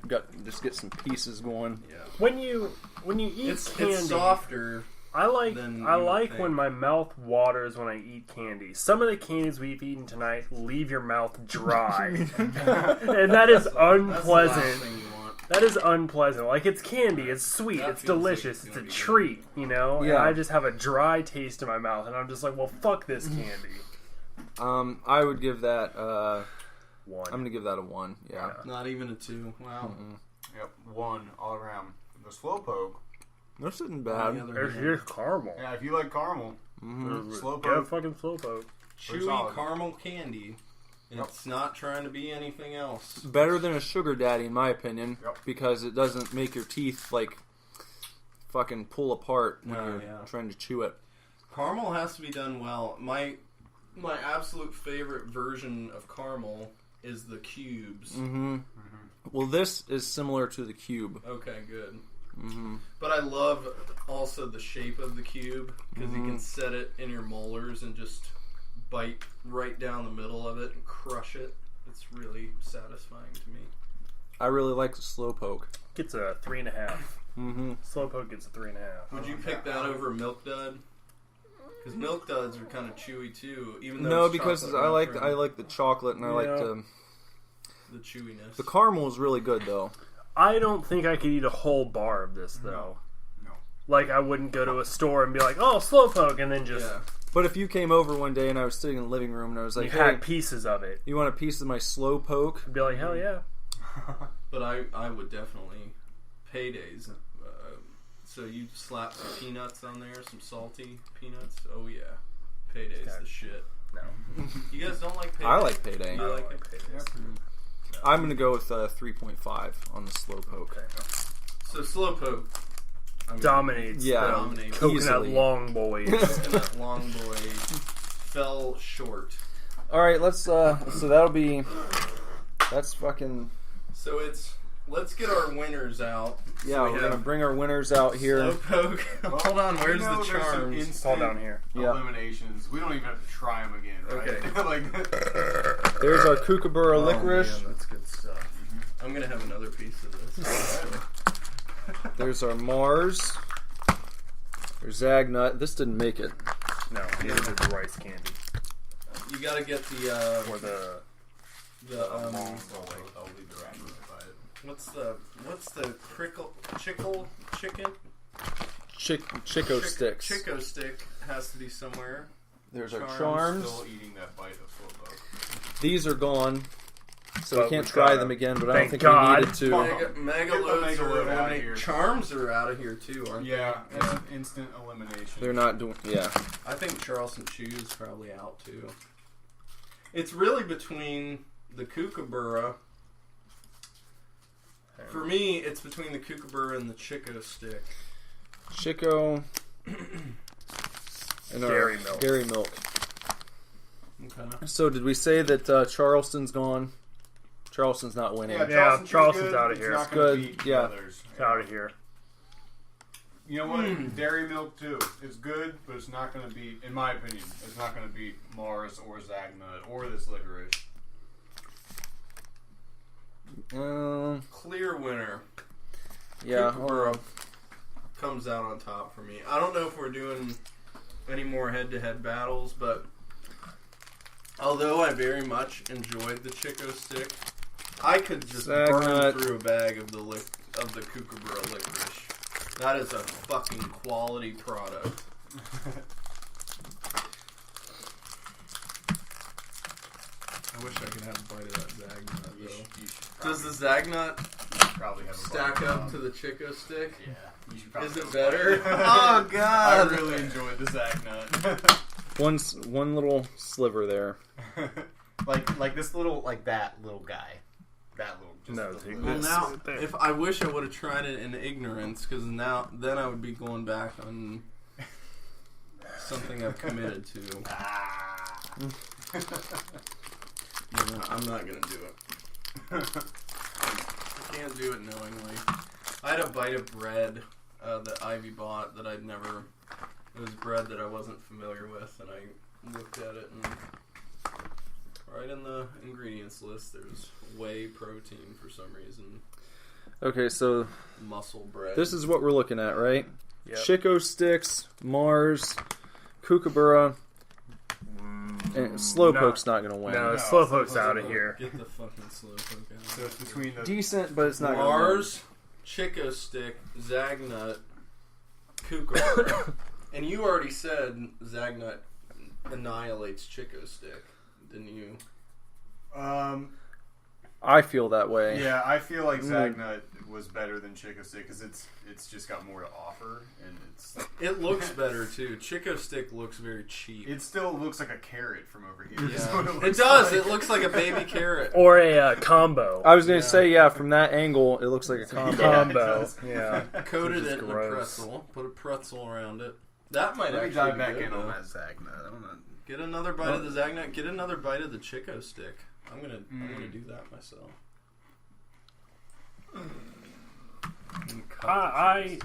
Just get some pieces going. Yeah. When you eat candy, It's softer. I like than you would think. when my mouth waters when I eat candy. Some of the candies we've eaten tonight leave your mouth dry, and that is That's the last unpleasant. thing you want. That is unpleasant. Like, it's candy, it's sweet, That it's feels like delicious, it's it's gonna a be treat, you know. Yeah. And I just have a dry taste in my mouth, and I'm just like, well, fuck this candy. I would give that. 1. I'm gonna give that a 1. Yeah. Not even a 2. Wow. Yep, 1 all around. The Slowpoke. This isn't On bad. the other There's hand, just caramel. Yeah, if you like caramel, Get a Slowpoke. fucking Slowpoke. chewy solid. caramel candy. It's not trying to be anything else. Better than a sugar daddy, in my opinion, Yep. because it doesn't make your teeth like fucking pull apart when Oh, you're yeah. trying to chew it. Caramel has to be done well. My absolute favorite version of caramel is the cubes. Mm-hmm. Well, this is similar to the cube. Okay, good. Mm-hmm. But I love also the shape of the cube because you can set it in your molars and just bite right down the middle of it and crush it. It's really satisfying to me. I really like the Slowpoke. Gets a 3.5. Mm-hmm. Slowpoke gets a 3.5. Would you pick that over Milk Dud? Because Milk Duds are kind of chewy too. Even though No, it's because chocolate I like the chocolate and I like the chewiness. the caramel is really good though. I don't think I could eat a whole bar of this, though. No. Like, I wouldn't go to a store and be like, oh, Slowpoke, and then just... Yeah. But if you came over one day and I was sitting in the living room and I was like, You "Hey, had pieces of it. you want a piece of my Slowpoke?" I'd be like, hell yeah. But I would definitely paydays. So you slap some peanuts on there, some salty peanuts. Oh yeah, payday's the shit. No. You guys don't like payday? I like Payday. You like it? I'm gonna go with 3.5 on the Slowpoke. Okay. So Slowpoke Dominates Yeah, the dominates. Coconut easily. Long Boys. Coconut Long Boy fell short. All right, let's. So that's fucking. So let's get our winners out. Yeah, So we're we gonna have bring our winners out here. Slowpoke. Hold on, where's You know, the there's some charms? instant All down here. Yeah. eliminations. We don't even have to try them again, right? Okay. like, There's our Kookaburra licorice. Oh, man, that's good stuff. I'm gonna have another piece of this. There's our Mars. There's Zagnut. This didn't make it. No, these are the rice candy. You gotta get the Or the... I'll leave the wrapper if I what's the chicken? Chico sticks. Chico stick has to be somewhere. There's our Charms. charms. still eating that bite of Slowpoke. These are gone, so But we can't we've try got them a- again. But I thank don't think God. we needed to. Mega Get the loads Mega are Load out of eliminated. here. Charms are out of here too, aren't Yeah, it's an instant elimination. They're not doing. Yeah. they? I think Charleston Chew is probably out too. It's really between the Kookaburra. For me, it's between the Kookaburra and the Chico stick. Chico. And Dairy our milk. Dairy milk. Okay. So did we say that Charleston's gone? Charleston's not winning. Yeah, Charleston's out of here. It's Good, yeah. It's out of here. You know what? Dairy milk too. It's good, but it's not going to beat, in my opinion, it's not going to beat Mars or Zagnut or this licorice. Clear winner. Yeah. Kookaburra comes out on top for me. I don't know if we're doing any more head-to-head battles, but although I very much enjoyed the Chico stick, I could just burn through a bag of the Kookaburra licorice. That is a fucking quality product. I wish I could have a bite of that Zagnut, though. Does the Zagnut probably have a stack up to the Chico stick? Yeah. You should probably Is it have a better? bite. Oh, God! I really enjoyed the Zagnut. One little sliver there. like this little, like that little guy. That little. Well, now, if I wish I would have tried it in ignorance, because then I would be going back on something I've committed to. I'm not gonna do it. I can't do it knowingly. I had a bite of bread that Ivy bought that I'd never. It was bread that I wasn't familiar with, and I looked at it and. Right in the ingredients list, there's whey protein for some reason. Okay, so Muscle bread. this is what we're looking at, right? Yep. Chico sticks, Mars, Kookaburra, and Slowpoke's not going to win. No, Slowpoke's out of here. Get the fucking Slowpoke out. So it's between the Decent, but it's not going to Mars, Chico stick, Zagnut, Kookaburra. And you already said Zagnut annihilates Chico stick, didn't you? I feel that way. Yeah, I feel like Zagnut was better than Chico Stick because it's just got more to offer, and it looks better too. Chico Stick looks very cheap. It still looks like a carrot from over here. Yeah. It does. Like. It looks like a baby carrot or a combo. I was going to say, yeah, from that angle, it looks like a combo. Yeah. Coated it in a pretzel. Put a pretzel around it. That might Let me actually dive be back good, in on though. that Zagnut. I don't know. Get another bite of the Zagnut. Get another bite of the Chico Stick. I'm gonna do that myself. I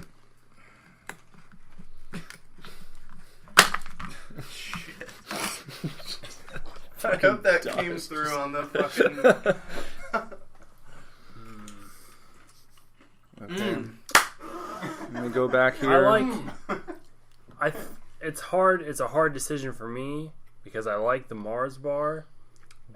Shit. I hope that came through on the fucking. Okay. I'm going to go back here. it's hard. It's a hard decision for me because I like the Mars bar,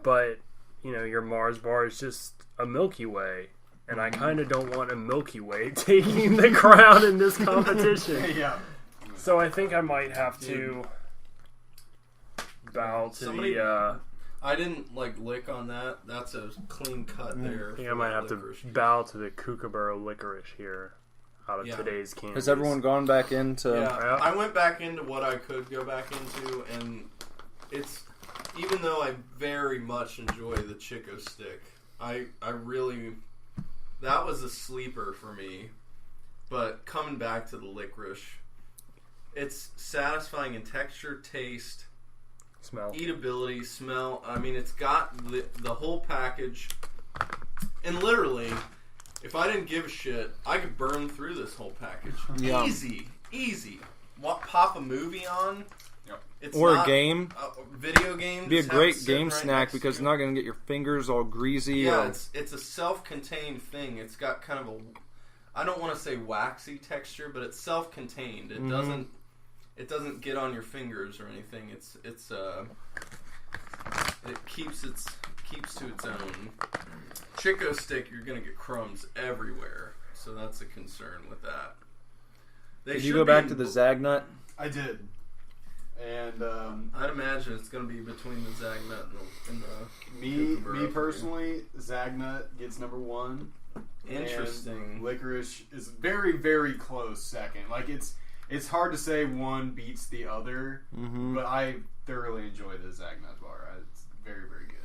but your Mars bar is just a Milky Way, and I kind of don't want a Milky Way taking the crown in this competition. Yeah. So I think I might have to bow to the. I didn't lick on that. That's a clean cut there. I think I might have to bow to the Kookaburra licorice here out of today's candies. Has everyone gone back into... Yeah, I went back into what I could go back into, and it's... Even though I very much enjoy the Chico Stick, I really... That was a sleeper for me. But coming back to the licorice, it's satisfying in texture, taste... Smell. Eatability, smell. I mean, it's got the whole package. And literally, if I didn't give a shit, I could burn through this whole package. Yeah. Easy. Pop a movie on. It's or not, a game. Video game. Be a just have it great sitting game right snack next to because you. you're not going to get your fingers all greasy. Yeah, or... it's a self-contained thing. It's got kind of a... I don't want to say waxy texture, but it's self-contained. It doesn't... It doesn't get on your fingers or anything. It keeps to its own. Chico Stick, you're gonna get crumbs everywhere, so that's a concern with that. Did you go back to the Zagnut? I did, and I'd imagine it's gonna be between the Zagnut and the me Kookaburra. personally, Zagnut gets number one. Interesting. And licorice is very, very close second. It's hard to say one beats the other, but I thoroughly enjoy the Zagnut bar. It's very, very good.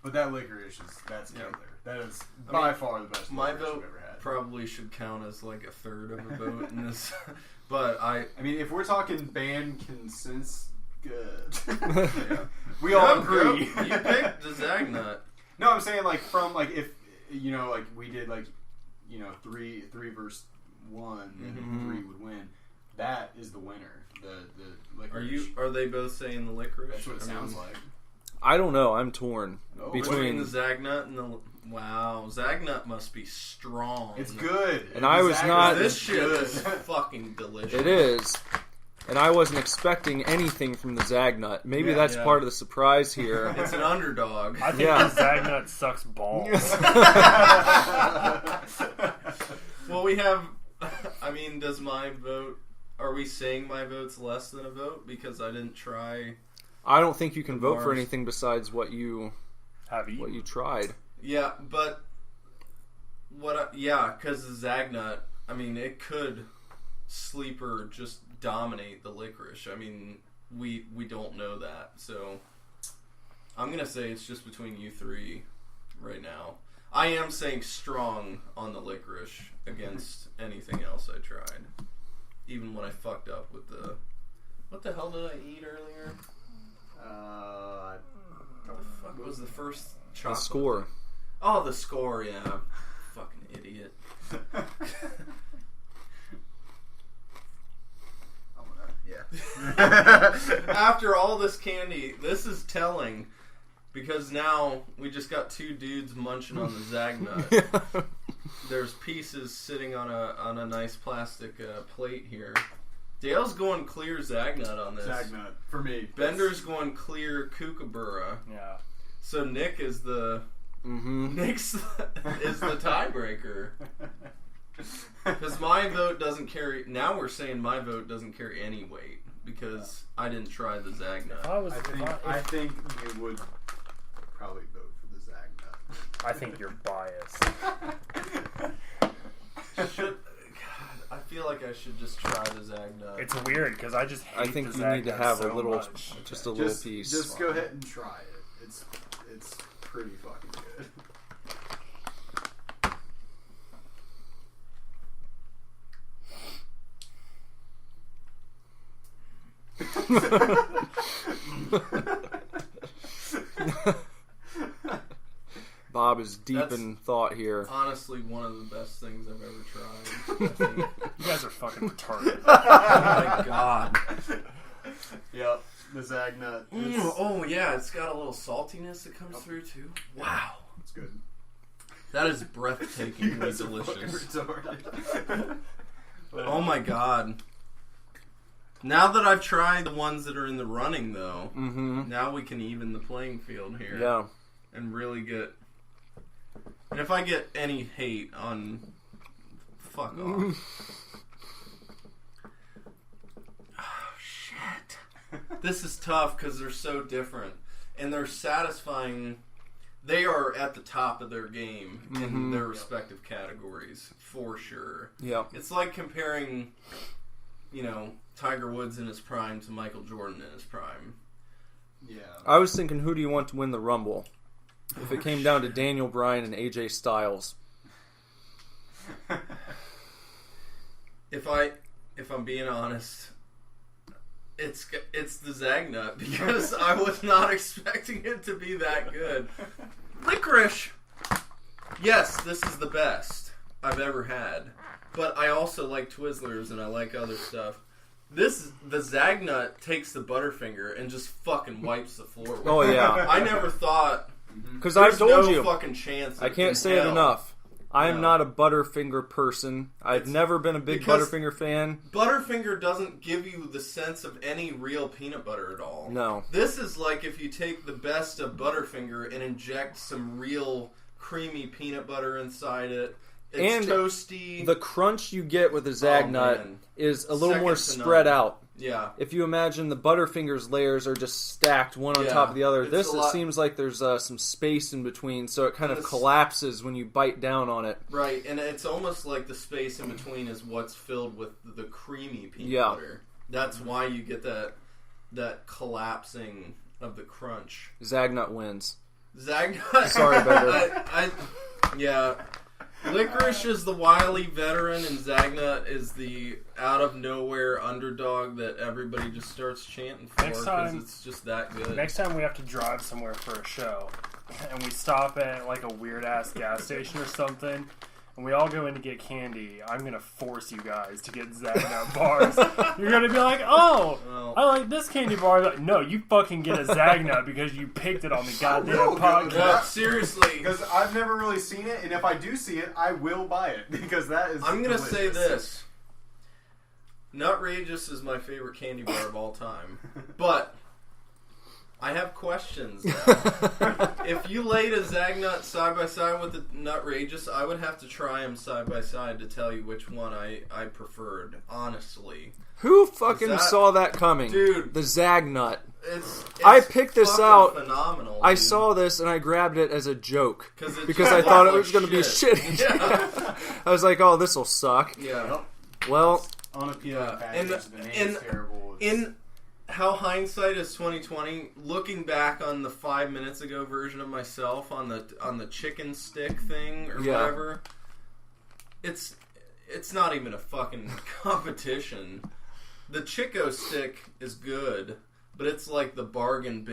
But that licorice that's killer. That is by far the best My licorice vote I've ever had. probably should count as a third of a vote in this, but I mean, if we're talking band consensus, good. yeah. We all agree. You picked the Zagnut. No, I'm saying like from like if like we did like three versus one and 3 would win. That is the winner. The licorice. Are they both saying the licorice? That's what it sounds like. I don't know. I'm torn Between the Zagnut and the... Wow, Zagnut must be strong. It's good. And I was not... This shit is fucking delicious. It is. And I wasn't expecting anything from the Zagnut. Maybe that's part of the surprise here. It's an underdog. I think the Zagnut sucks balls. Well, we have... I mean, does my vote... Are we saying my vote's less than a vote because I didn't try... I don't think you can vote for anything besides what you tried. Yeah, but because the Zagnut, I mean, it could sleeper just dominate the licorice. I mean, we don't know that, so I'm gonna say it's just between you three right now. I am saying strong on the licorice against anything else I tried, even when I fucked up with the. What the hell did I eat earlier? What the fuck was the first chocolate? The score. Oh, the score, yeah. Fucking idiot. After all this candy, this is telling because now we just got 2 dudes munching on the Zagnut. There's pieces sitting on a nice plastic plate here. Dale's going clear Zagnut on this. Zagnut for me. Bender's going clear Kookaburra. Yeah. So Nick is the is the tiebreaker. Because my vote doesn't carry. Now we're saying my vote doesn't carry any weight because I didn't try the Zagnut. I think you would probably vote for the Zagnut. I think you're biased. I feel like I should just try the Zagnut. It's weird because I just hate I think the you Zagnut need to have so a little, much. just a little piece. Just go ahead and try it. It's pretty fucking good. Bob is deep in thought here. Honestly, one of the best things I've ever tried. I think. You guys are fucking retarded. Oh my god. Yep, the Zagnut. Oh yeah, it's got a little saltiness that comes through too. Wow, it's good. That is breathtakingly delicious. Oh my god. Now that I've tried the ones that are in the running, though, now we can even the playing field here. Yeah. And really get... And if I get any hate on... Fuck off. Oh, shit. This is tough because they're so different. And they're satisfying... They are at the top of their game in their respective categories, for sure. Yeah. It's like comparing, Tiger Woods in his prime to Michael Jordan in his prime. Yeah. I was thinking, who do you want to win the Rumble? If it came down to Daniel Bryan and AJ Styles. If I'm being honest, it's the Zagnut because I was not expecting it to be that good. Licorice. Yes, this is the best I've ever had. But I also like Twizzlers and I like other stuff. The Zagnut takes the Butterfinger and just fucking wipes the floor with Oh, it. yeah. I never thought... Because I've told no you. Fucking chance I can't say it enough. I am not a Butterfinger person. I've never been a big Butterfinger fan. Butterfinger doesn't give you the sense of any real peanut butter at all. No. This is like if you take the best of Butterfinger and inject some real creamy peanut butter inside it. It's and toasty. The crunch you get with the Zagnut is a little more spread out. Yeah. If you imagine the Butterfinger's layers are just stacked one on top of the other, it seems like there's some space in between, so it kind of collapses when you bite down on it. Right, and it's almost like the space in between is what's filled with the creamy peanut butter. That's why you get that collapsing of the crunch. Zagnut wins. Zagnut. Sorry, Better. Yeah. Licorice is the wily veteran, and Zagnut is the out-of-nowhere underdog that everybody just starts chanting for because it's just that good. Next time we have to drive somewhere for a show, and we stop at like a weird ass gas station or something, and we all go in to get candy, I'm gonna force you guys to get Zagnut bars. You're gonna be like, oh, I like this candy bar. Like, no, you fucking get a Zagnut because you picked it on the goddamn podcast. Yeah, seriously. Because I've never really seen it, and if I do see it, I will buy it because that is. I'm gonna say delicious. this: Nutrageous is my favorite candy bar of all time, but I have questions now. If you laid a Zagnut side by side with the Nutrageous, I would have to try them side by side to tell you which one I preferred. Honestly, Who fucking that- saw that coming? Dude. The Zagnut. it's I picked this fucking out. Phenomenal. I dude. saw this and I grabbed it as a joke. It Because just I thought it looked was going to be shit. shitty. Yeah. I was like, oh, this will suck. Yeah. Well, Unappealing Yeah. package. The name is terrible. In how hindsight is 2020, looking back on the 5 minutes ago version of myself on the chicken stick thing or Yeah. whatever, it's not even a fucking competition. The Chico stick is good, but it's like the bargain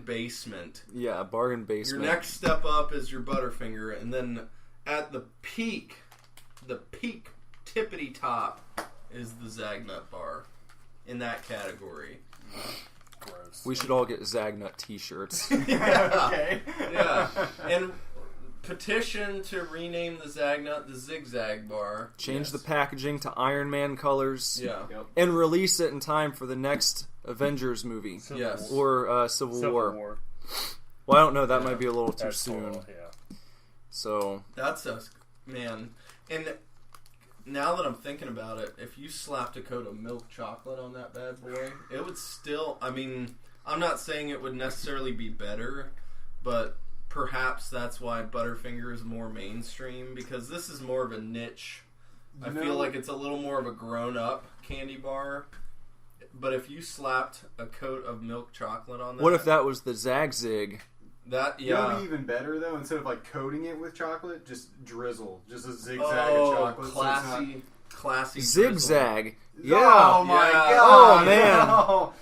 basement. yeah, bargain basement. Your next step up is your Butterfinger, and then at the peak tippity top is the Zagnut bar in that category. Gross. We should all get Zagnut t-shirts. Okay. Yeah. And petition to rename the Zagnut the Zigzag bar. Change Yes. the packaging to Iron Man colors. Yeah. And release it in time for the next Avengers movie. Civil Yes. War. Or Civil Civil War. War. Well, I don't know. That Yeah. might be a little too That's soon. total, yeah. So, That's us, man. And now that I'm thinking about it, if you slapped a coat of milk chocolate on that bad boy, it would still, I mean, I'm not saying it would necessarily be better, but perhaps that's why Butterfinger is more mainstream, because this is more of a niche. I feel like it's a little more of a grown-up candy bar. But if you slapped a coat of milk chocolate on that... what if that was the Zag-Zig? That, You know what yeah. would be even better though? Instead of like coating it with chocolate, just drizzle, just a zigzag of Oh, chocolate. classy Zigzag. drizzle. Yeah. Oh my Yeah. god! Oh, man. No.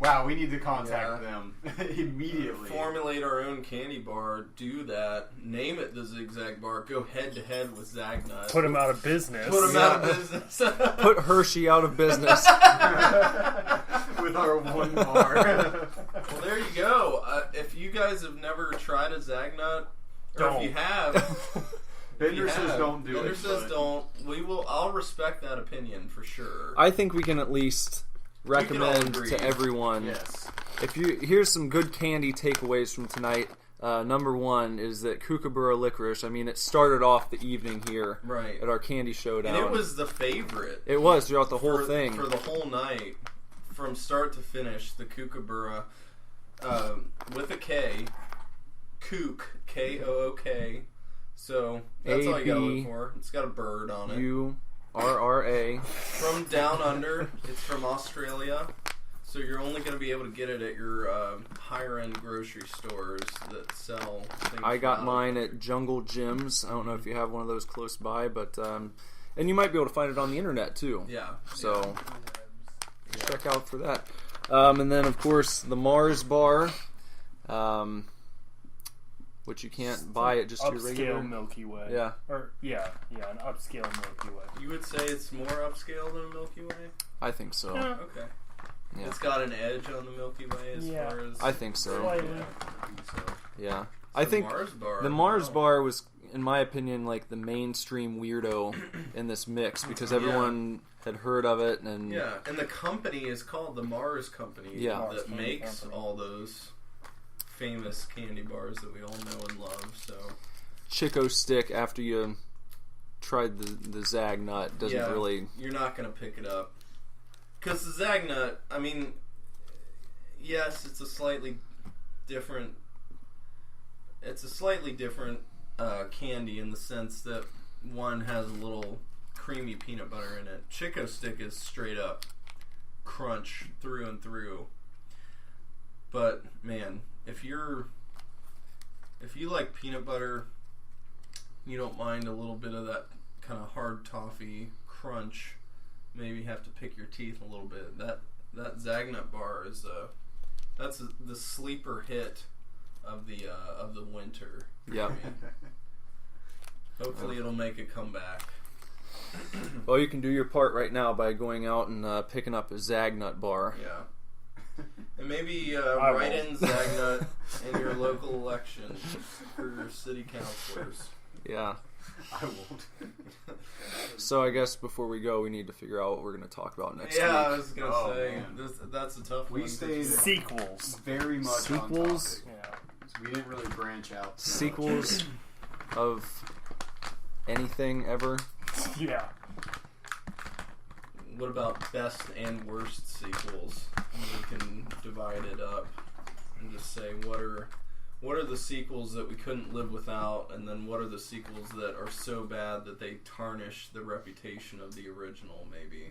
Wow, we need to contact Yeah. them immediately. Formulate our own candy bar, do that, name it the Zigzag Bar, go head to head with Zagnut. Put him out of business. Put 'em out of business. Put Hershey out of business. with our one bar. Well, there you go. If you guys have never tried a Zagnut, or Don't. if you have, Bender says don't do Bender it. says but- don't. I'll respect that opinion for sure. I think we can at least can all recommend agree. to everyone. Yes. Here's some good candy takeaways from tonight. Number one is that Kookaburra licorice. I mean, it started off the evening here Right. at our Candy Showdown. And it was the favorite. It was throughout the whole for, thing. for the whole night, from start to finish. The Kookaburra, with a K, Kook, Kook. So that's all you gotta look for. It's got a bird on it. URRA. From down under. It's from Australia. So you're only going to be able to get it at your higher end grocery stores that sell things. I got from mine at Jungle Gyms. I don't know if you have one of those close by, but and you might be able to find it on the internet too. Yeah. So check out for that. And then of course the Mars bar, which you can't buy at just your regular. Upscale Milky Way. Yeah. Or an upscale Milky Way. You would say it's more upscale than a Milky Way? I think so. Yeah. Okay. Yeah. It's got an edge on the Milky Way as Yeah. far as... I think so. Slightly. Yeah. I think Mars bar. the Mars wow. bar was, in my opinion, like the mainstream weirdo in this mix because everyone had heard of it and Yeah, and the company is called the Mars Company. Yeah. Mars that Candy makes Company. all those famous candy bars that we all know and love. So Chico stick after you tried the Zag nut doesn't yeah, really. you're not gonna pick it up because the Zagnut. I mean, yes, it's a slightly different. It's a slightly different candy in the sense that one has a little creamy peanut butter in it. Chico stick is straight up crunch through and through. But man, if you like peanut butter, you don't mind a little bit of that kind of hard toffee crunch. Maybe have to pick your teeth a little bit. That Zagnut bar is the sleeper hit of the winter. Yeah. Hopefully it'll make a comeback. Well, you can do your part right now by going out and picking up a Zagnut bar. Yeah. And maybe write in Zagnut in your local election for your city councilors. Yeah. I won't. So I guess before we go, we need to figure out what we're going to talk about next week. Yeah, I was going to say, man. that's a tough one. We stayed Sequels. very much Sequels? on topic. Yeah. So we didn't really branch out. too Sequels of anything ever. Yeah. What about best and worst sequels? We can divide it up and just say what are the sequels that we couldn't live without, and then what are the sequels that are so bad that they tarnish the reputation of the original, maybe.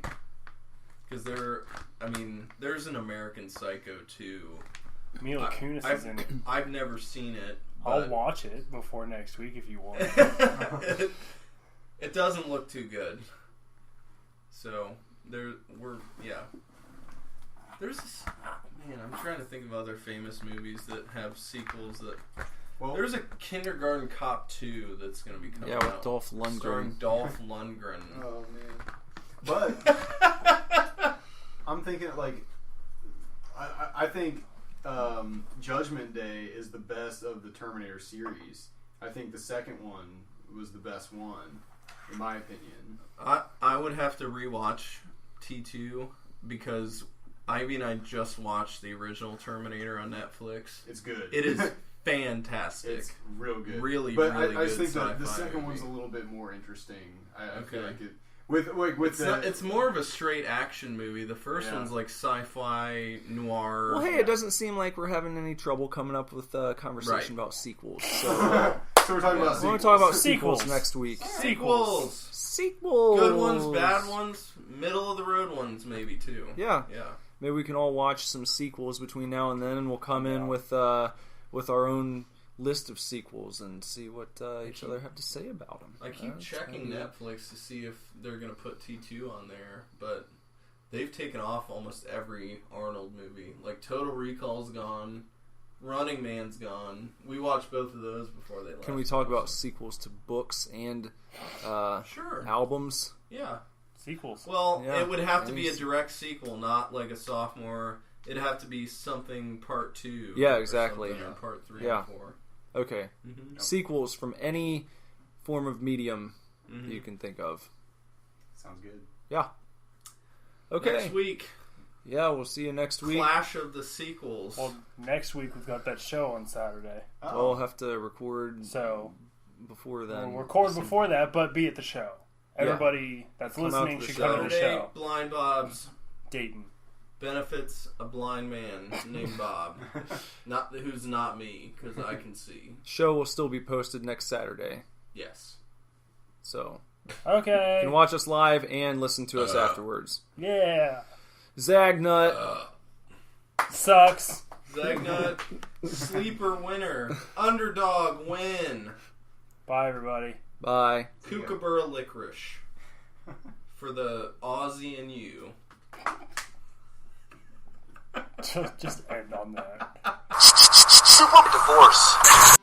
Because there's an American Psycho too. Mila Kunis is in it. I've never seen it. I'll watch it before next week if you want. It doesn't look too good. So there's this, man, I'm trying to think of other famous movies that have sequels that. Well, there's a Kindergarten Cop 2 that's going to be coming out. Yeah, with Dolph Lundgren. Starring Dolph Lundgren. Oh man. But I'm thinking I think Judgment Day is the best of the Terminator series. I think the second one was the best one, in my opinion. I would have to rewatch T2 because Ivy and I just watched the original Terminator on Netflix. It's good. It is fantastic. It's real good. Really, but really I good think that the sci-fi second movie. one's a little bit more interesting. I feel Okay. like it with It's more of a straight action movie. The first one's like sci-fi noir. Well, hey, it doesn't seem like we're having any trouble coming up with a conversation about sequels. So So we're talking about we're going sequels. to talk about Sequels. sequels next week. Sequels. Sequels. Good ones, bad ones, middle of the road ones, maybe too. Yeah. Yeah. Maybe we can all watch some sequels between now and then, and we'll come in with our own list of sequels and see what each other have to say about them. I keep checking Netflix to see if they're going to put T2 on there, but they've taken off almost every Arnold movie. Like Total Recall's gone, Running Man's gone. We watched both of those before they left. Can we talk about sequels to books and Sure. albums? Yeah. Sequels. Well, Yeah, it would have to be a maybe. direct sequel, not like a sophomore. It'd have to be something part 2. Yeah, or exactly. something, or part 3 Yeah. and 4. Okay. Mm-hmm. Sequels from any form of medium you can think of. Sounds good. Yeah. Okay. Next week, Yeah, we'll see you next week. Clash of the Sequels. Well, next week we've got that show on Saturday. We'll have to record So before then. we'll record before that, but be at the show. Everybody that's Come out listening to the should come to the Saturday, show. Blind Bob's Dayton. benefits a blind man named Bob. Who's not me, because I can see. Show will still be posted next Saturday. Yes. So Okay. you can watch us live and listen to us afterwards. Yeah. Zagnut. Sucks. Zagnut, sleeper winner, underdog win. Bye, everybody. Bye. Kookaburra licorice for the Aussie and you. Just end on that. SUPERDIVORCE.